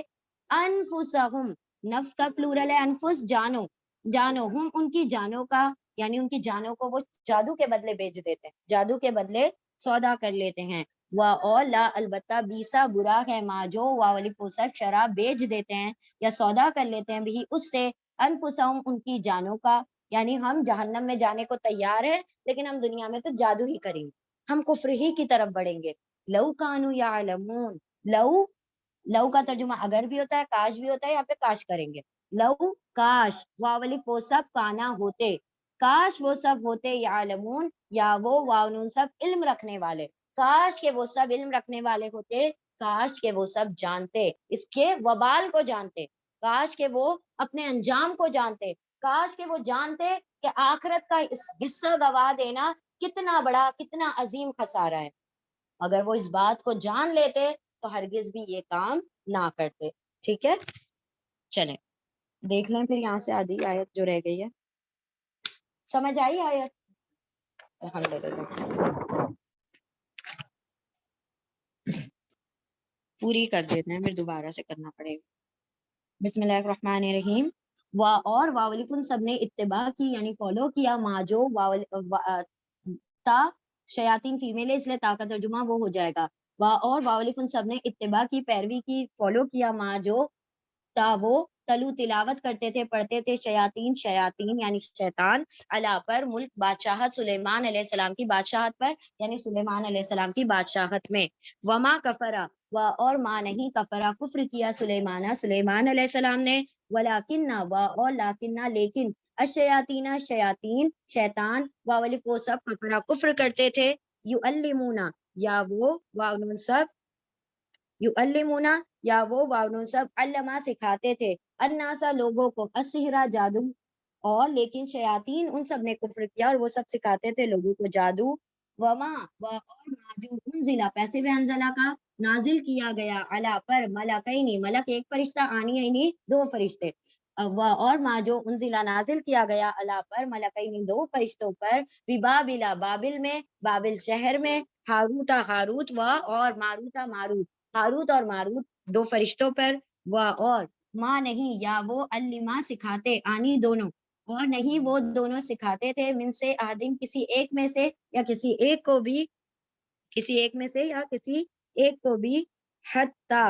انفسہم نفس کا پلورل ہے انفس جانو جانو ہم ان کی جانوں کا یعنی ان کی جانوں کو وہ جادو کے بدلے بیچ دیتے ہیں جادو کے بدلے سودا کر لیتے ہیں اور لا البتہ بیسا برا ہے ما جو واو الف وہ سب شرع بیچ دیتے ہیں یا سودا کر لیتے ہیں بھی اس سے انفسہم ان کی جانوں کا یعنی ہم جہنم میں جانے کو تیار ہیں لیکن ہم دنیا میں تو جادو ہی کریں گے ہم کفر ہی کی طرف بڑھیں گے لو کانو یعلمون لو کا ترجمہ اگر بھی ہوتا ہے کاش بھی ہوتا ہے یہاں پہ کاش کریں گے لو کاش واو الف وہ سب کانا ہوتے کاش وہ سب ہوتے یعلمون یا وہ واو نون سب علم رکھنے والے کاش کے وہ سب علم رکھنے والے ہوتے کاش کے وہ سب جانتے اس کے وبال کو جانتے کاش کے وہ اپنے انجام کو جانتے کاش کے وہ جانتے کہ آخرت کا اس حصہ گوا دینا کتنا بڑا کتنا عظیم خسارہ ہے اگر وہ اس بات کو جان لیتے تو ہرگز بھی یہ کام نہ کرتے ٹھیک ہے چلیں دیکھ لیں پھر یہاں سے آدھی آیت جو رہ گئی ہے سمجھ آئی آیت الحمدللہ پوری کر دیتے ہیں پھر دوبارہ سے کرنا پڑے گا بسم اللہ الرحمن الرحیم اور واولکن سب نے اتباع کی یعنی فالو کیا ما جو تا شیاطین فیمیل ہے اس لیے تا کا ترجمہ وہ ہو جائے گا اور واولکن سب نے اتباع کی پیروی کی فالو کیا ما جو تا وہ تلو تلاوت کرتے تھے پڑھتے تھے شیاطین یعنی شیطان علا پر ملک بادشاہت سلیمان علیہ السلام کی بادشاہت پر یعنی سلیمان علیہ السلام کی بادشاہت میں وما کفرا اور ماں نہیں کفرا کفر کیا سلیمان علیہ السلام نے ولیکنہ اور لاکنہ لیکن الشیاطین شیطان واولف وہ سب کفرا کفر کرتے تھے یعلمونا یا وہ واؤنون سب یعلمونا یا وہ واؤنون سب علما سکھاتے تھے الناسا لوگوں کو السحرا جادو اور لیکن شیاطین ان سب نے کفر کیا اور وہ سب سکھاتے تھے لوگوں کو جادو وما اور جو انزلہ پیسے میں انزلہ کا نازل کیا گیا علا پر ملکینی ملک ایک فرشتہ آنی دو فرشتے اور ما جو انزلہ نازل کیا گیا علا پر ملکینی دو فرشتوں پر ببابل بابل میں بابل شہر میں ہاروتا ہاروت اور ماروتا ماروت ہاروت اور ماروت دو فرشتوں پر اور ماں نہیں یا وہ علما سکھاتے آنی دونوں اور نہیں وہ دونوں سکھاتے تھے من سے آدم کسی ایک میں سے یا کسی ایک کو بھی، کسی ایک میں سے یا کسی ایک کو بھی، حتی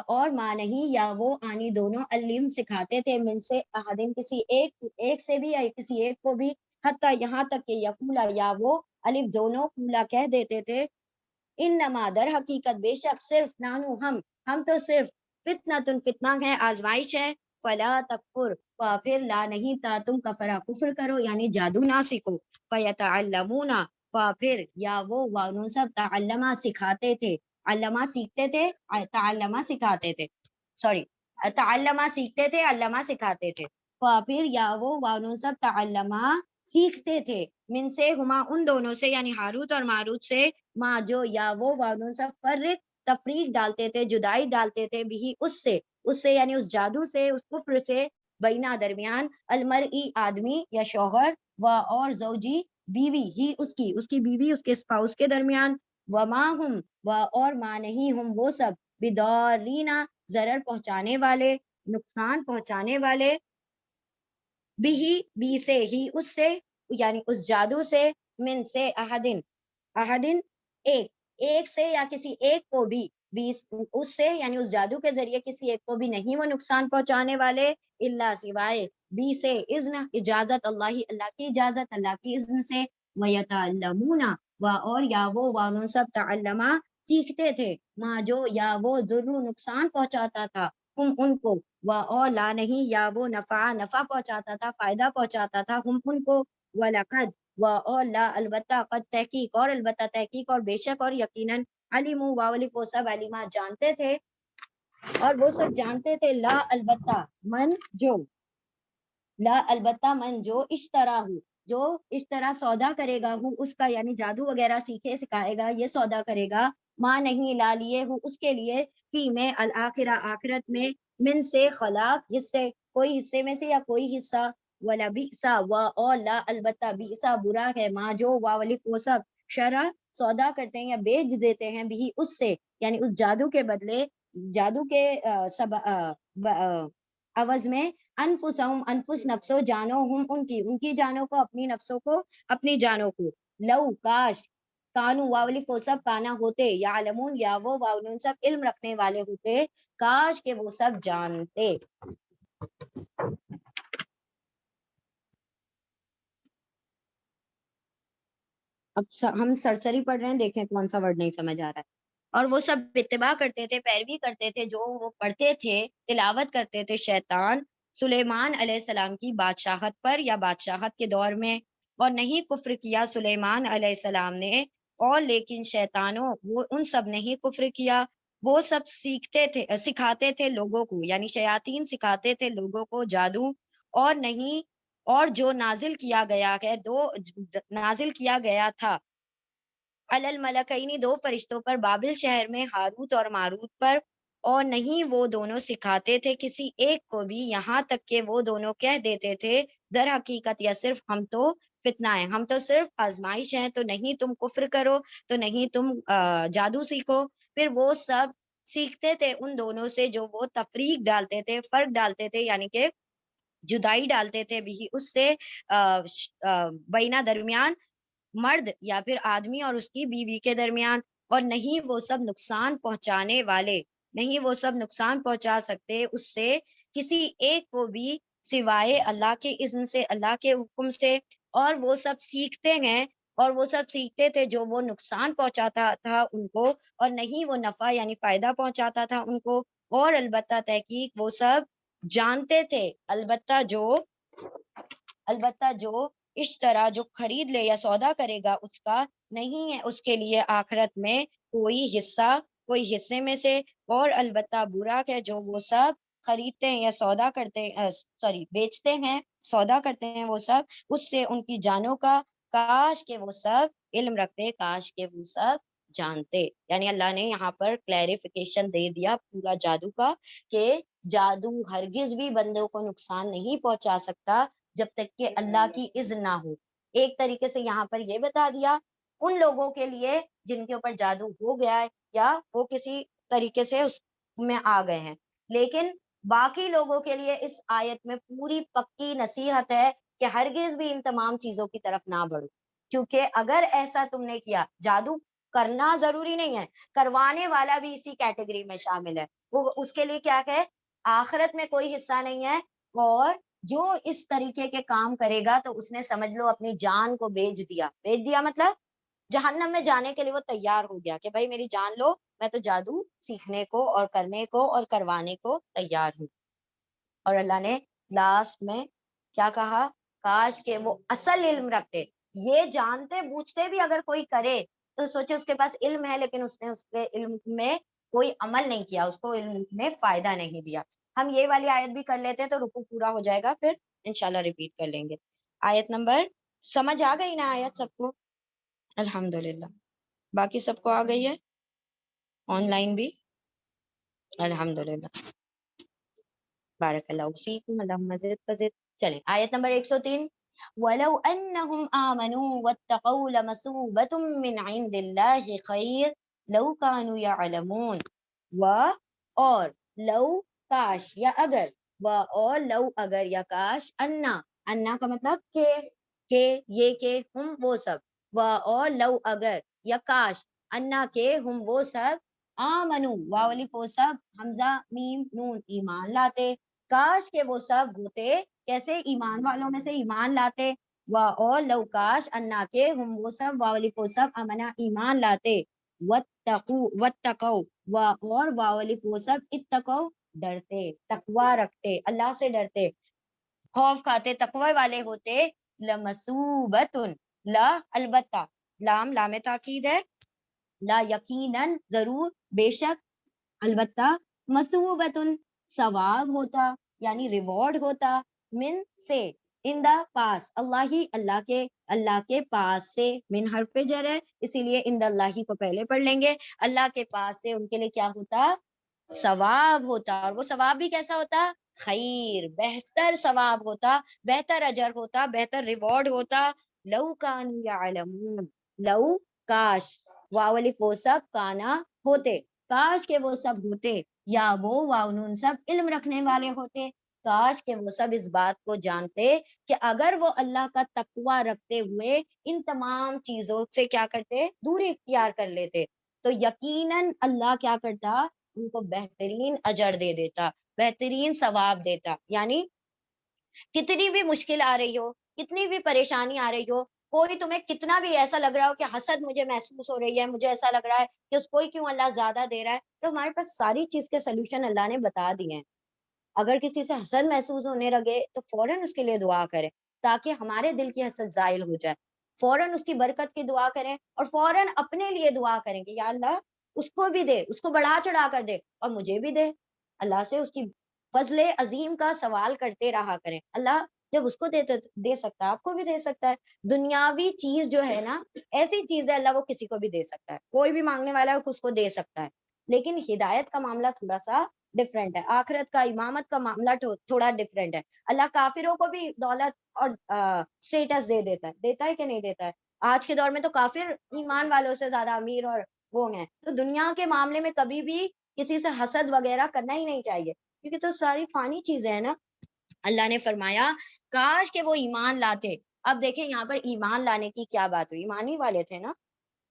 اور ماں نہیں یا وہ آنی دونوں علم سکھاتے تھے من سے احدین کسی ایک سے بھی یا کسی ایک کو بھی، حتی یہاں تک کہ یقولا یا وہ الف دونوں کولا کہہ دیتے تھے، انما در حقیقت بے شک صرف نانو ہم تو صرف فتنہ فتنہ ہے، آزمائش ہے، فلا تکفر پھر لا نہیں تا تم کفرا کفر کرو یعنی جادو نہ سیکھو، فیتعلمون پھر یا وہ وانو سب تعلمہ سکھاتے تھے، علامہ سیکھتے تھے، تعلمہ سکھاتے تھے، سوری تعلمہ سیکھتے تھے، علامہ سکھاتے تھے، پھر یا وہ وانو سب تعلمہ سیکھتے تھے من سے ہما ان دونوں سے یعنی ہاروت اور ماروت سے، ماں جو یا وہ وانو سب فرق تفریق ڈالتے تھے، جدائی ڈالتے تھے، بھی اس سے یعنی اس جادو سے، اس کفر سے، بینا درمیان المرئی آدمی یا شوہر و اور زوجی بیوی ہی اس کی بیوی اس کے اسپاؤس کے درمیان، وما ہم و اور ماں نہیں ہم وہ سب بدارینا ضرر پہنچانے والے، نقصان پہنچانے والے، بھی سے ہی اس سے یعنی اس جادو سے، من سے احدن ایک سے یا کسی ایک کو بھی اس سے یعنی اس جادو کے ذریعے کسی ایک کو بھی نہیں وہ نقصان پہنچانے والے، اللہ سوائے بی سے اذن اجازت اللہ کی اجازت، اللہ کی اذن سے، ویتعلمون اور یا وہ وانون سب تعلمہ سیکھتے تھے، ماں جو یا وہ ضرور نقصان پہنچاتا تھا ہم ان کو، اور لا نہیں یا وہ نفع پہنچاتا تھا، فائدہ پہنچاتا تھا ہم ان کو، وَلَقَدْ اور لا البتہ، قد تحقیق اور البتہ تحقیق اور بے شک اور یقیناً، علموا واولف وہ سب علمات جانتے تھے، اور وہ سب جانتے تھے لا البتہ من جو، لا البتہ من جو اشترا ہو جو اشترا سودا کرے گا ہوں اس کا یعنی جادو وغیرہ سیکھے سکھائے گا، یہ سودا کرے گا، ماں نہیں لا لیے ہوں اس کے لیے، فی میں الآخرہ آخرت میں، من سے خلاق حصے کوئی حصے میں سے یا کوئی حصہ، ولا بئسا اور لا البتہ بئسا برا ہے، ماں جو واولف وہ سب شرع سودا کرتے ہیں یا بیچ دیتے ہیں بھی اس سے یعنی اس جادو کے بدلے، جادو کے عوض میں، انفسہم انفس نفسوں جانو ہم ان کی جانوں کو، اپنی نفسوں کو، اپنی جانوں کو، لو کاش، کانو واولف وہ سب کانا ہوتے، یعلمون یا وہ واولون سب علم رکھنے والے ہوتے، کاش کہ وہ سب جانتے۔ اب ہم سرسری پڑھ رہے ہیں، دیکھیں کون سا ورڈ نہیں سمجھ آ رہا ہے، اور وہ سب اتباع کرتے تھے، پیروی کرتے تھے، جو وہ پڑھتے تھے، تلاوت کرتے تھے شیطان سلیمان علیہ السلام کی بادشاہت پر یا بادشاہت کے دور میں، اور نہیں کفر کیا سلیمان علیہ السلام نے، اور لیکن شیطانوں وہ ان سب نے ہی کفر کیا، وہ سب سیکھتے تھے سکھاتے تھے لوگوں کو یعنی شیاطین سکھاتے تھے لوگوں کو جادو، اور نہیں اور جو نازل کیا گیا ہے نازل کیا گیا تھا الملکینی دو فرشتوں پر بابل شہر میں، ہاروت اور ماروت پر، اور نہیں وہ دونوں سکھاتے تھے کسی ایک کو بھی، یہاں تک کہ وہ دونوں کہہ دیتے تھے در حقیقت یا صرف ہم تو فتنہ ہیں، ہم تو صرف آزمائش ہیں، تو نہیں تم کفر کرو، تو نہیں تم جادو سیکھو، پھر وہ سب سیکھتے تھے ان دونوں سے جو وہ تفریق ڈالتے تھے، فرق ڈالتے تھے یعنی کہ جدائی ڈالتے تھے بھی اس سے بینا درمیان مرد یا پھر آدمی اور اس کی بیوی کے درمیان، اور نہیں وہ سب نقصان پہنچانے والے، نہیں وہ سب نقصان پہنچا سکتے اس سے کسی ایک کو بھی سوائے اللہ کے اذن سے، اللہ کے حکم سے، اور وہ سب سیکھتے ہیں اور وہ سب سیکھتے تھے جو وہ نقصان پہنچاتا تھا ان کو، اور نہیں وہ نفع یعنی فائدہ پہنچاتا تھا ان کو، اور البتہ تحقیق وہ سب جانتے تھے، البتہ جو اشترا جو خرید لے یا سودا کرے گا اس کا، نہیں ہے اس کے لیے آخرت میں کوئی حصہ، کوئی حصے میں سے، اور البتہ برا ہے جو وہ سب خریدتے ہیں یا سودا کرتے بیچتے ہیں، سودا کرتے ہیں وہ سب اس سے ان کی جانوں کا، کاش کہ وہ سب علم رکھتے، کاش کہ وہ سب جانتے، یعنی اللہ نے یہاں پر کلیریفیکیشن دے دیا پورا جادو کا، کہ جادو ہرگز بھی بندوں کو نقصان نہیں پہنچا سکتا جب تک کہ اللہ کی اذن نہ ہو۔ ایک طریقے سے یہاں پر یہ بتا دیا ان لوگوں کے لیے جن کے اوپر جادو ہو گیا ہے یا وہ کسی طریقے سے اس میں آ گئے ہیں، لیکن باقی لوگوں کے لیے اس آیت میں پوری پکی نصیحت ہے کہ ہرگز بھی ان تمام چیزوں کی طرف نہ بڑھو، کیونکہ اگر ایسا تم نے کیا، جادو کرنا ضروری نہیں ہے، کروانے والا بھی اسی کیٹیگری میں شامل ہے، وہ اس کے لیے کیا کہ آخرت میں کوئی حصہ نہیں ہے، اور جو اس طریقے کے کام کرے گا تو اس نے سمجھ لو اپنی جان کو بیچ دیا مطلب جہنم میں جانے کے لیے وہ تیار ہو گیا کہ بھائی میری جان لو، میں تو جادو سیکھنے کو اور کرنے کو اور کروانے کو تیار ہوں۔ اور اللہ نے لاسٹ میں کیا کہا؟ کاش کہ وہ اصل علم رکھتے، یہ جانتے بوجھتے بھی اگر کوئی کرے تو سوچے اس کے پاس علم ہے لیکن اس نے اس کے علم میں کوئی عمل نہیں کیا، اس کو علم نے فائدہ نہیں دیا۔ ہم یہ والی آیت بھی کر لیتے ہیں تو رکوع پورا ہو جائے گا، پھر انشاءاللہ ریپیٹ کر لیں گے۔ آیت نمبر سمجھ آ گئی نا آیت سب کو؟ الحمدللہ۔ باقی سب کو آ گئی ہے آن لائن بھی؟ الحمدللہ، بارک اللہ فیکم، اللہم زد فزد۔ چلیں آیت نمبر 103، وَلَوْ أَنَّهُمْ آمَنُوا وَاتَّقَوْا لَمَثُوبَةٌ مِّنْ عِندِ اللَّهِ خَيْرٌ لَوْ كَانُوا يَعْلَمُونَ۔ اور لو کاش یا اگر، اور لو اگر یا کاش، انا کا مطلب کہ یہ کہ ہم وہ سب، اور لو اگر یا کاش، انا کے ہم وہ سب، آمنو واولی کو سب، حمزہ میم نون ایمان لاتے، کاش کے وہ سب ہوتے کیسے ایمان والوں میں سے ایمان لاتے، اور لو کاش انا کے ہم وہ سب واولی کو سب امنا ایمان لاتے، واتقو اور واولی کو سب اتقو ڈرتے، تقوی رکھتے، اللہ سے ڈرتے، خوف کھاتے، تقوی والے ہوتے، لمسوبتن، لا البتہ، لام تاکید ہے، لا یقیناً ضرور، بے شک، البتہ، مثوبتن ثواب ہوتا یعنی ریوارڈ ہوتا، من سے، ان دا پاس، اللہ کے پاس سے، من حرف جر ہے اسی لیے ان دا اللہ کو پہلے پڑھ لیں گے، اللہ کے پاس سے ان کے لیے کیا ہوتا؟ ثواب ہوتا، اور وہ ثواب بھی کیسا ہوتا؟ خیر، بہتر ثواب ہوتا، بہتر اجر ہوتا، بہتر ریوارڈ ہوتا، لو کانوا یعلمون، لو کاش، واو الف وہ سب، کانا ہوتے، کاش کے وہ سب ہوتے، یا وہ واو نون سب علم رکھنے والے ہوتے، کاش کہ وہ سب اس بات کو جانتے کہ اگر وہ اللہ کا تقوی رکھتے ہوئے ان تمام چیزوں سے کیا کرتے؟ دوری اختیار کر لیتے، تو یقیناً اللہ کیا کرتا؟ ان کو بہترین اجر دے دیتا، بہترین ثواب دیتا۔ یعنی کتنی بھی مشکل آ رہی ہو، کتنی بھی پریشانی آ رہی ہو، کوئی تمہیں کتنا بھی ایسا لگ رہا ہو کہ حسد مجھے محسوس ہو رہی ہے، مجھے ایسا لگ رہا ہے کہ اس کو کیوں اللہ زیادہ دے رہا ہے، تو ہمارے پاس ساری چیز کے سلوشن اللہ نے بتا دیے ہیں۔ اگر کسی سے حسد محسوس ہونے لگے تو فوراً اس کے لیے دعا کریں تاکہ ہمارے دل کی حسد زائل ہو جائے، فوراً اس کی برکت کی دعا کریں، اور فوراً اپنے لیے دعا کریں کہ یا اللہ اس کو بھی دے، اس کو بڑھا چڑھا کر دے اور مجھے بھی دے، اللہ سے اس کی فضل عظیم کا سوال کرتے رہا کریں، اللہ جب اس کو دے سکتا ہے آپ کو بھی دے سکتا ہے۔ دنیاوی چیز جو ہے نا ایسی چیز ہے، اللہ وہ کسی کو بھی دے سکتا ہے، کوئی بھی مانگنے والا ہے اس کو دے سکتا ہے، لیکن ہدایت کا معاملہ تھوڑا سا ڈفرینٹ ہے، آخرت کا امامت کا معاملہ تھوڑا ڈفرینٹ ہے۔ اللہ کافروں کو بھی دولت اور اسٹیٹس دیتا ہے کہ نہیں دیتا ہے؟ آج کے دور میں تو کافر ایمان والوں سے زیادہ امیر اور وہ ہیں، تو دنیا کے معاملے میں کبھی بھی کسی سے حسد وغیرہ کرنا ہی نہیں چاہیے، کیونکہ تو ساری فانی چیزیں ہیں نا۔ اللہ نے فرمایا کاش کہ وہ ایمان لاتے۔ اب دیکھیں یہاں پر ایمان لانے کی کیا بات ہوئی، ایمان ہی والے تھے نا۔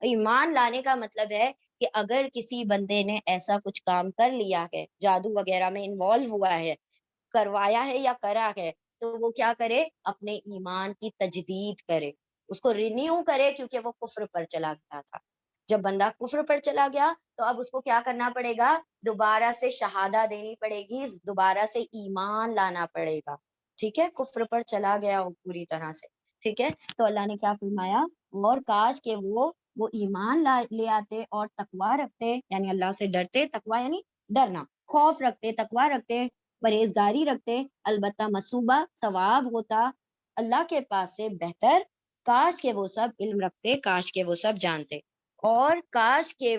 ایمان لانے کا مطلب ہے کہ اگر کسی بندے نے ایسا کچھ کام کر لیا ہے، جادو وغیرہ میں انوالو ہوا ہے، کروایا ہے یا کرا ہے، تو وہ کیا کرے؟ اپنے ایمان کی تجدید کرے، اس کو رینیو کرے، کیونکہ وہ کفر پر چلا گیا تھا۔ جب بندہ کفر پر چلا گیا تو اب اس کو کیا کرنا پڑے گا؟ دوبارہ سے شہادہ دینی پڑے گی، دوبارہ سے ایمان لانا پڑے گا، ٹھیک ہے؟ کفر پر چلا گیا وہ پوری طرح سے، ٹھیک ہے؟ تو اللہ نے کیا فرمایا؟ اور کاش کہ وہ ایمان لے آتے اور تقوی رکھتے، یعنی اللہ سے ڈرتے، تقوی یعنی ڈرنا، خوف رکھتے، تقوی رکھتے، پرہیزگاری رکھتے، البتہ مصوبہ ثواب ہوتا اللہ کے پاس سے بہتر، کاش کہ وہ سب علم رکھتے، کاش کہ وہ سب جانتے، اور کاش کہ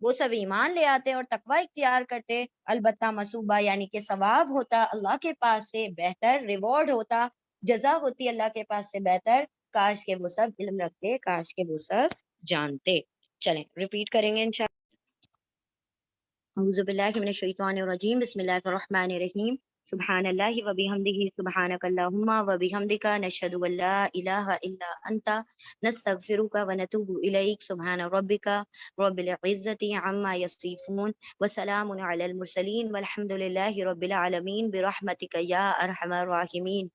وہ سب ایمان لے آتے اور تقوی اختیار کرتے، البتہ مصوبہ یعنی کہ ثواب ہوتا اللہ کے پاس سے بہتر، ریوارڈ ہوتا، جزا ہوتی اللہ کے پاس سے بہتر، کاش کہ وہ سب علم رکھتے، کاش کہ وہ سب جانتے۔ چلیں ریپیٹ کریں گے انشاءاللہ۔ أعوذ بالله من الشيطان الرجيم بسم الله الرحمن الرحيم سبحان الله وبحمده سبحانك اللهم وبحمدك نشهد أن لا إله إلا أنت نستغفرك ونتوب إليك سبحان ربك رب العزة عما يصفون وسلام على المرسلين والحمد لله رب العالمين برحمتك يا أرحم الراحمين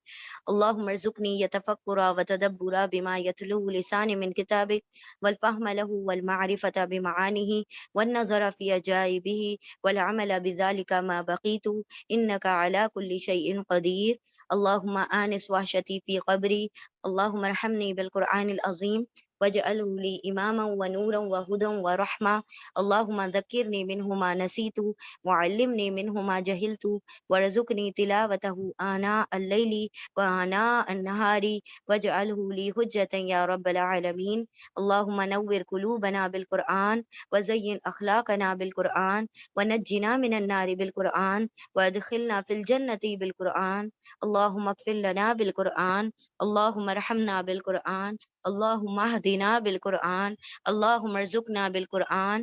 اللهم ارزقني يتفكر وتدبر بما يتلو لساني من كتابك والفهم له والمعرفة بمعانيه والنظر في عجائبه والعمل بذلك ما بقيت إنك على كل شيء قدير اللهم آنس وحشتي في قبري اللهم ارحمني بالقرآن العظيم واجعله لي إماما ونورا وهدى ورحمة اللهم ذكرني منه ما نسيت وعلمني منه ما جهلت وارزقني تلاوته آناء الليل وآناء النهار واجعله لي حجة يا رب العالمين اللهم نور قلوبنا بالقرآن وزين أخلاقنا بالقرآن ونجنا من النار بالقرآن وادخلنا في الجنة بالقرآن اللهم اغفر لنا بالقرآن اللهم ارحمنا بالقرآن اللهم اهدنا بالقرآن اللهم ارزقنا بالقرآن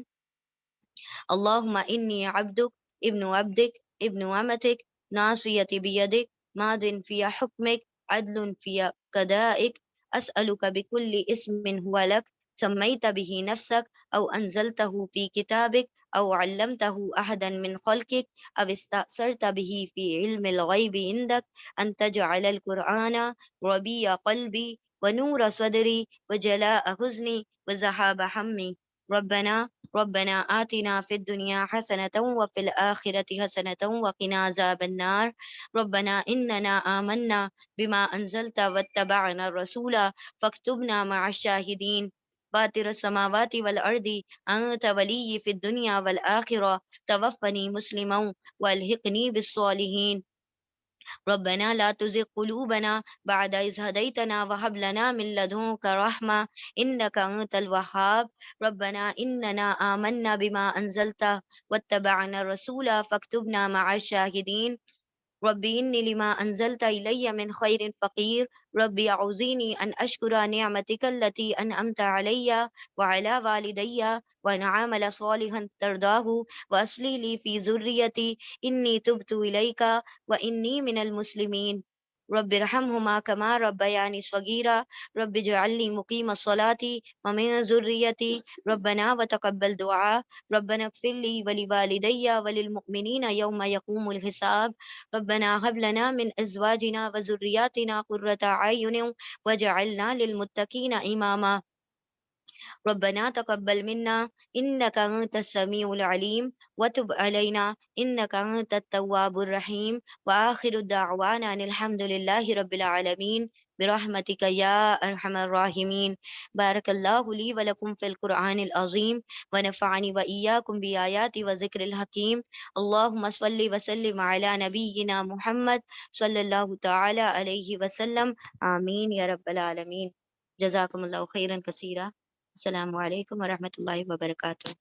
اللهم إني عبدك ابن عبدك ابن أمتك ناصيتي بيدك ماض في حكمك عدل في قضائك أسألك بكل اسم هو لك سميت به نفسك أو أنزلته في كتابك أو علمته أحدا من خلقك أو استأثرت به في علم الغيب عندك أن تجعل القرآن ربيع قلبي ونور صدري وجلاء حزني وذهاب همي ربنا آتنا في الدنيا حسنة وفي الآخرة حسنة وقنا عذاب النار ربنا إننا آمنا بما أنزلت واتبعنا الرسول فاكتبنا مع الشاهدين فاطر السماوات والأرض أنت ولي في الدنيا والآخرة توفني مسلما والحقني بالصالحين ربنا لا تزغ قلوبنا بعد إذ هديتنا وهب لنا من لدنك رحمة إنك أنت الوهاب ربنا إننا آمنا بما أنزلت واتبعنا الرسول فاكتبنا مع الشاهدين ربي إني لما أنزلت إلي من خير فقير ربي أعوذني أن أشكر نعمتك التي أنعمت علي وعلى والدي وأن أعمل صالحا ترضاه وأصلح لي في ذريتي إني تبت إليك وإني من المسلمين رب ارحمهما كما ربياني صغيرا رب اجعل لي مقيم الصلاة ومن ذريتي ربنا وتقبل دعاء ربنا اغفر لي ولوالدي وللمؤمنين يوم يقوم الحساب ربنا هب لنا من أزواجنا وذرياتنا قرة أعين واجعلنا للمتقين إماما ربنا تقبل منا إنك أنت السميع العليم وتب علينا إنك أنت التواب الرحيم وآخر دعوانا أن الحمد لله رب العالمين برحمتك يا أرحم الراحمين بارك الله لي ولكم في القرآن العظيم ونفعني وإياكم بآيات وذكر الحكيم اللهم صل وسلم على نبينا محمد صلى الله تعالى عليه وسلم آمين يا رب العالمين جزاكم الله خيرا كثيرا السلام علیکم ورحمۃ اللہ وبرکاتہ